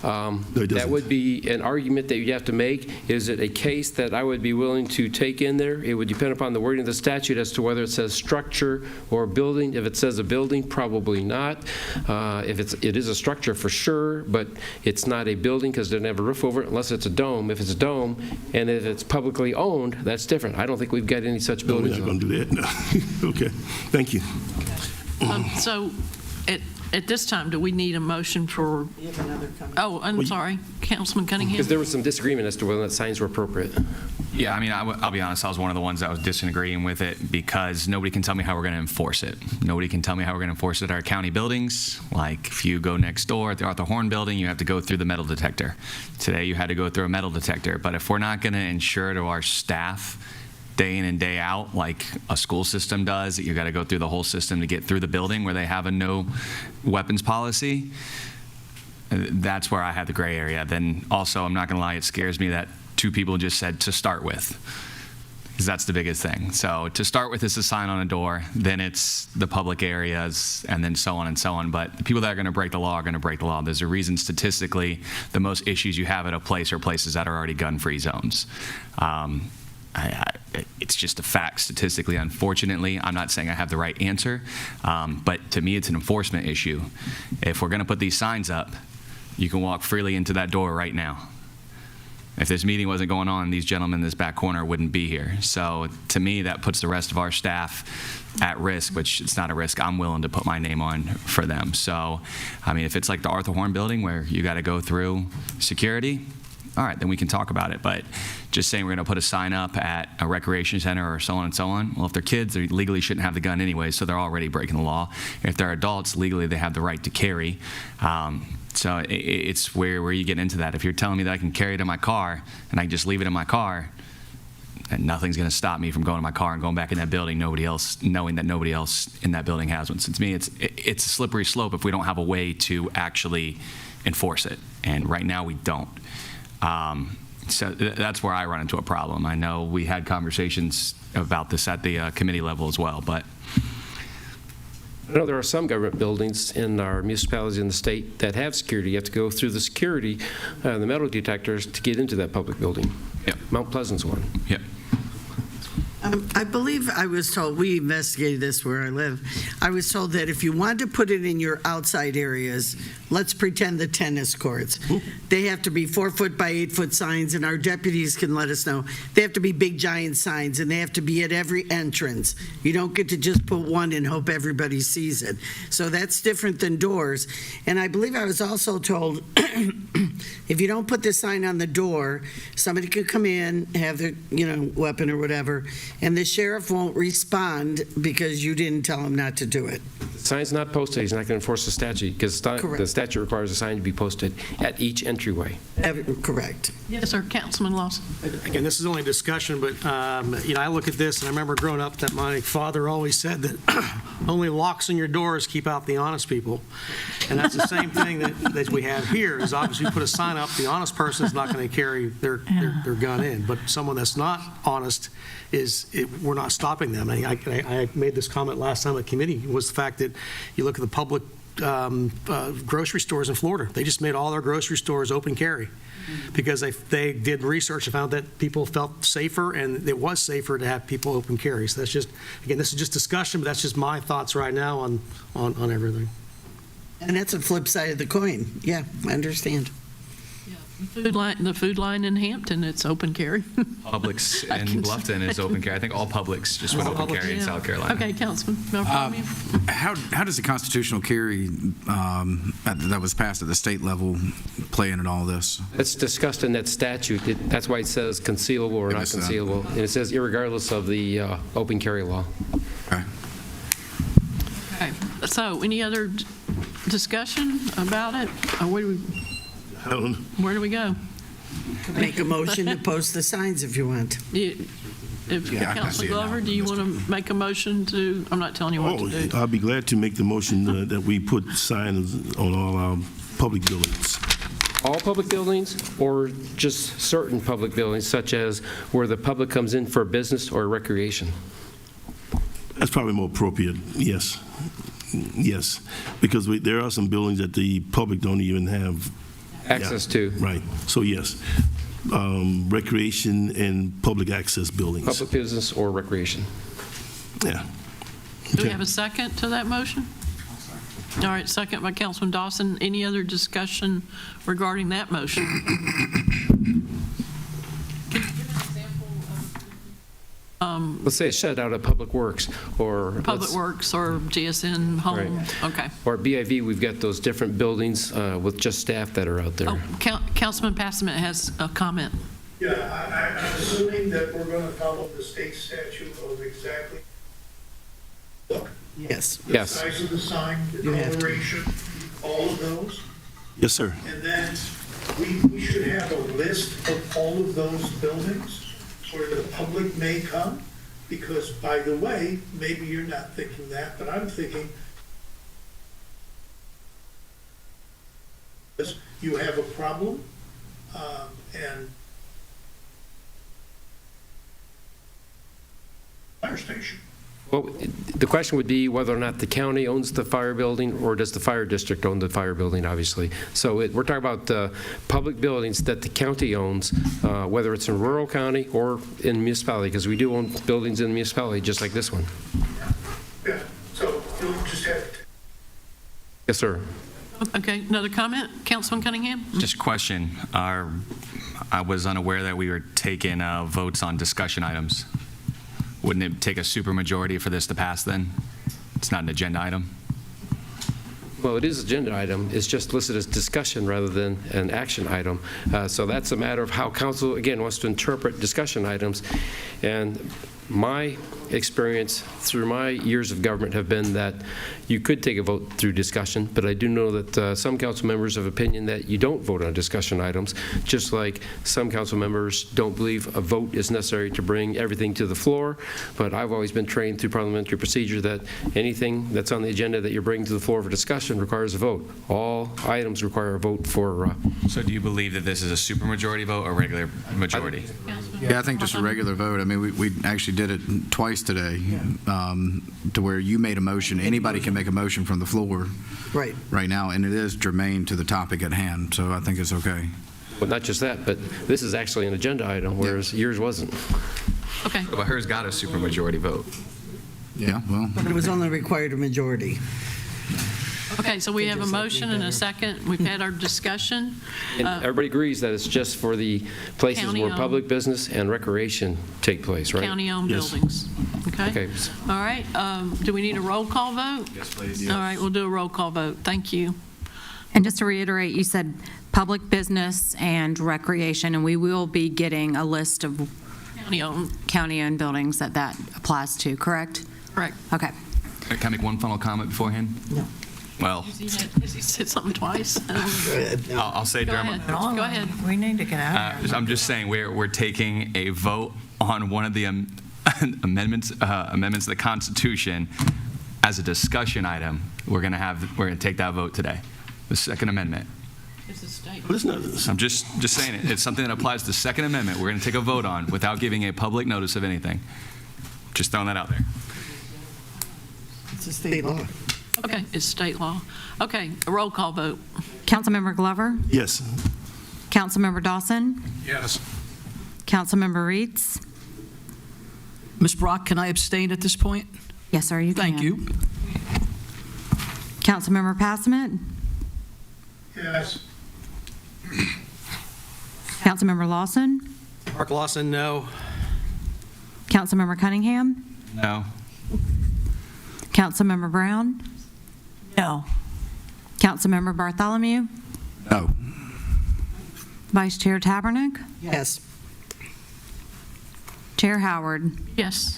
that would be an argument that you'd have to make. Is it a case that I would be willing to take in there? It would depend upon the wording of the statute as to whether it says structure or building. If it says a building, probably not. If it is a structure for sure, but it's not a building because it doesn't have a roof over it unless it's a dome. If it's a dome and if it's publicly owned, that's different. I don't think we've got any such buildings. No, we're not going to do that. No. Okay. Thank you. So at this time, do we need a motion for? Oh, I'm sorry, Councilman Cunningham. Because there was some disagreement as to whether that signs were appropriate. Yeah, I mean, I'll be honest, I was one of the ones that was disagreeing with it because nobody can tell me how we're going to enforce it. Nobody can tell me how we're going to enforce it at our county buildings. Like, if you go next door at the Arthur Horn building, you have to go through the metal detector. Today, you had to go through a metal detector. But if we're not going to ensure to our staff day in and day out, like a school system does, that you got to go through the whole system to get through the building where they have a no weapons policy, that's where I had the gray area. Then also, I'm not going to lie, it scares me that two people just said to start with, because that's the biggest thing. So to start with is a sign on a door, then it's the public areas, and then so on and so on. But the people that are going to break the law are going to break the law. There's a reason statistically the most issues you have at a place are places that are already gun-free zones. It's just a fact statistically. Unfortunately, I'm not saying I have the right answer, but to me it's an enforcement issue. If we're going to put these signs up, you can walk freely into that door right now. If this meeting wasn't going on, these gentlemen in this back corner wouldn't be here. So to me, that puts the rest of our staff at risk, which it's not a risk I'm willing to put my name on for them. So, I mean, if it's like the Arthur Horn building where you got to go through security, all right, then we can talk about it. But just saying we're going to put a sign up at a recreation center or so on and so on, well, if they're kids, they legally shouldn't have the gun anyway, so they're already breaking the law. If they're adults, legally they have the right to carry. So it's where you get into that. If you're telling me that I can carry it in my car and I can just leave it in my car, and nothing's going to stop me from going to my car and going back in that building, knowing that nobody else in that building has one. So to me, it's a slippery slope if we don't have a way to actually enforce it. And right now we don't. So that's where I run into a problem. I know we had conversations about this at the committee level as well, but I know there are some government buildings in our municipalities in the state that have security. You have to go through the security, the metal detectors to get into that public building. Yep. Mount Pleasant's one. Yep. I believe I was told, we investigated this where I live, I was told that if you want to put it in your outside areas, let's pretend the tennis courts, they have to be 4-foot by 8-foot signs, and our deputies can let us know. They have to be big, giant signs, and they have to be at every entrance. You don't get to just put one and hope everybody sees it. So that's different than doors. And I believe I was also told, if you don't put this sign on the door, somebody could come in, have their, weapon or whatever, and the sheriff won't respond because you didn't tell him not to do it. The sign's not posted, he's not going to enforce the statute, because the statute requires a sign to be posted at each entryway. Correct. Yes, sir. Councilman Lawson. Again, this is only discussion, but, I look at this, and I remember growing up that my father always said that only locks on your doors keep out the honest people. And that's the same thing that we have here, is obviously we put a sign up, the honest person is not going to carry their gun in, but someone that's not honest we're not stopping them. I made this comment last time at committee, was the fact that you look at the public grocery stores in Florida. They just made all their grocery stores open carry because they did research and found that people felt safer, and it was safer to have people open carry. So that's just, again, this is just discussion, but that's just my thoughts right now on everything. And that's a flip side of the coin. Yeah, I understand. The food line in Hampton, it's open carry. Publix in Bluffton is open carry. I think all Publix just went open carry in South Carolina. Okay, Councilman. How does the constitutional carry that was passed at the state level play in all this? It's discussed in that statute. That's why it says concealable or not concealable. And it says irregardless of the open carry law. Okay. Okay. So any other discussion about it? Where do we go? Make a motion to post the signs if you want. Councilor Glover, do you want to make a motion to, I'm not telling you what to do. I'll be glad to make the motion that we put signs on all our public buildings. All public buildings or just certain public buildings, such as where the public comes in for business or recreation? That's probably more appropriate, yes. Yes, because there are some buildings that the public don't even have access to. Right. So yes, recreation and public access buildings. Public business or recreation. Yeah. Do we have a second to that motion? All right, second by Councilman Dawson. Any other discussion regarding that motion? Let's say a shed out of Public Works or Public Works or GSN Home. Right. Okay. Or BIV, we've got those different buildings with just staff that are out there. Oh, Councilman Passman has a comment. Yeah, I'm assuming that we're going to follow the state statute of exactly. Look. Yes. The size of the sign, the coloration, all of those. Yes, sir. And then we should have a list of all of those buildings where the public may come, because, by the way, maybe you're not thinking that, but I'm thinking you have a problem, and fire station. Well, the question would be whether or not the county owns the fire building or does the fire district own the fire building, obviously. So we're talking about public buildings that the county owns, whether it's in rural county or in municipality, because we do own buildings in the municipality just like this one. Yeah, so you'll just have to. Yes, sir. Okay, another comment? Councilman Cunningham? Just question. I was unaware that we were taking votes on discussion items. Wouldn't it take a supermajority for this to pass then? It's not an agenda item? Well, it is an agenda item. It's just listed as discussion rather than an action item. So that's a matter of how council, again, wants to interpret discussion items. And my experience through my years of government have been that you could take a vote through discussion, but I do know that some council members have opinion that you don't vote on discussion items, just like some council members don't believe a vote is necessary to bring everything to the floor. But I've always been trained through parliamentary procedure that anything that's on the agenda that you're bringing to the floor for discussion requires a vote. All items require a vote for. So do you believe that this is a supermajority vote or regular majority? Yeah, I think just a regular vote. I mean, we actually did it twice today, to where you made a motion. Anybody can make a motion from the floor right now, and it is germane to the topic at hand, so I think it's okay. Well, not just that, but this is actually an agenda item, whereas yours wasn't. Okay. But hers got a supermajority vote. Yeah, well. But it was only required a majority. Okay, so we have a motion and a second. We've had our discussion. And everybody agrees that it's just for the places where County-owned. public business and recreation take place, right? County-owned Yes. buildings. Okay? Okay. All right, do we need a roll call vote? Yes, please. All right, we'll do a roll call vote. Thank you. And just to reiterate, you said public business and recreation, and we will be getting a list of county-owned buildings that applies to, correct? Correct. Okay. Can I make one final comment beforehand? No. Well, Has he said something twice? I'll say Go during ahead. Go ahead. We need to get out of here. I'm just saying we're taking a vote on one of the amendments to the Constitution as a discussion item. We're going to take that vote today. The Second Amendment. It's a state. I'm just saying it. It's something that applies to the Second Amendment. We're going to take a vote on without giving a public notice of anything. Just throwing that out there. It's a state law. Okay, it's state law. Okay, a roll call vote. Councilmember Glover? Yes. Councilmember Dawson? Yes. Councilmember Reeds? Ms. Brock, can I abstain at this point? Yes, sir, you can. Thank you. Councilmember Passman? Yes. Councilmember Lawson? Mark Lawson, no. Councilmember Cunningham? No. Councilmember Brown? No. Councilmember Bartholomew? No. Vice Chair Tabernick? Yes. Chair Howard? Yes.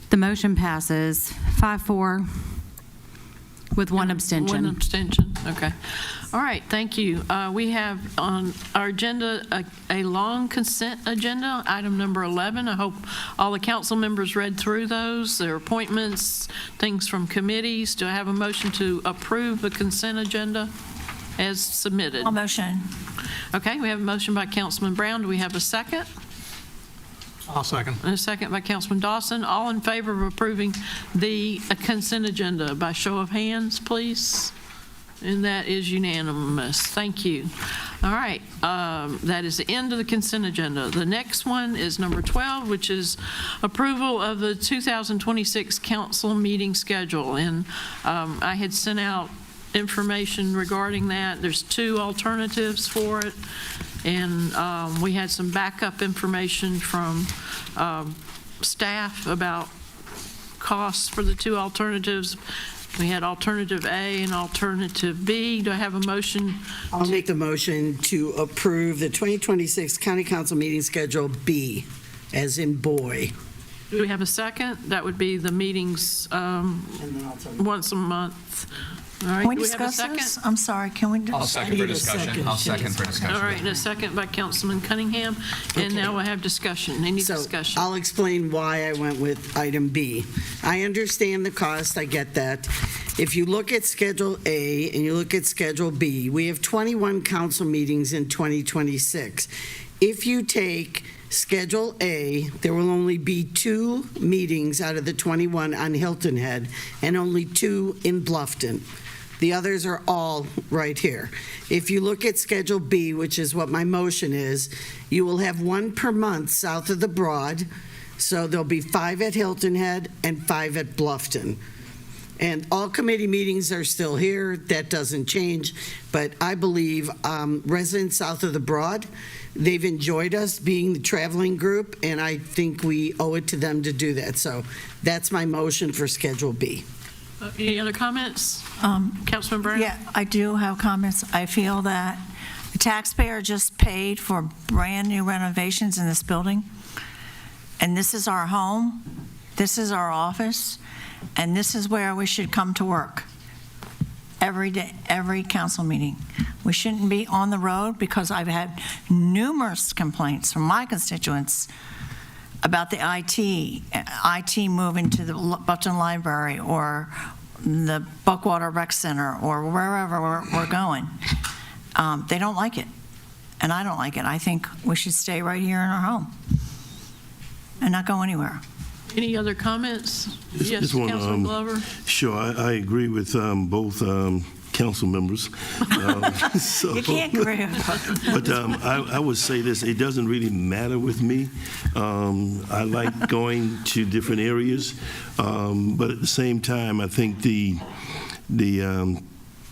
The motion passes 5-4 with one abstention. One abstention, okay. All right, thank you. We have on our agenda a long consent agenda, item number 11. I hope all the council members read through those, their appointments, things from committees. Do I have a motion to approve the consent agenda as submitted? I'll motion. Okay, we have a motion by Councilman Brown. Do we have a second? I'll second. And a second by Councilman Dawson. All in favor of approving the consent agenda by show of hands, please? And that is unanimous. Thank you. All right, that is the end of the consent agenda. The next one is number 12, which is approval of the 2026 council meeting schedule. And I had sent out information regarding that. There's 2 alternatives for it. And we had some backup information from staff about costs for the 2 alternatives. We had alternative A and alternative B. Do I have a motion? I'll make the motion to approve the 2026 County Council meeting schedule B, as in boy. Do we have a second? That would be the meetings once a month. All right, Can we do we have a discuss second? this? I'm sorry, can we? I'll second for discussion. I'll second for discussion. All right, and a second by Councilman Cunningham. And now we'll have discussion. Any So discussion? I'll explain why I went with item B. I understand the cost, I get that. If you look at Schedule A and you look at Schedule B, we have 21 council meetings in 2026. If you take Schedule A, there will only be 2 meetings out of the 21 on Hilton Head and only 2 in Bluffton. The others are all right here. If you look at Schedule B, which is what my motion is, you will have 1 per month south of the Broad. So there'll be 5 at Hilton Head and 5 at Bluffton. And all committee meetings are still here. That doesn't change. But I believe residents south of the Broad, they've enjoyed us being the traveling group, and I think we owe it to them to do that. So that's my motion for Schedule B. Any other comments? Councilman Brown? Yeah, I do have comments. I feel that the taxpayer just paid for brand-new renovations in this building, and this is our home, this is our office, and this is where we should come to work every day, every council meeting. We shouldn't be on the road, because I've had numerous complaints from my constituents about the IT moving to the Bluffton Library or the Buckwater Rec Center or wherever we're going. They don't like it, and I don't like it. I think we should stay right here in our home and not go anywhere. Any other comments? Yes, Just one, Councilman Glover? Sure, I agree with both council members. So, You can't agree. but I would say this, it doesn't really matter with me. I like going to different areas, but at the same time, I think the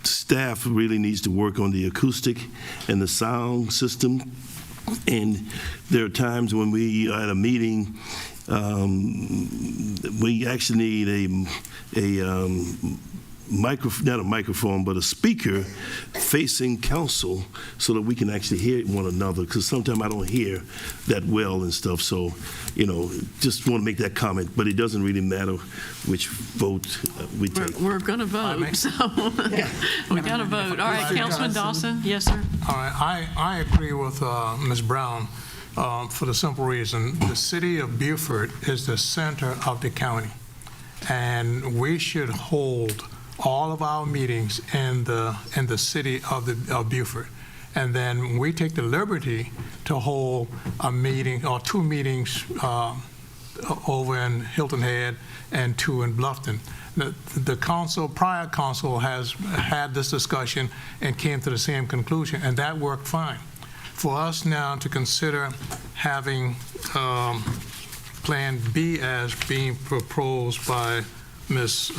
staff really needs to work on the acoustic and the sound system. And there are times when we are at a meeting, we actually need a not a microphone, but a speaker facing council so that we can actually hear one another, because sometimes I don't hear that well and stuff. So, just want to make that comment, but it doesn't really matter which vote we take. We're going to vote, so we got to vote. All right, Councilman Dawson. Yes, sir. All right, I agree with Ms. Brown for the simple reason the city of Beaufort is the center of the county, and we should hold all of our meetings in the city of Beaufort. And then we take the liberty to hold a meeting or two meetings over in Hilton Head and two in Bluffton. The prior council has had this discussion and came to the same conclusion, and that worked fine. For us now to consider having Plan B as being proposed by Ms.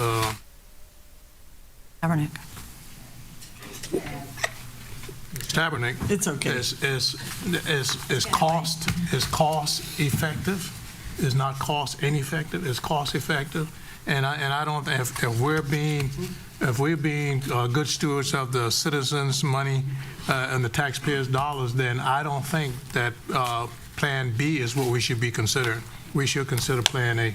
Tabernick. Tabernick. It's okay. Is cost effective? Is not cost ineffective? Is cost effective? And I don't think if we're being good stewards of the citizens' money and the taxpayers' dollars, then I don't think that Plan B is what we should be considering. We should consider Plan A.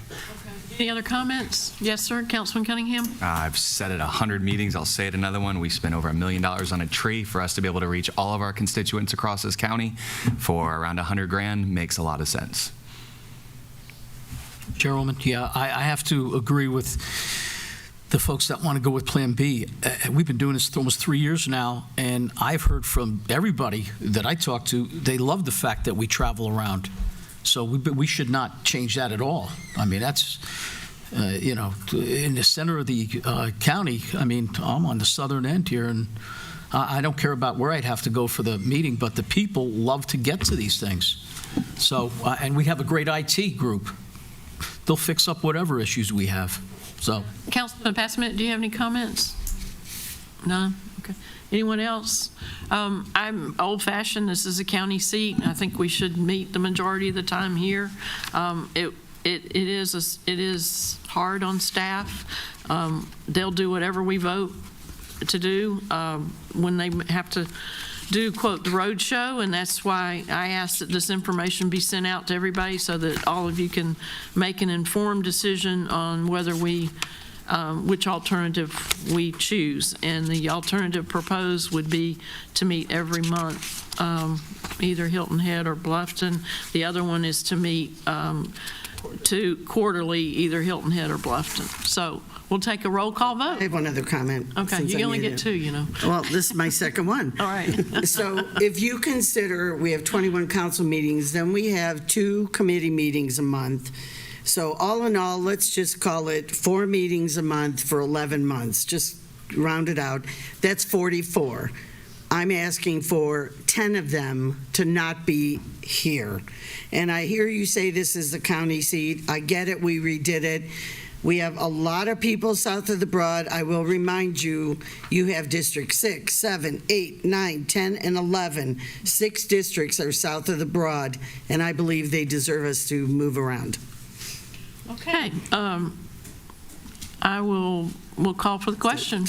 Any other comments? Yes, sir. Councilman Cunningham? I've said it 100 meetings. I'll say it another one. We spent over $1 million on a tree for us to be able to reach all of our constituents across this county for around $100,000. Makes a lot of sense. Chairwoman, yeah, I have to agree with the folks that want to go with Plan B. We've been doing this for almost 3 years now, and I've heard from everybody that I talk to, they love the fact that we travel around. So we should not change that at all. I mean, that's, in the center of the county. I mean, I'm on the southern end here, and I don't care about where I'd have to go for the meeting, but the people love to get to these things. So, and we have a great IT group. They'll fix up whatever issues we have. So, Councilman Passman, do you have any comments? None? Okay. Anyone else? I'm old-fashioned. This is a county seat. I think we should meet the majority of the time here. It is hard on staff. They'll do whatever we vote to do when they have to do, quote, the road show, and that's why I asked that this information be sent out to everybody so that all of you can make an informed decision on whether which alternative we choose. And the alternative proposed would be to meet every month, either Hilton Head or Bluffton. The other one is to meet quarterly, either Hilton Head or Bluffton. So we'll take a roll call vote. I have one other comment. Okay, you only get two, Well, this is my second one. All right. So if you consider we have 21 council meetings, then we have 2 committee meetings a month. So all in all, let's just call it 4 meetings a month for 11 months, just round it out. That's 44. I'm asking for 10 of them to not be here. And I hear you say this is the county seat. I get it, we redid it. We have a lot of people south of the Broad. I will remind you, you have District 6, 7, 8, 9, 10, and 11. 6 districts are south of the Broad, and I believe they deserve us to move around. Okay. We'll call for the question.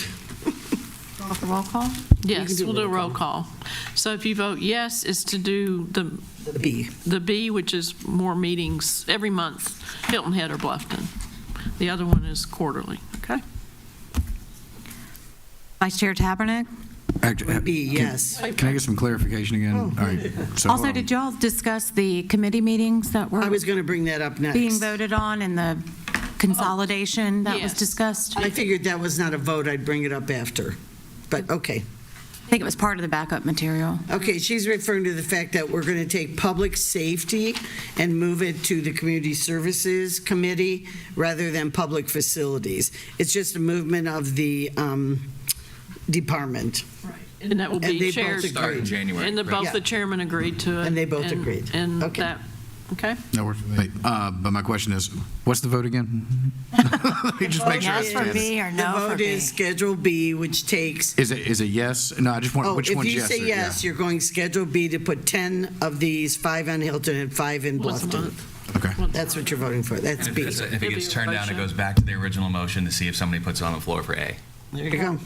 Call for roll call? Yes, we'll do a roll call. So if you vote yes, it's to do the B. The B, which is more meetings every month, Hilton Head or Bluffton. The other one is quarterly, okay? Vice Chair Tabernick? B, yes. Can I get some clarification again? All right. So, Also, did y'all discuss the committee meetings that were I was going to bring that up next. being voted on and the consolidation that was Yes. discussed? I figured that was not a vote. I'd bring it up after. But okay. I think it was part of the backup material. Okay, she's referring to the fact that we're going to take public safety and move it to the Community Services Committee rather than public facilities. It's just a movement of the department. And that will And be they chaired. both agreed. in January. And both the chairman agreed to it. And they both agreed. And Okay. that, okay? That works for me. But my question is, what's the vote again? Let me just make sure. I Yes for understand. B or The no for vote B? is Schedule B, which takes, Is it yes? No, I just want, which one's yes? if you say or- yeah. yes, you're going Schedule B to put 10 of these, 5 on Hilton and 5 in Once a Bluffton. month. Okay. That's what you're voting for. That's And B. if it It'll gets be turned down, it motion. goes back to the original motion to see if somebody puts it on the floor for A. There you go.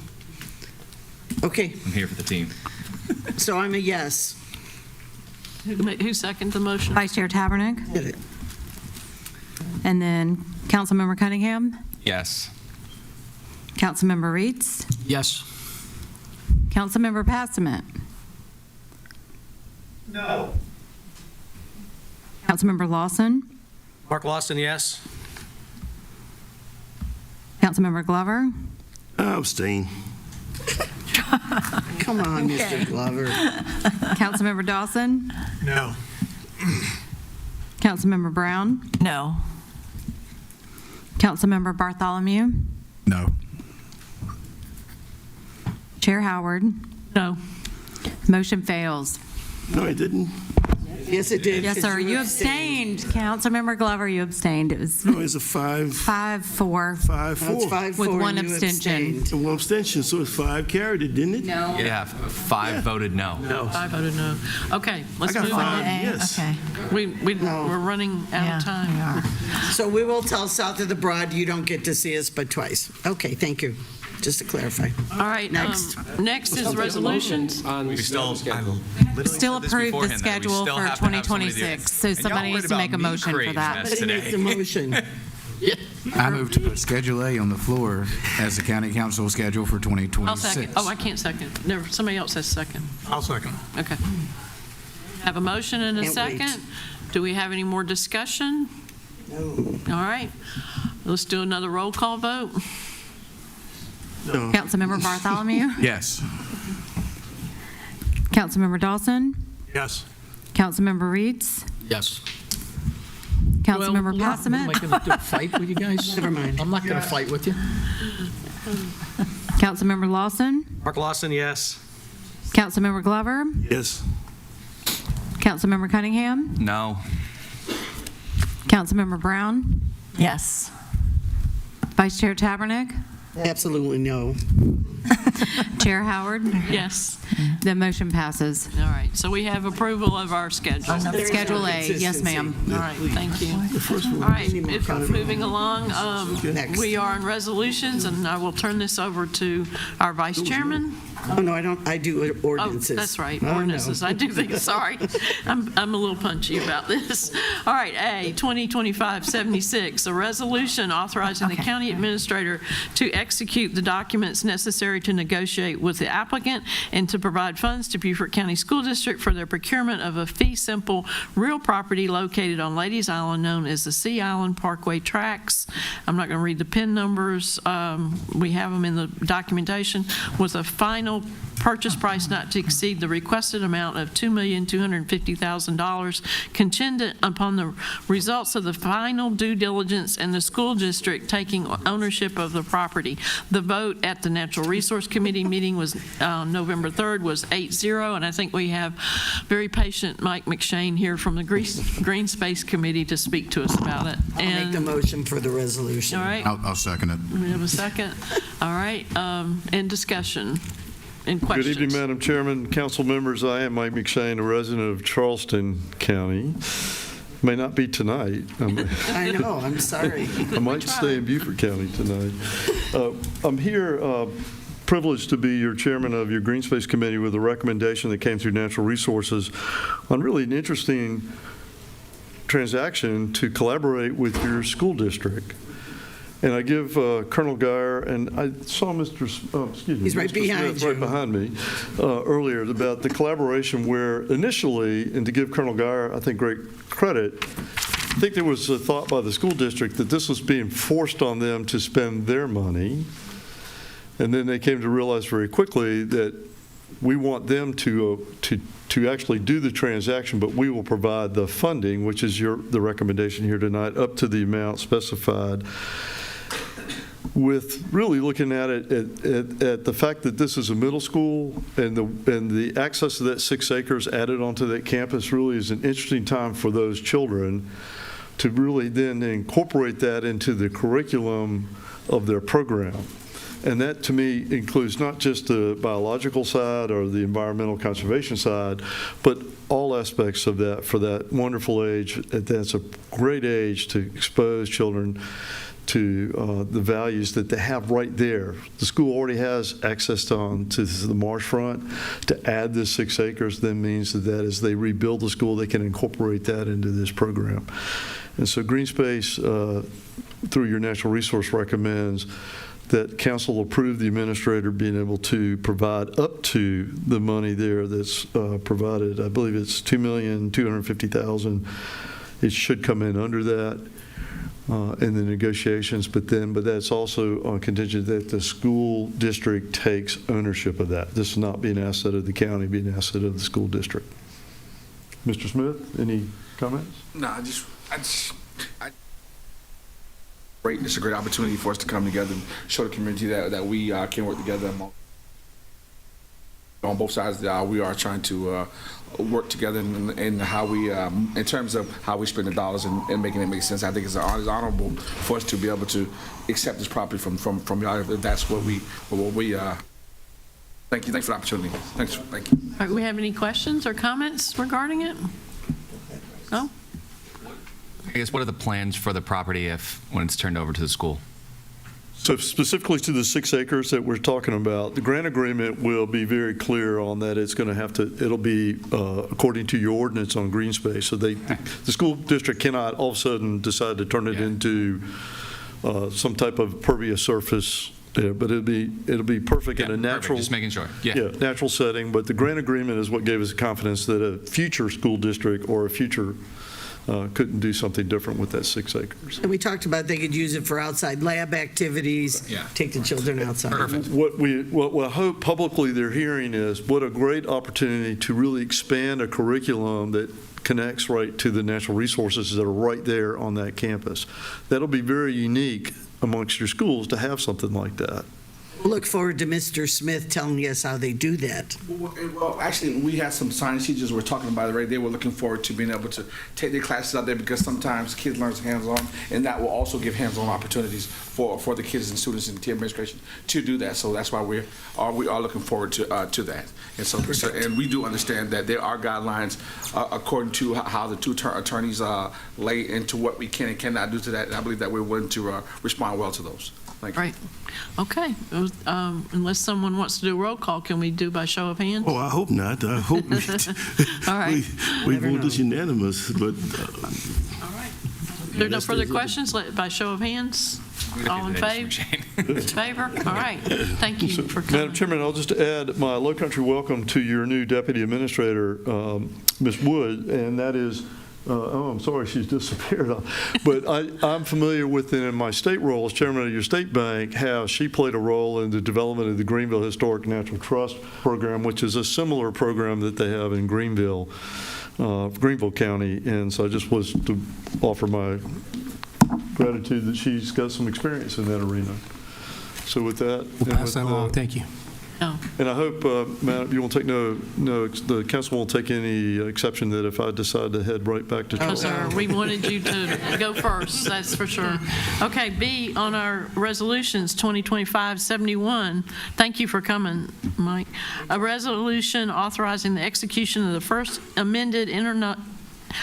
Okay, I'm here for the team. so I'm a yes. Who seconded the motion? Vice Chair Tabernick, Did it. and then Councilmember Cunningham, Yes. Councilmember Reeds, Yes. Councilmember Passament, No. Councilmember Lawson, Mark Lawson, yes. Councilmember Glover, I abstain. Come on, Mr. Glover. Councilmember Dawson, No. Councilmember Brown, No. Councilmember Bartholomew, No. Chair Howard. No. Motion fails. No, I didn't. Yes, it did. Yes, 'cause sir. You abstained. Councilmember Glover, you abstained. It was No, it's a 5-4. 5-4 That's 5-4. with 5-4, one and you abstention. abstained. One abstention, so it's 5 carried it, didn't it? No. Yeah, 5 voted no. I voted no. Okay, let's I got move on. 5 yes. Okay. We're running out Yeah, of time. we are. So we will tell South of the Broad, you don't get to see us but twice. Okay, thank you. Just to clarify. All right, Next. next is resolutions. We still, Still approve the schedule for 2026, so somebody needs to make a motion for that. Somebody make the motion. I move to put Schedule A on the floor as the county council schedule for I'll 2026. second. Oh, I can't second. Never, somebody else has second. I'll second. Okay. Have a motion and a Can't wait. second. Do we have any more discussion? No. All right, let's do another roll call vote. No. Councilmember Bartholomew, Yes. Councilmember Dawson, Yes. Councilmember Reeds, Yes. Councilmember Am I Passament, going to fight with you guys? Never mind. I'm not going to fight with you. Councilmember Lawson, Mark Lawson, yes. Councilmember Glover, Yes. Councilmember Cunningham, No. Councilmember Brown, Yes. Vice Chair Tabernick, Absolutely no. Chair Howard. Yes. The motion passes. All right, so we have approval of our schedule. Schedule A, yes, ma'am. All right, thank you. All right, moving along, Next. we are on resolutions, and I will turn this over to our vice chairman. Oh, no, I don't, I do Oh, ordinances. that's right, Oh, no. ordinances. I do think, sorry. I'm a little punchy about this. All right, A, 2025-76, a resolution authorizing the county administrator to execute the documents necessary to negotiate with the applicant and to provide funds to Beaufort County School District for their procurement of a fee-simple real property located on Ladies Island known as the Sea Island Parkway Tracks. I'm not going to read the PIN numbers. We have them in the documentation with a final purchase price not to exceed the requested amount of $2,250,000 contingent upon the results of the final due diligence and the school district taking ownership of the property. The vote at the Natural Resource Committee meeting was November 3rd was 8-0, and I think we have very patient Mike McShane here from the Green Space Committee to speak to us about it. I'll make the motion for the resolution. All right. I'll second it. We have a second. All right, and discussion and questions. Good evening, Madam Chairman, council members. I am Mike McShane, a resident of Charleston County. May not be tonight. I know, I'm sorry. I might stay in Beaufort County tonight. I'm here privileged to be your chairman of your Green Space Committee with a recommendation that came through Natural Resources on really an interesting transaction to collaborate with your school district. And I give Colonel Geyer, and I saw He's right Mr. behind Smith you. right behind me earlier about the collaboration where initially, and to give Colonel Geyer, I think, great credit, I think there was a thought by the school district that this was being forced on them to spend their money. And then they came to realize very quickly that we want them to actually do the transaction, but we will provide the funding, which is the recommendation here tonight, up to the amount specified. with really looking at it at the fact that this is a middle school and the access to that 6 acres added onto that campus really is an interesting time for those children to really then incorporate that into the curriculum of their program. And that, to me, includes not just the biological side or the environmental conservation side, but all aspects of that for that wonderful age. That's a great age to expose children to the values that they have right there. The school already has access to the marsh front. To add this 6 acres then means that as they rebuild the school, they can incorporate that into this program. And so Green Space, through your natural resource, recommends that council approve the administrator being able to provide up to the money there that's provided. I believe it's $2,250,000. It should come in under that in the negotiations, but that's also on contingent that the school district takes ownership of that. This is not being an asset of the county, being an asset of the school district. Mr. Smith, any comments? No, it's a great opportunity for us to come together and show the community that we can work together on both sides of the aisle. We are trying to work together in how we, in terms of how we spend the dollars and making it make sense. I think it's honorable for us to be able to accept this property from y'all. If that's what we thank you. Thanks for the opportunity. Thank you. All right, we have any questions or comments regarding it? No? I guess what are the plans for the property when it's turned over to the school? So specifically to the 6 acres that we're talking about, the grant agreement will be very clear on that. It's going to have to, it'll be according to your ordinance on green space. So the school district cannot all of a sudden decide to turn it into some type of pervious surface. Yeah, but it'll be perfect in a natural, perfect. Just making sure. Yeah, natural setting. But the grant agreement is what gave us confidence that a future school district or a future couldn't do something different with that 6 acres. And we talked about they could use it for outside lab activities, take the children outside. Perfect. What I hope publicly they're hearing is what a great opportunity to really expand a curriculum that connects right to the natural resources that are right there on that campus. That'll be very unique amongst your schools to have something like that. We'll look forward to Mr. Smith telling us how they do that. Well, actually, we had some science teachers were talking about it, right? They were looking forward to being able to take their classes out there because sometimes kids learn hands-on, and that will also give hands-on opportunities for the kids and students in the administration to do that. So that's why we are looking forward to that. And so and we do understand that there are guidelines according to how the two attorneys lay into what we can and cannot do to that. And I believe that we're willing to respond well to those. Thank you. Right. Okay. Unless someone wants to do a roll call, can we do by show of hands? Oh, I hope not. I hope All right. we vote this unanimous, but. All right. There are no further questions. By show of hands. All in favor? All right. Thank you for coming. Madam Chairman, I'll just add my low country welcome to your new deputy administrator, Ms. Wood, and that is. Oh, I'm sorry, she's disappeared. But I'm familiar with, in my state role as chairman of your state bank, how she played a role in the development of the Greenville Historic Natural Trust program, which is a similar program that they have in Greenville County. And so I just was to offer my gratitude that she's got some experience in that arena. So with that, we'll pass that along. Thank you. No. And I hope, Matt, you won't take the council won't take any exception that if I decide to head right back to No, sir. We wanted you to go first, that's for sure. Okay, B, on our resolutions, 2025-71. Thank you for coming, Mike. A resolution authorizing the execution of the first amended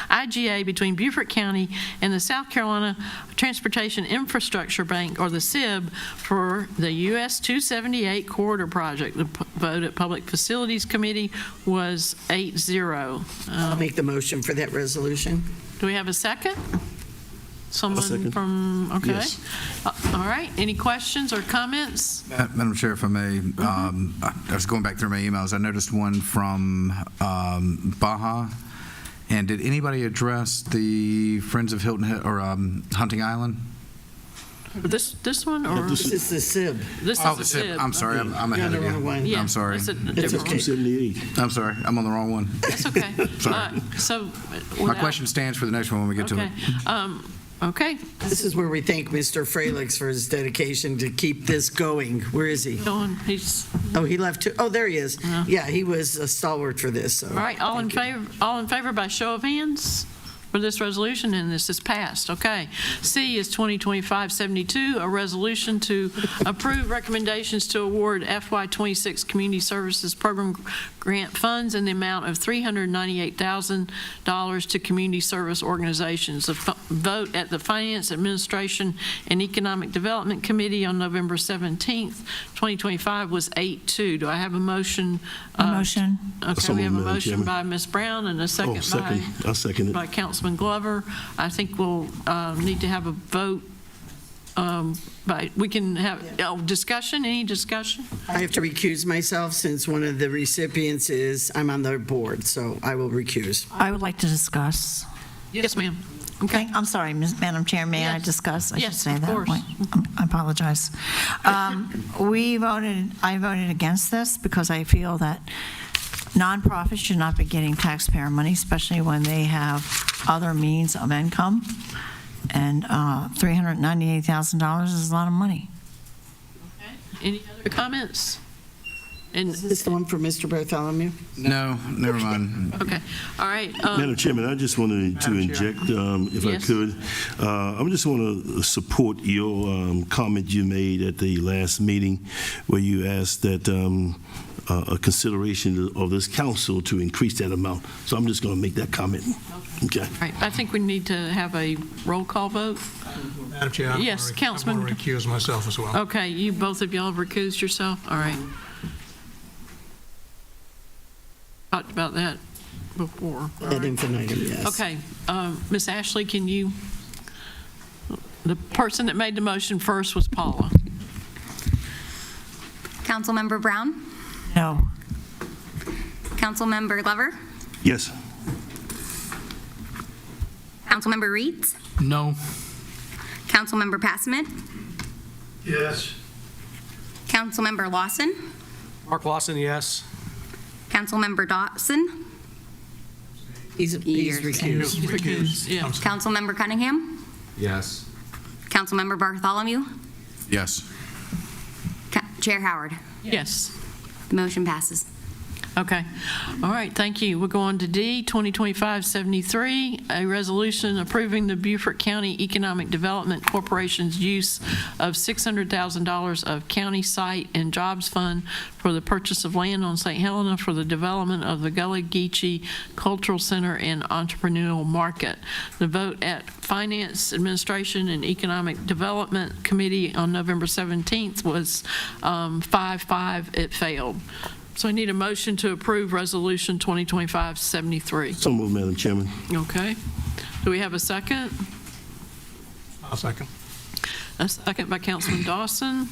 IGA between Beaufort County and the South Carolina Transportation Infrastructure Bank, or the SIB, for the US 278 corridor project. The vote at Public Facilities Committee was 8-0. I'll make the motion for that resolution. Do we have a second? Someone second. from, okay. Yes. All right, any questions or comments? Madam Chair, if I may, I was going back through my emails. I noticed one from Baja. And did anybody address the Friends of Hilton or Hunting Island? This one, or this is the SIB. This is the SIB. I'm sorry, I'm ahead of you. Yeah, I'm sorry. It's okay. 278. I'm sorry, I'm on the wrong one. That's okay. Sorry. So my question stands for the next one when we get to it. Okay. This is where we thank Mr. Fralix for his dedication to keep this going. Where is he? Going, he's. Oh, he left too. Oh, there he is. Yeah, he was a stalwart for this. So. All right, all in favor by show of hands for this resolution, and this is passed. Okay. C is 2025-72, a resolution to approve recommendations to award FY26 Community Services Program grant funds in the amount of $398,000 to community service organizations. The vote at the Finance, Administration, and Economic Development Committee on November 17th, 2025 was 8-2. Do I have a motion? Motion. Okay, we have a motion by Ms. Brown and a second I'll second it. by Councilman Glover. I think we'll need to have a vote. We can have discussion. Any discussion? I have to recuse myself since one of the recipients I'm on their board, so I will recuse. I would like to discuss. Yes, ma'am. Okay, I'm sorry, Madam Chair, may I discuss? I should Yes, say of that. course. I apologize. I voted against this because I feel that nonprofits should not be getting taxpayer money, especially when they have other means of income. And $398,000 is a lot of money. Okay. Any other comments? And is this the one for Mr. Bartholomew? No, never mind. Okay. All right. Madam Chairman, I just wanted to inject, if I could. I just want to support your comment you made at the last meeting where you asked that a consideration of this council to increase that amount. So I'm just going to make that comment. Okay. All right. I think we need to have a roll call vote. Madam Chair, Yes, Councilman. I'm going to recuse myself as well. Okay. You both of y'all have recused yourself? All right. Talked about that before. Ad infinitum, yes. Okay. Ms. Ashley, can you, the person that made the motion first was Paula. Councilmember Brown? No. Councilmember Glover? Yes. Councilmember Reeds? No. Councilmember Passman? Yes. Councilmember Lawson? Mark Lawson, yes. Councilmember Dawson? He's recused. Recused, yeah. Councilmember Cunningham? Yes. Councilmember Bartholomew? Yes. Chair Howard? Yes. The motion passes. Okay. All right, thank you. We'll go on to D, 2025-73, a resolution approving the Beaufort County Economic Development Corporation's use of $600,000 of county site and jobs fund for the purchase of land on St. Helena for the development of the Gullah Geechee Cultural Center and Entrepreneurial Market. The vote at Finance, Administration, and Economic Development Committee on November 17th was 5-5. It failed. So I need a motion to approve Resolution 2025-73. So moved, Madam Chairman. Okay. Do we have a second? I'll second. A second by Councilman Dawson.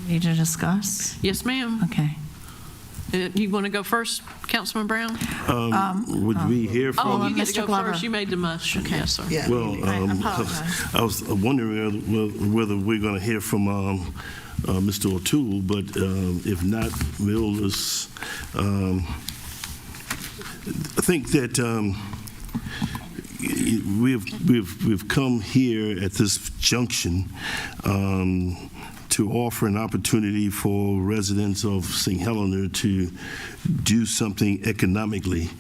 Need to discuss? Yes, ma'am. Okay. You want to go first, Councilman Brown? Would we hear from? Oh, you get to Mr. go Glover. first. You made the motion. Yes, sir. Yeah. Well, I apologize. I was wondering whether we're going to hear from Mr. O'Toole, but if not, we'll just, I think that we've come here at this junction to offer an opportunity for residents of St. Helena to do something economically,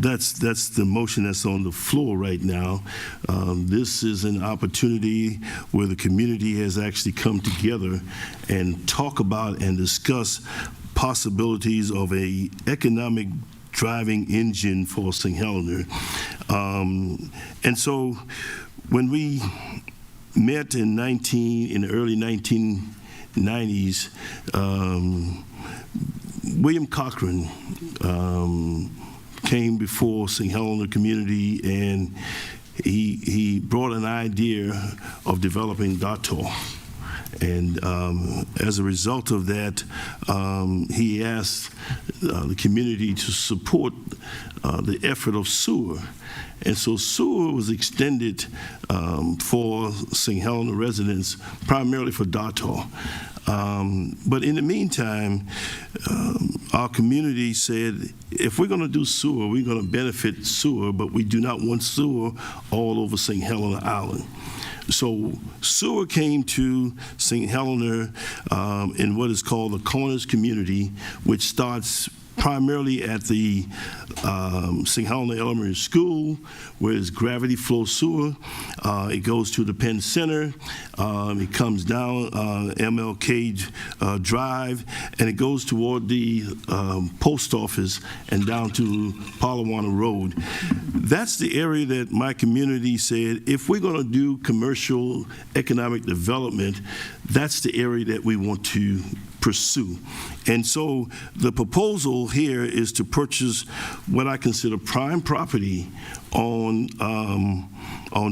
that's the motion that's on the floor right now. This is an opportunity where the community has actually come together and talk about and discuss possibilities of a economic driving engine for St. Helena. And so when we met in the early 1990s, William Cochran came before St. Helena community, and he brought an idea of developing Dato. And as a result of that, he asked the community to support the effort of sewer. And so sewer was extended for St. Helena residents, primarily for Dartall. But in the meantime, our community said, if we're going to do sewer, we're going to benefit sewer, but we do not want sewer all over St. Helena Island. So sewer came to St. Helena in what is called the Caucus community, which starts primarily at the St. Helena Elementary School, where it's gravity flow sewer. It goes to the Penn Center. It comes down MLK Drive, and it goes toward the post office and down to Palawana Road. That's the area that my community said, if we're going to do commercial economic development, that's the area that we want to pursue. And so the proposal here is to purchase what I consider prime property on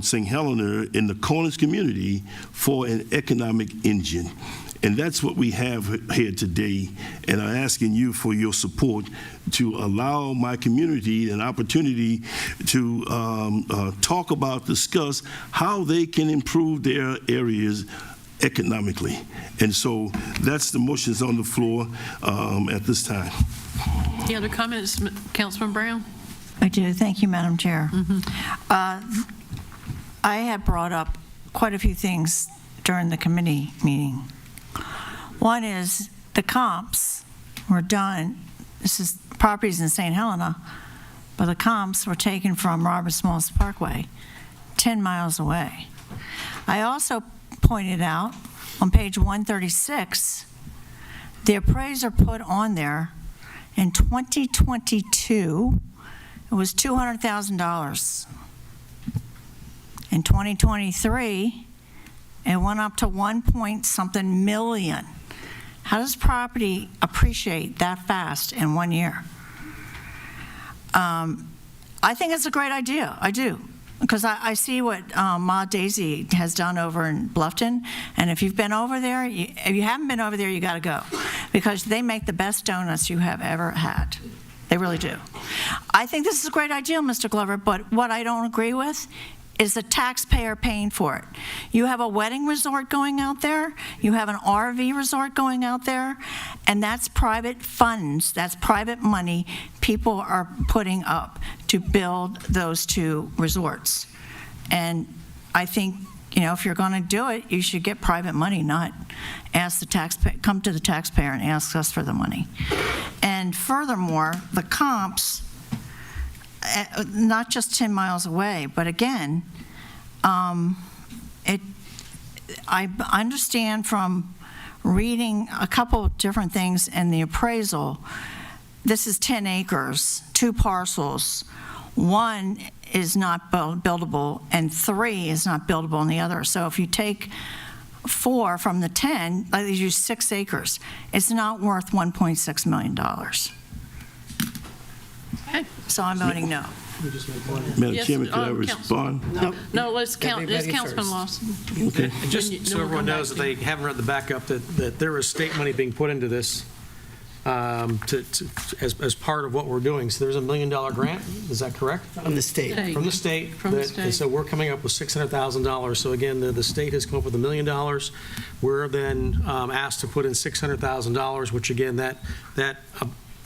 St. Helena in the Caucus community for an economic engine. And that's what we have here today. And I'm asking you for your support to allow my community an opportunity to talk about, discuss how they can improve their areas economically. And so that's the motions on the floor at this time. Any other comments, Councilman Brown? I do. Thank you, Madam Chair. I had brought up quite a few things during the committee meeting. One is the comps were done. This is properties in St. Helena, but the comps were taken from Robert Smalls Parkway, 10 miles away. I also pointed out on page 136, the appraiser put on there in 2022, it was $200,000. In 2023, it went up to 1-point-something million. How does property appreciate that fast in 1 year? I think it's a great idea. I do. Because I see what Ma Daisy has done over in Bluffton, and if you've been over there, if you haven't been over there, you got to go, because they make the best donuts you have ever had. They really do. I think this is a great idea, Mr. Glover, but what I don't agree with is the taxpayer paying for it. You have a wedding resort going out there, you have an RV resort going out there, and that's private funds, that's private money people are putting up to build those two resorts. And I think, you know, if you're going to do it, you should get private money, not ask the taxpayer, come to the taxpayer and ask us for the money. And furthermore, the comps, not just 10 miles away, but again, I understand from reading a couple of different things in the appraisal, this is 10 acres, 2 parcels. 1 is not buildable and 3 is not buildable in the other. So if you take 4 from the 10, like you use 6 acres, it's not worth $1.6 million. Okay. So I'm voting no. Madam Yes, Chairman, could I respond? No, let's count. It's Councilman Lawson. Okay. And just so everyone knows that they haven't read the backup, that there is state money being put into this as part of what we're doing. So there's a $1 million grant, is that correct? From the state. From the state. And so we're coming up with $600,000. So again, the state has come up with $1 million. We're then asked to put in $600,000, which again, that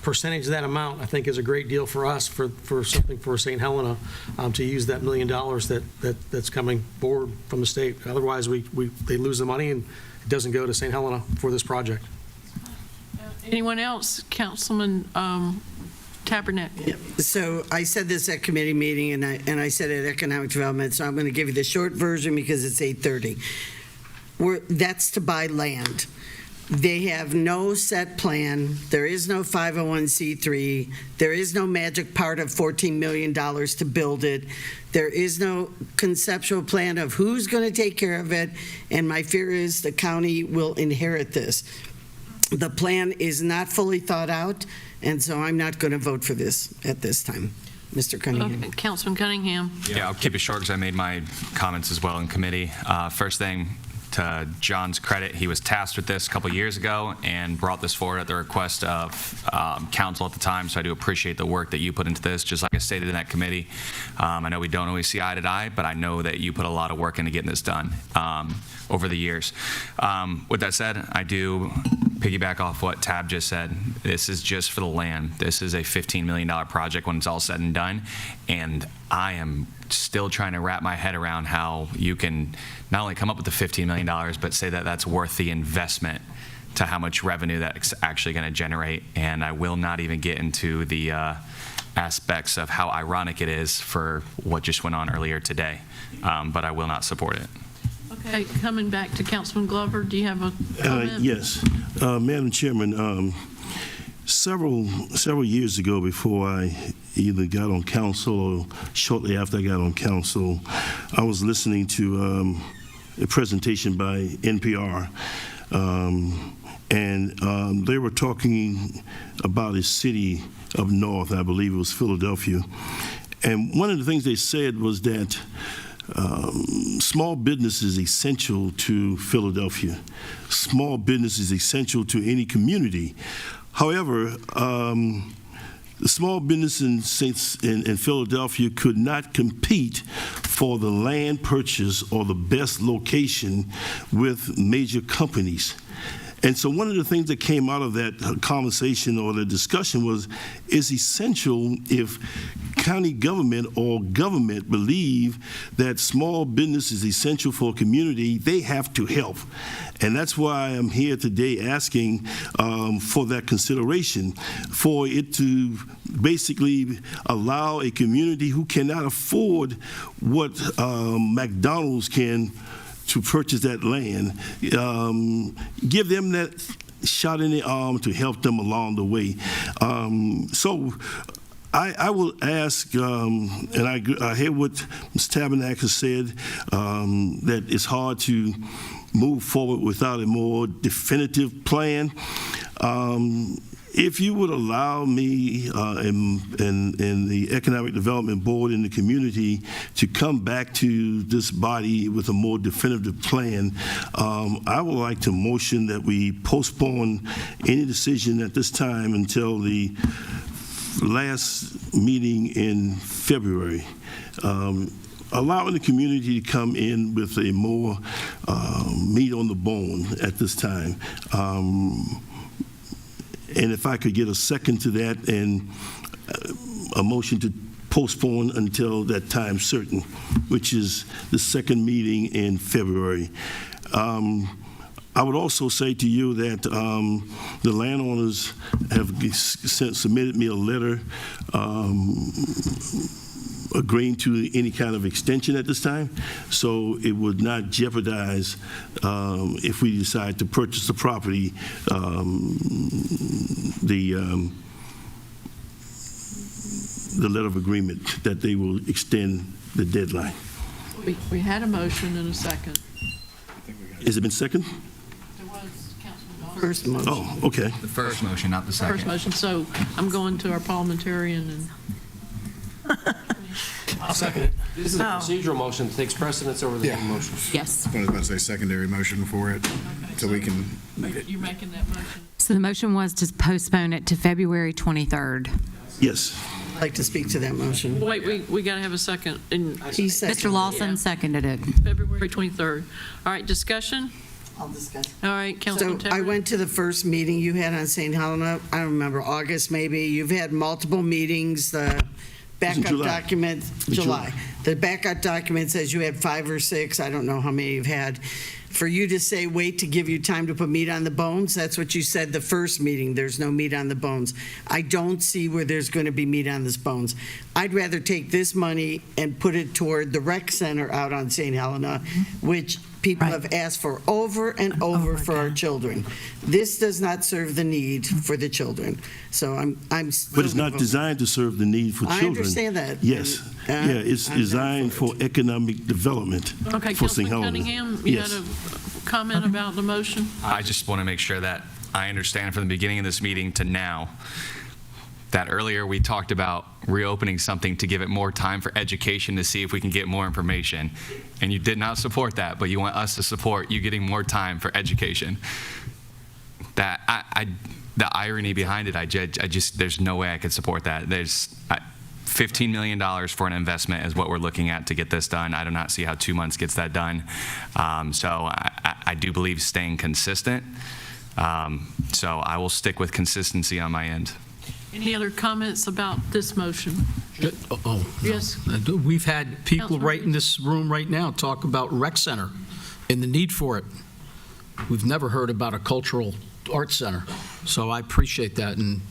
percentage of that amount, I think, is a great deal for us, for something for St. Helena, to use that $1 million that's coming forward from the state. Otherwise, they lose the money and it doesn't go to St. Helena for this project. Anyone else? Councilman Tabernet. So I said this at committee meeting, and I said at economic development, so I'm going to give you the short version because it's 8:30. That's to buy land. They have no set plan. There is no 501c3. There is no magic part of $14 million to build it. There is no conceptual plan of who's going to take care of it, and my fear is the county will inherit this. The plan is not fully thought out, and so I'm not going to vote for this at this time. Mr. Cunningham. Okay. Councilman Cunningham. Yeah, I'll keep it short because I made my comments as well in committee. First thing, to John's credit, he was tasked with this a couple years ago and brought this forward at the request of council at the time, so I do appreciate the work that you put into this, just like I stated in that committee. I know we don't always see eye to eye, but I know that you put a lot of work into getting this done over the years. With that said, I do piggyback off what Tab just said. This is just for the land. This is a $15 million project when it's all said and done, and I am still trying to wrap my head around how you can not only come up with the $15 million, but say that that's worth the investment to how much revenue that's actually going to generate. And I will not even get into the aspects of how ironic it is for what just went on earlier today, but I will not support it. Okay, coming back to Councilman Glover, do you have a comment? Yes. Madam Chairman, several years ago, before I either got on council or shortly after I got on council, I was listening to a presentation by NPR, and they were talking about a city up north, I believe it was Philadelphia, and one of the things they said was that small business is essential to Philadelphia. Small business is essential to any community. However, the small business in Philadelphia could not compete for the land purchase or the best location with major companies. And so one of the things that came out of that conversation or the discussion was, it's essential if county government or government believe that small business is essential for a community, they have to help. And that's why I'm here today asking for that consideration, for it to basically allow a community who cannot afford what McDonald's can to purchase that land, give them that shot in the arm to help them along the way. So I will ask, and I hear what Ms. Tabernacle said, that it's hard to move forward without a more definitive plan. If you would allow me and the Economic Development Board and the community to come back to this body with a more definitive plan, I would like to motion that we postpone any decision at this time until the last meeting in February. Allowing the community to come in with a more meat on the bone at this time. And if I could get a second to that and a motion to postpone until that time certain, which is the second meeting in February. I would also say to you that the landowners have submitted me a letter agreeing to any kind of extension at this time, so it would not jeopardize if we decide to purchase the property, the letter of agreement that they will extend the deadline. We had a motion and a second. Has it been second? There was Councilman First motion. Oh, okay. The first motion, not the second. First motion, so I'm going to our parliamentarian and I'll second it. This is a procedural motion that takes precedence over the other motion. Yes. I was about to say secondary motion for it, so we can. you're making that motion. So the motion was to postpone it to February 23rd. Yes. I'd like to speak to that motion. Wait, we got to have a second. And He seconded Mr. Lawson Yeah. seconded it. February 23rd. All right, discussion? I'll discuss. All right, Councilman So I went to the first meeting you had on St. Helena, I don't remember, August maybe. You've had multiple meetings, the backup July. document, July. The backup document says you had 5 or 6, I don't know how many you've had. For you to say, wait to give you time to put meat on the bones, that's what you said the first meeting, there's no meat on the bones. I don't see where there's going to be meat on the bones. I'd rather take this money and put it toward the rec center out on St. Helena, which people have asked for over and over for our children. This does not serve the need for the children. So I'm But it's not designed to serve the need for I children. understand that. Yes. Yeah, it's I'm designed for economic development Okay, for St. Councilman Helena. Cunningham, you had Yes. a comment about the motion? I just want to make sure that I understand from the beginning of this meeting to now, that earlier we talked about reopening something to give it more time for education to see if we can get more information. And you did not support that, but you want us to support you getting more time for education. That the irony behind it, I just there's no way I could support that. There's $15 million for an investment is what we're looking at to get this done. I do not see how 2 months gets that done. So I do believe staying consistent. So I will stick with consistency on my end. Any other comments about this motion? Yes. We've had people Councilman right in this room right now talk about rec center and the need for it. We've never heard about a cultural arts center, so I appreciate that, and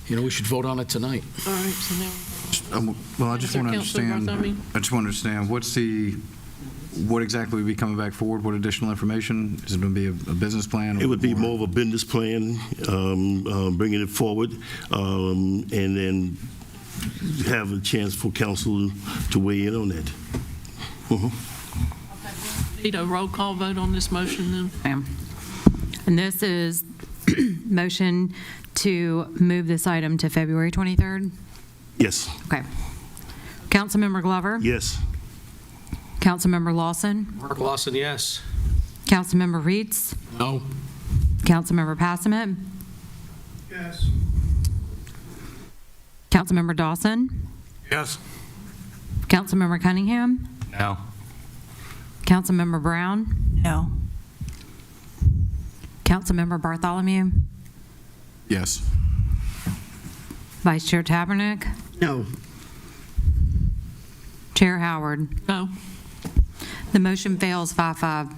we should vote on it tonight. All right, so now. Well, I just want to understand, what exactly would be coming back forward? What additional information? Is it going to be a business plan? It would be more of a business plan, bringing it forward, and then have a chance for council to weigh in on that. Need a roll call vote on this motion then? And this is motion to move this item to February 23rd? Yes. Okay. Councilmember Glover? Yes. Councilmember Lawson? Mark Lawson, yes. Councilmember Reeds? No. Councilmember Passament? Yes. Councilmember Dawson? Yes. Councilmember Cunningham? No. Councilmember Brown? No. Councilmember Bartholomew? Yes. Vice Chair Tabernick? No. Chair Howard? No. The motion fails 5-5.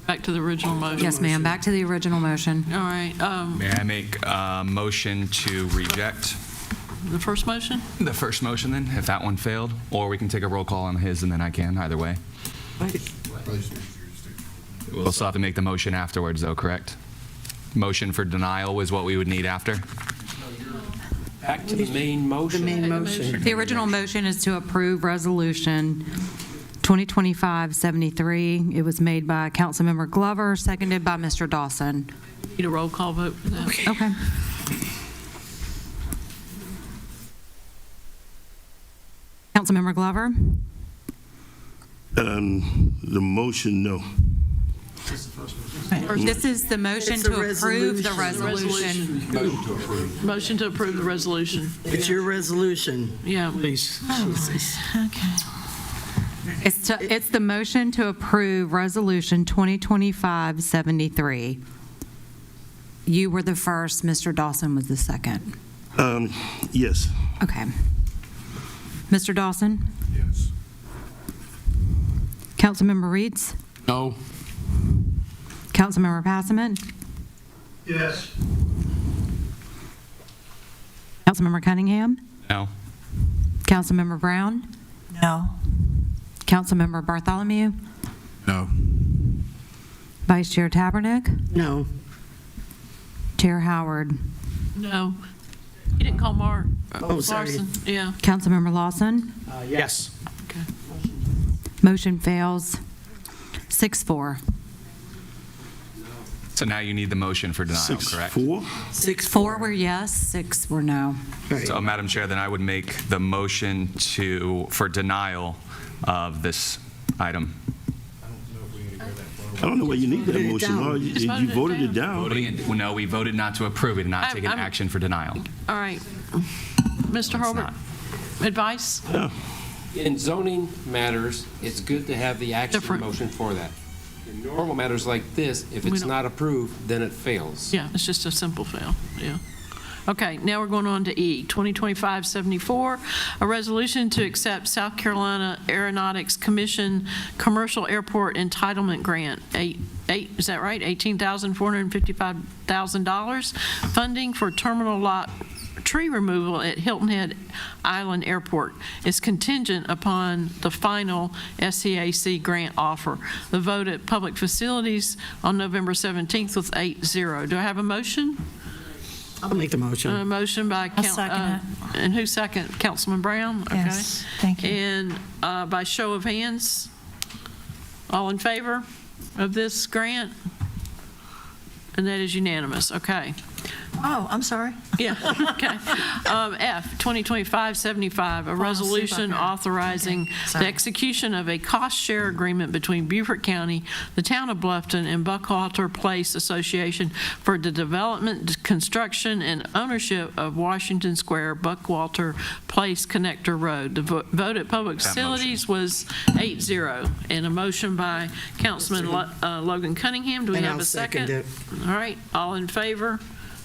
Back to the original motion. Yes, ma'am. Back to the original motion. All right. May I make a motion to reject The first motion? the first motion then, if that one failed? Or we can take a roll call on his and then I can, either way. We'll still have to make the motion afterwards though, correct? Motion for denial was what we would need after? Back to the main motion. The main motion. The original motion is to approve Resolution 2025-73. It was made by Councilmember Glover, seconded by Mr. Dawson. Need a roll call vote for that? Okay. Councilmember Glover? The motion, no. This is the motion It's a to approve the resolution. resolution. Motion to approve the resolution. It's your resolution. Yeah. Please. Okay. It's the motion to approve Resolution 2025-73. You were the first, Mr. Dawson was the second. Yes. Okay. Mr. Dawson? Yes. Councilmember Reeds? No. Councilmember Passament? Yes. Councilmember Cunningham? No. Councilmember Brown? No. Councilmember Bartholomew? No. Vice Chair Tabernick? No. Chair Howard? No. You didn't call Mark. Oh, sorry. Larson. Yeah. Councilmember Lawson? Yes. Okay. Motion fails 6-4. So now you need the motion for denial, correct? 6-4? 4 were yes, 6 were no. So, Madam Chair, then I would make the motion for denial of this item. I don't know why you need that motion. Well, you voted it down. No, we voted not to approve it and not take an action for denial. All right. Mr. Hurlbert, advice? Yeah. In zoning matters, it's good to have the action motion for that. In normal matters like this, if it's not approved, then it fails. Yeah, it's just a simple fail, yeah. Okay, now we're going on to E, 2025-74, a resolution to accept South Carolina Aeronautics Commission Commercial Airport Entitlement Grant, is that right? $18,455,000, funding for terminal lot tree removal at Hilton Head Island Airport is contingent upon the final SCAC grant offer. The vote at Public Facilities on November 17th was 8-0. Do I have a motion? I'll make the motion. A motion by I'll second it. and who second? Councilman Brown? Yes, Okay. thank you. And by show of hands, all in favor of this grant? And that is unanimous. Okay. Oh, I'm sorry. Yeah, okay. F, 2025-75, a resolution authorizing the execution of a cost-share agreement between Beaufort County, the Town of Bluffton, and Buckwalter Place Association for the development, construction, and ownership of Washington Square Buckwalter Place Connector Road. The vote at Public Facilities was 8-0, and a motion by Councilman Logan Cunningham. Do we And have I'll a second? second it. All right, all in favor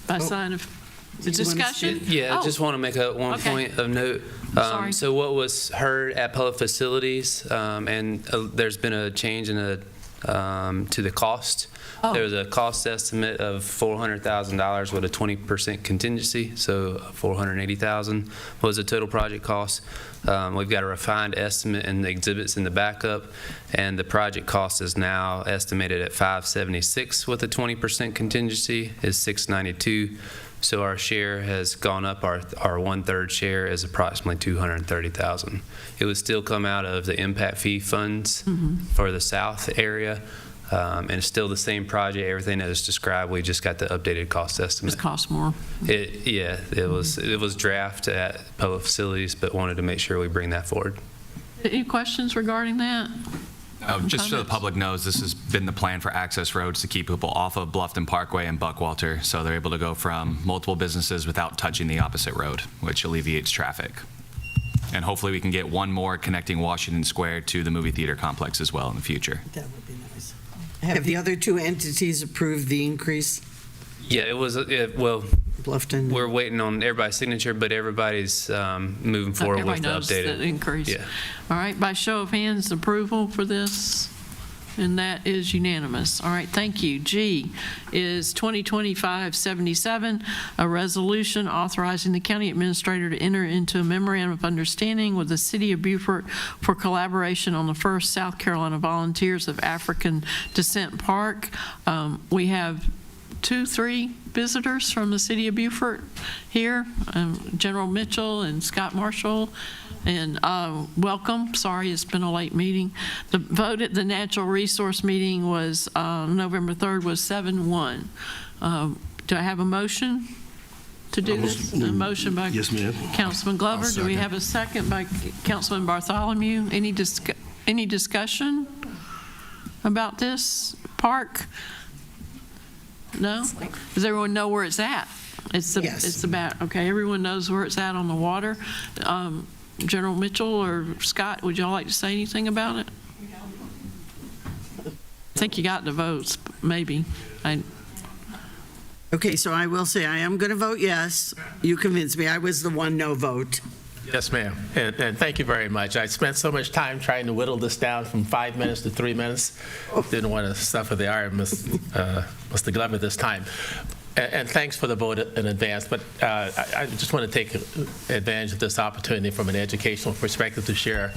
by sign of the discussion? Yeah, I just want to make one Okay. point of note. Sorry. So what was heard at public facilities, and there's been a change in to the cost. There was a cost estimate of $400,000 with a 20% contingency, so $480,000 was the total project cost. We've got a refined estimate in the exhibits in the backup, and the project cost is now estimated at $576 with a 20% contingency is $692. So our share has gone up. Our 1/3 share is approximately $230,000. It would still come out of the impact fee funds for the south area, and it's still the same project. Everything that is described, we just got the updated cost estimate. It costs more. It was draft at public facilities, but wanted to make sure we bring that forward. Any questions regarding that? Just so the public knows, this has been the plan for access roads to keep people off of Bluffton Parkway and Buckwalter, so they're able to go from multiple businesses without touching the opposite road, which alleviates traffic. And hopefully we can get one more connecting Washington Square to the movie theater complex as well in the future. That would be nice. Have the other two entities approved the increase? Yeah, it was, well, Bluffton. we're waiting on everybody's signature, but everybody's moving forward with the Everybody knows updated. the increase. Yeah. All right, by show of hands, approval for this, and that is unanimous. All right, thank you. G is 2025-77, a resolution authorizing the county administrator to enter into a memorandum of understanding with the city of Beaufort for collaboration on the first South Carolina Volunteers of African Descent Park. We have 2-3 visitors from the city of Beaufort here, General Mitchell and Scott Marshall, and welcome. Sorry, it's been a late meeting. The vote at the natural resource meeting was November 3rd was 7-1. Do I have a motion to do this? A motion by Yes, ma'am. Councilman Glover. Do we have a second by Councilman Bartholomew? Any discussion about this park? No? Does everyone know where it's at? It's about, okay, everyone knows where it's at on the water. General Mitchell or Scott, would y'all like to say anything about it? I think you got the votes, maybe. Okay, so I will say I am going to vote yes. You convinced me. I was the one no vote. Yes, ma'am. And thank you very much. I spent so much time trying to whittle this down from 5 minutes to 3 minutes. Didn't want to suffer the ire of Mr. Glover this time. And thanks for the vote in advance. But I just want to take advantage of this opportunity from an educational perspective to share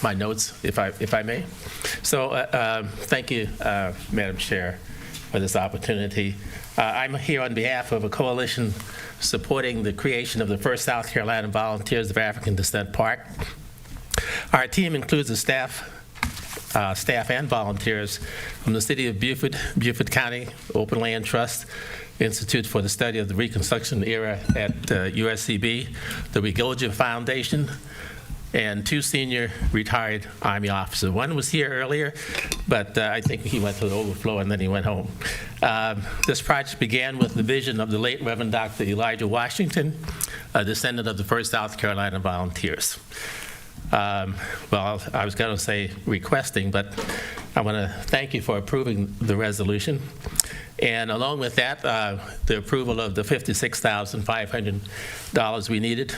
my notes, if I may. So thank you, Madam Chair, for this opportunity. I'm here on behalf of a coalition supporting the creation of the first South Carolina Volunteers of African Descent Park. Our team includes the staff and volunteers from the City of Beaufort, Beaufort County Open Land Trust, Institute for the Study of the Reconstruction Era at USCB, the Regilja Foundation, and 2 senior retired Army officers. One was here earlier, but I think he went to the overflow and then he went home. This project began with the vision of the late Reverend Dr. Elijah Washington, a descendant of the first South Carolina Volunteers. Well, I was going to say requesting, but I want to thank you for approving the resolution. And along with that, the approval of the $56,500 we needed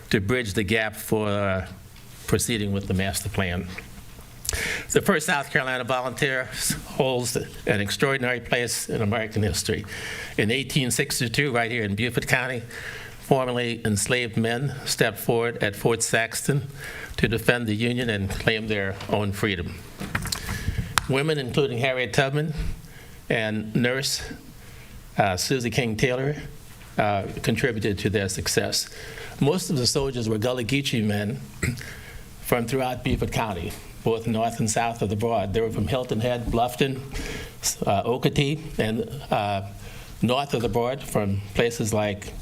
to bridge the gap for proceeding with the master plan. The first South Carolina Volunteers holds an extraordinary place in American history. In 1862, right here in Beaufort County, formerly enslaved men stepped forward at Fort Saxton to defend the Union and claim their own freedom. Women, including Harriet Tubman and nurse Susie King Taylor, contributed to their success. Most of the soldiers were Gullah Geechee men from throughout Beaufort County, both north and south of the Broad. They were from Hilton Head, Bluffton, Okatee, and north of the border from places like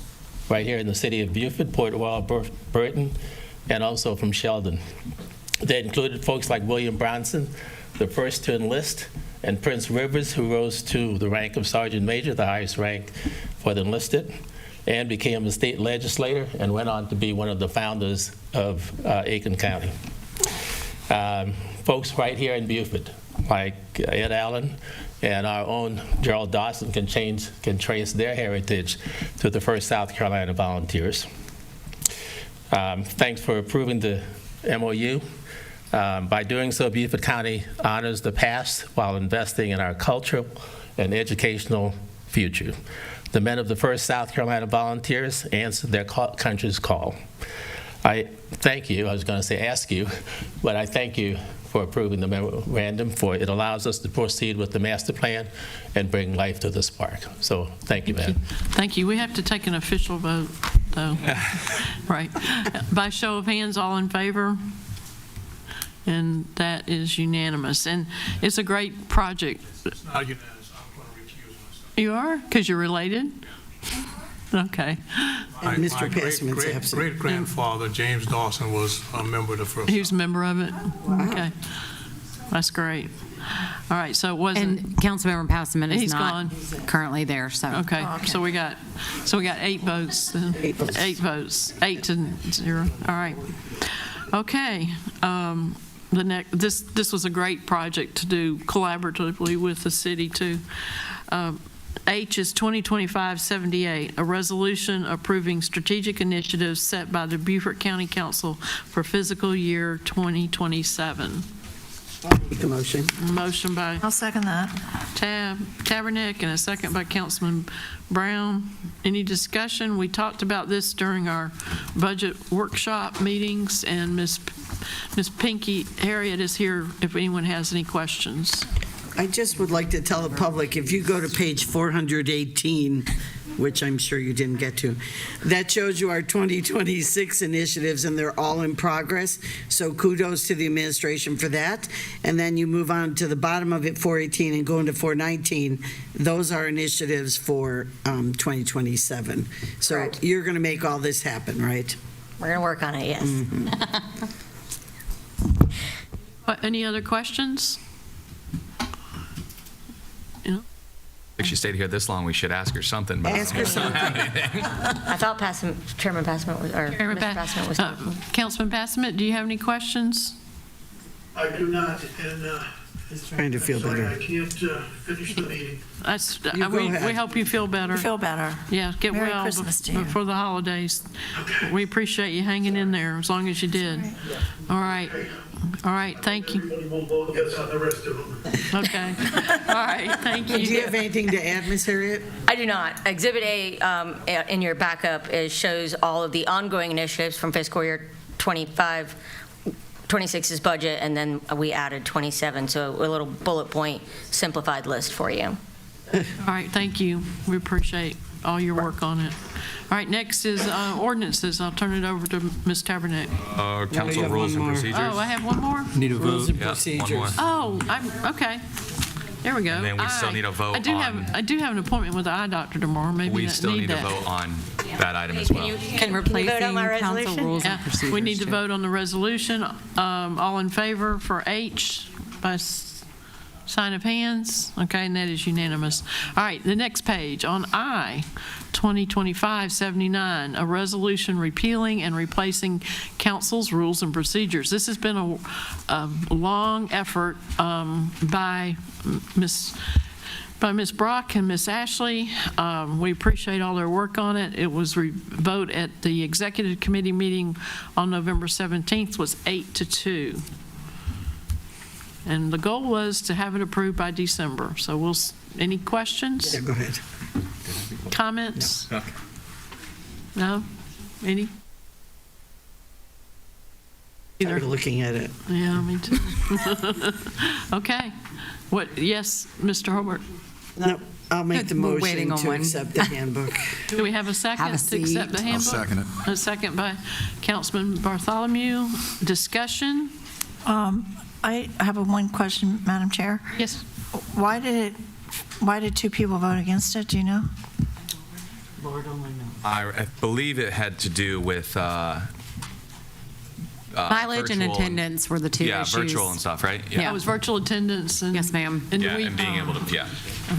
right here in the city of Beaufort, Port Royal, Burton, and also from Sheldon. They included folks like William Bronson, the first to enlist, and Prince Rivers, who rose to the rank of Sergeant Major, the highest rank for the enlisted, and became a state legislator and went on to be one of the founders of Aiken County. Folks right here in Beaufort, like Ed Allen and our own Gerald Dawson, can trace their heritage to the 1st South Carolina Volunteers. Thanks for approving the MOU. By doing so, Beaufort County honors the past while investing in our cultural and educational future. The men of the 1st South Carolina Volunteers answered their country's call. I thank you, I was going to say ask you, but I thank you for approving the memorandum, for it allows us to proceed with the master plan and bring life to this park. So thank you, man. Thank you. We have to take an official vote, though. Right. By show of hands, all in favor? And that is unanimous. And it's a great project. It's not unanimous. I'm going to recuse myself. You are? Because you're related? Okay. My Mr. Passman's absent. great-grandfather, James Dawson, was a member of the first. He was a member of it? Okay. That's great. All right, so it wasn't. And Councilmember Passman is He's not gone. currently there, so. Okay, so we got 8 votes. Then. 8 votes. 8-0. All right. Okay. This was a great project to do collaboratively with the city too. H is 2025-78, a resolution approving strategic initiatives set by the Beaufort County Council for fiscal year 2027. Make a motion. Motion by I'll second that. Tabernick and a second by Councilman Brown. Any discussion? We talked about this during our budget workshop meetings, and Miss Pinky Harriet is here if anyone has any questions. I just would like to tell the public, if you go to page 418, which I'm sure you didn't get to, that shows you our 2026 initiatives, and they're all in progress. So kudos to the administration for that. And then you move on to the bottom of it, 418, and go into 419. Those are initiatives for 2027. So Correct. You're going to make all this happen, right? We're going to work on it, yes. Mm-hmm. Any other questions? If she stayed here this long, we should ask her something. But Ask her something. I thought Chairman Passman was, or Chairman Mr. Passman was talking. Councilman Passman, do you have any questions? I do not, and He's trying to feel sorry, better. I can't finish the meeting. You go We ahead. hope you feel better. Feel better. Yeah, get Merry well Christmas to you. before the holidays. We appreciate you hanging in there as long as you did. All right. All right, thank you. Everybody will vote yes on the rest of them. Okay. All right, thank you. Do you have anything to add, Ms. Harriet? I do not. Exhibit A in your backup shows all of the ongoing initiatives from fiscal year 26's budget, and then we added 27, so a little bullet point simplified list for you. All right, thank you. We appreciate all your work on it. All right, next is ordinances. I'll turn it over to Ms. Tabernick. Council rules and procedures. Oh, I have one more? Need a Rules and One more. procedures. Oh, okay. There we go. And then we still need a vote I do on- have an appointment with the eye doctor tomorrow. Maybe We that still need to that. vote on that item as well. Can we vote on my Council resolution? rules and Yeah, procedures. we need to too. vote on the resolution. All in favor for H by sign of hands? Okay, and that is unanimous. All right, the next page on I, 2025-79, a resolution repealing and replacing council's rules and procedures. This has been a long effort by Ms. Brock and Ms. Ashley. We appreciate all their work on it. It was vote at the executive committee meeting on November 17th was 8-2. And the goal was to have it approved by December. So any questions? Yeah, go ahead. Comments? No? Any? You're looking at it. Yeah, me too. Okay. Yes, Mr. Hobart? No, I'll make the We're motion waiting on to one. accept the handbook. Do we have a second Have a to accept the seat. handbook? I'll second it. A second by Councilman Bartholomew. Discussion? I have one question, Madam Chair. Yes. Why did it Why did two people vote against it, do you know? Lord only knows. I believe it had to do with Mileage and virtual attendance were the two yeah, issues. virtual and stuff, right? Yeah, it was virtual attendance and. Yes, ma'am. And Yeah, we, and being able to, yeah.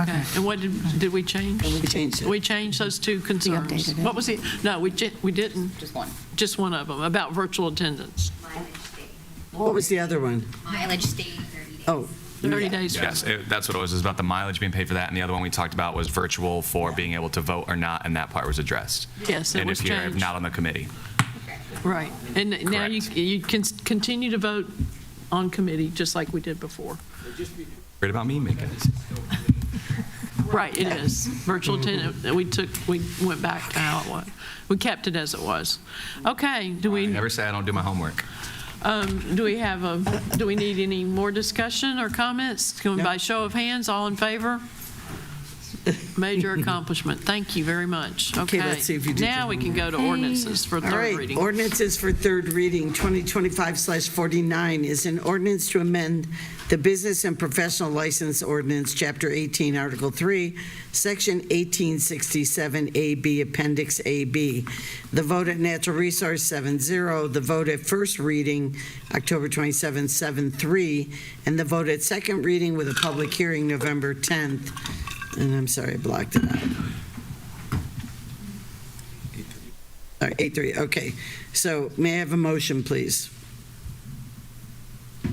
Okay, and what did we change? We changed it. We changed those two concerns. updated it. What was it? No, we didn't. Just one. Just one of them, about virtual attendance. What was the other one? Mileage stayed 30 days. Oh, 30 days. Yes, that's what it was about the mileage being paid for that, and the other one we talked about was virtual for being able to vote or not, and that part was addressed. Yes, it and was if you're changed. not on the committee. Right, and now Correct. you can continue to vote on committee, just like we did before. Worried about me making it. Right, it is. Virtual attendance, we went back to how it was. We kept it as it was. Okay, do we Never say I don't do my homework. do we need any more discussion or comments? Going by show of hands, all in favor? Major accomplishment. Thank you very much. Okay, let's see if you did Now your we can go to ordinances for all third right. reading. Ordinances for third reading, 2025/49 is an ordinance to amend the Business and Professional License Ordinance, Chapter 18, Article 3, Section 1867AB, Appendix AB. The vote at Natural Resource, 7-0. The vote at first reading, October 27, 7-3. And the vote at second reading with a public hearing, November 10th. And I'm sorry, I blocked it out. All right, 8-3, okay. So may I have a motion, please?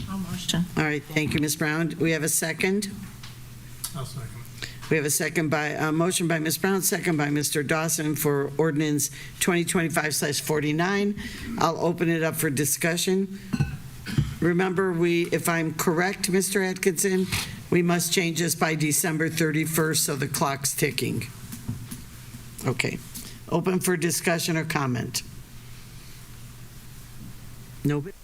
I'll motion. All right, thank you, Ms. Brown. We have a second? I'll second. We have a motion by Ms. Brown, second by Mr. Dawson for ordinance 2025/49. I'll open it up for discussion. Remember, if I'm correct, Mr. Atkinson, we must change this by December 31st, so the clock's ticking. Okay. Open for discussion or comment? Nobody?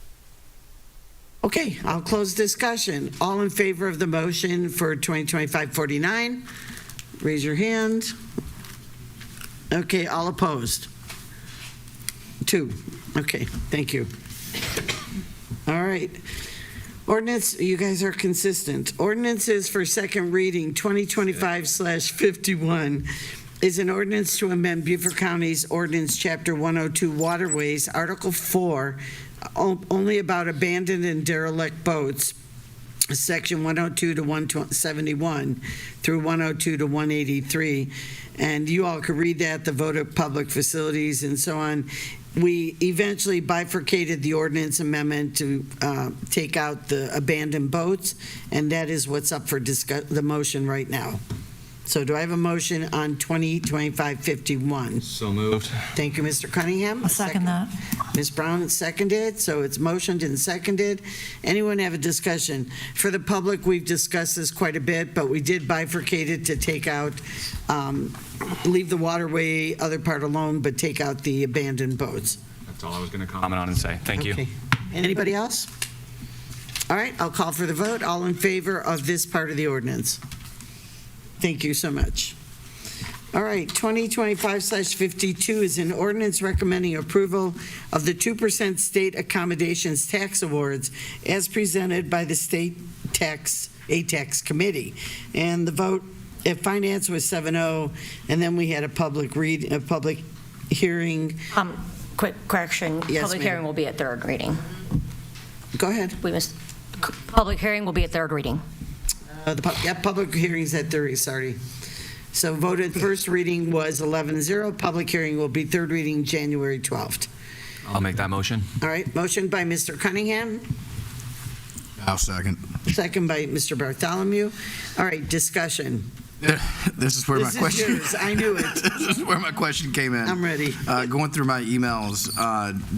Okay, I'll close discussion. All in favor of the motion for 2025-49, raise your hand. Okay, all opposed? 2. Okay, thank you. All right. Ordinance, you guys are consistent. Ordinances for second reading, 2025/51, is an ordinance to amend Beaufort County's Ordinance Chapter 102 Waterways, Article 4, only about abandoned and derelict boats, Section 102 to 171 through 102 to 183. And you all could read that, the vote of public facilities and so on. We eventually bifurcated the ordinance amendment to take out the abandoned boats, and that is what's up for the motion right now. So do I have a motion on 2025-51? So moved. Thank you, Mr. Cunningham. I'll second that. Ms. Brown seconded, so it's motioned and seconded. Anyone have a discussion? For the public, we've discussed this quite a bit, but we did bifurcate it to take out, leave the waterway other part alone, but take out the abandoned boats. That's all I was going to comment on and say. Thank you. Okay. Anybody else? All right, I'll call for the vote. All in favor of this part of the ordinance? Thank you so much. All right, 2025/52 is an ordinance recommending approval of the 2% state accommodations tax awards as presented by the state tax committee. And the vote at finance was 7-0, and then we had a public hearing. Quick correction. Yes, Public ma'am. hearing will be at third reading. Go ahead. Public hearing will be at third reading. Public hearings at 30, sorry. So voted first reading was 11-0. Public hearing will be third reading January 12th. I'll make that motion. All right, motion by Mr. Cunningham, I'll second. second by Mr. Bartholomew. All right, discussion. This is where my This is question. yours. I knew it. This is where my question came in. I'm ready. Going through my emails,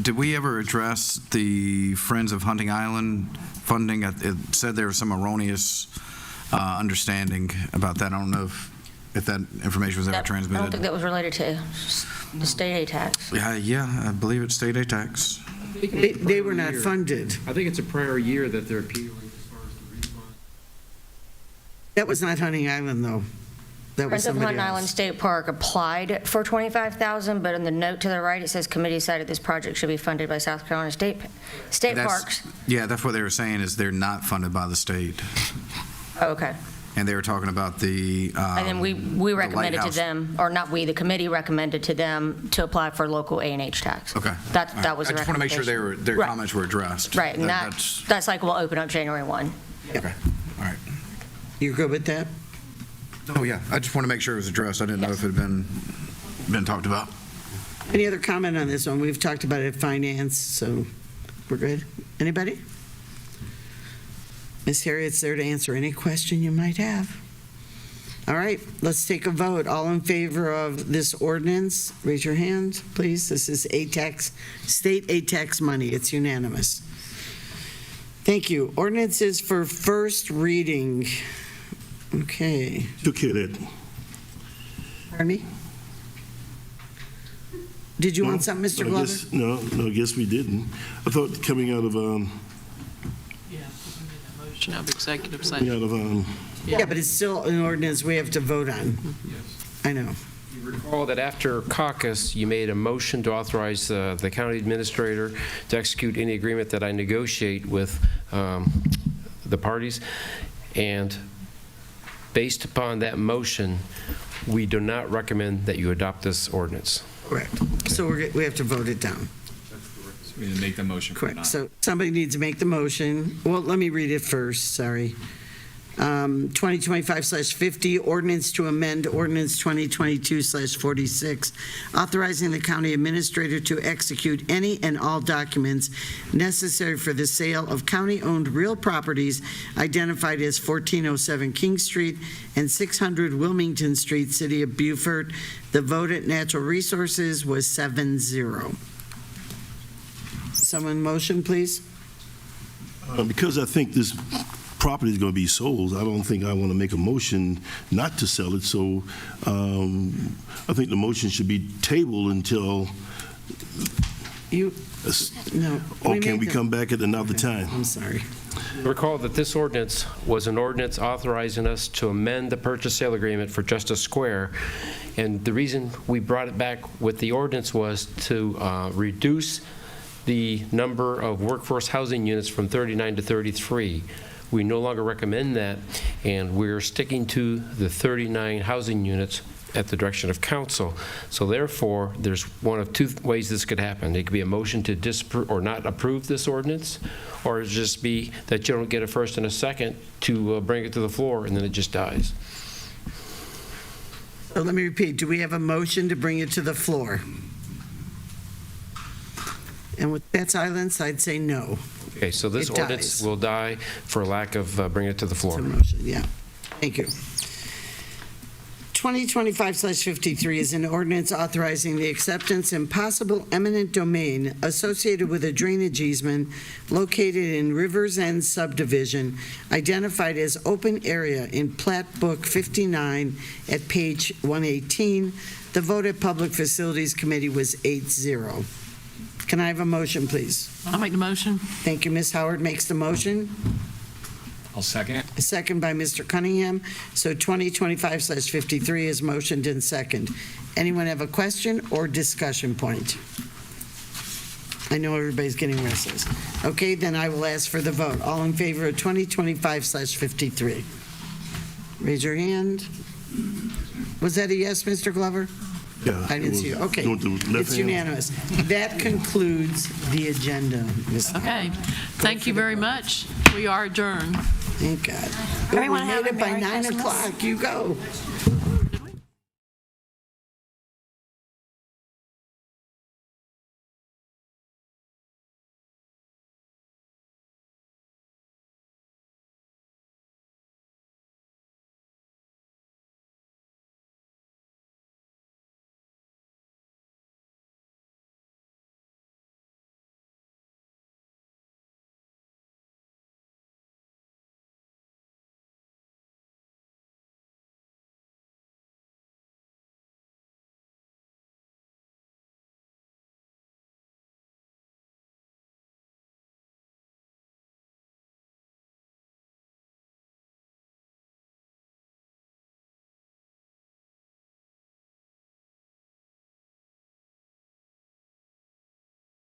did we ever address the Friends of Hunting Island funding? It said there was some erroneous understanding about that. I don't know if that information was ever transmitted. I don't think that was related to the state aid tax. Yeah, I believe it's state aid tax. They were not funded. I think it's a prior year that they're appealing as far as the refund. That was not Hunting Island, though. That was Friends of somebody Hunt Island else. State Park applied for $25,000, but in the note to the right, it says committee decided this project should be funded by South Carolina State That's- Parks. Yeah, that's what they were saying, is they're not funded by the state. Oh, okay. And they were talking about the. And then we recommended to them, or not we, the committee recommended to them to apply for local A&H tax. Okay. That was the I just want to make sure recommendation. their Right. comments were addressed. Right, and that's like we'll open up January 1. Okay, all right. You're good with that? Oh, yeah, I just want to make sure it was addressed. I didn't know if it had been talked about. Any other comment on this one? We've talked about it at finance, so we're good. Anybody? Ms. Harriet's there to answer any question you might have. All right, let's take a vote. All in favor of this ordinance, raise your hand, please. This is state A-tax money. It's unanimous. Thank you. Ordinances for first reading. Okay. Took care of that. Pardon me? Did you want something, Mr. Glover? No, I guess we didn't. I thought coming out of, Motion of executive coming session. out of, Yeah, but it's still an ordinance we have to vote on. I know. You recall that after Caucus, you made a motion to authorize the county administrator to execute any agreement that I negotiate with the parties. And based upon that motion, we do not recommend that you adopt this ordinance. Correct. So we have to vote it down. We need to make the motion. Correct. So somebody needs to make the motion. Well, let me read it first, sorry. 2025/50, ordinance to amend ordinance 2022/46, authorizing the county administrator to execute any and all documents necessary for the sale of county-owned real properties identified as 1407 King Street and 600 Wilmington Street, City of Beaufort. The vote at Natural Resources was 7-0. Someone motion, please? because I think this property is going to be sold, I don't think I want to make a motion not to sell it. So I think the motion should be tabled until. No. Or can we come back at another time? I'm sorry. Recall that this ordinance was an ordinance authorizing us to amend the purchase sale agreement for Justice Square. And the reason we brought it back with the ordinance was to reduce the number of workforce housing units from 39 to 33. We no longer recommend that, and we're sticking to the 39 housing units at the direction of council. So therefore, there's one of two ways this could happen. It could be a motion to disapprove or not approve this ordinance, or it'd just be that you don't get a first and a second to bring it to the floor, and then it just dies. So let me repeat. Do we have a motion to bring it to the floor? And with that silence, I'd say no. Okay, so this It ordinance dies. will die for lack of bringing it to the floor. It's a motion, yeah. Thank you. 2025/53 is an ordinance authorizing the acceptance and possible eminent domain associated with a drainage easement located in Rivers End subdivision identified as open area in Plat Book 59 at page 118. The vote at Public Facilities Committee was 8-0. Can I have a motion, please? I'll make the motion. Thank you. Ms. Howard makes the motion. I'll second. A second by Mr. Cunningham. So 2025/53 is motioned and second. Anyone have a question or discussion point? I know everybody's getting restless. Okay, then I will ask for the vote. All in favor of 2025/53? Raise your hand. Was that a yes, Mr. Glover? Yeah. I didn't see you. Okay. You want the left It's hand? unanimous. That concludes the agenda, Ms. Okay. Thank you very much. We are adjourned. Thank God. Everyone We have made a it by Merry 9 Christmas. o'clock. You go.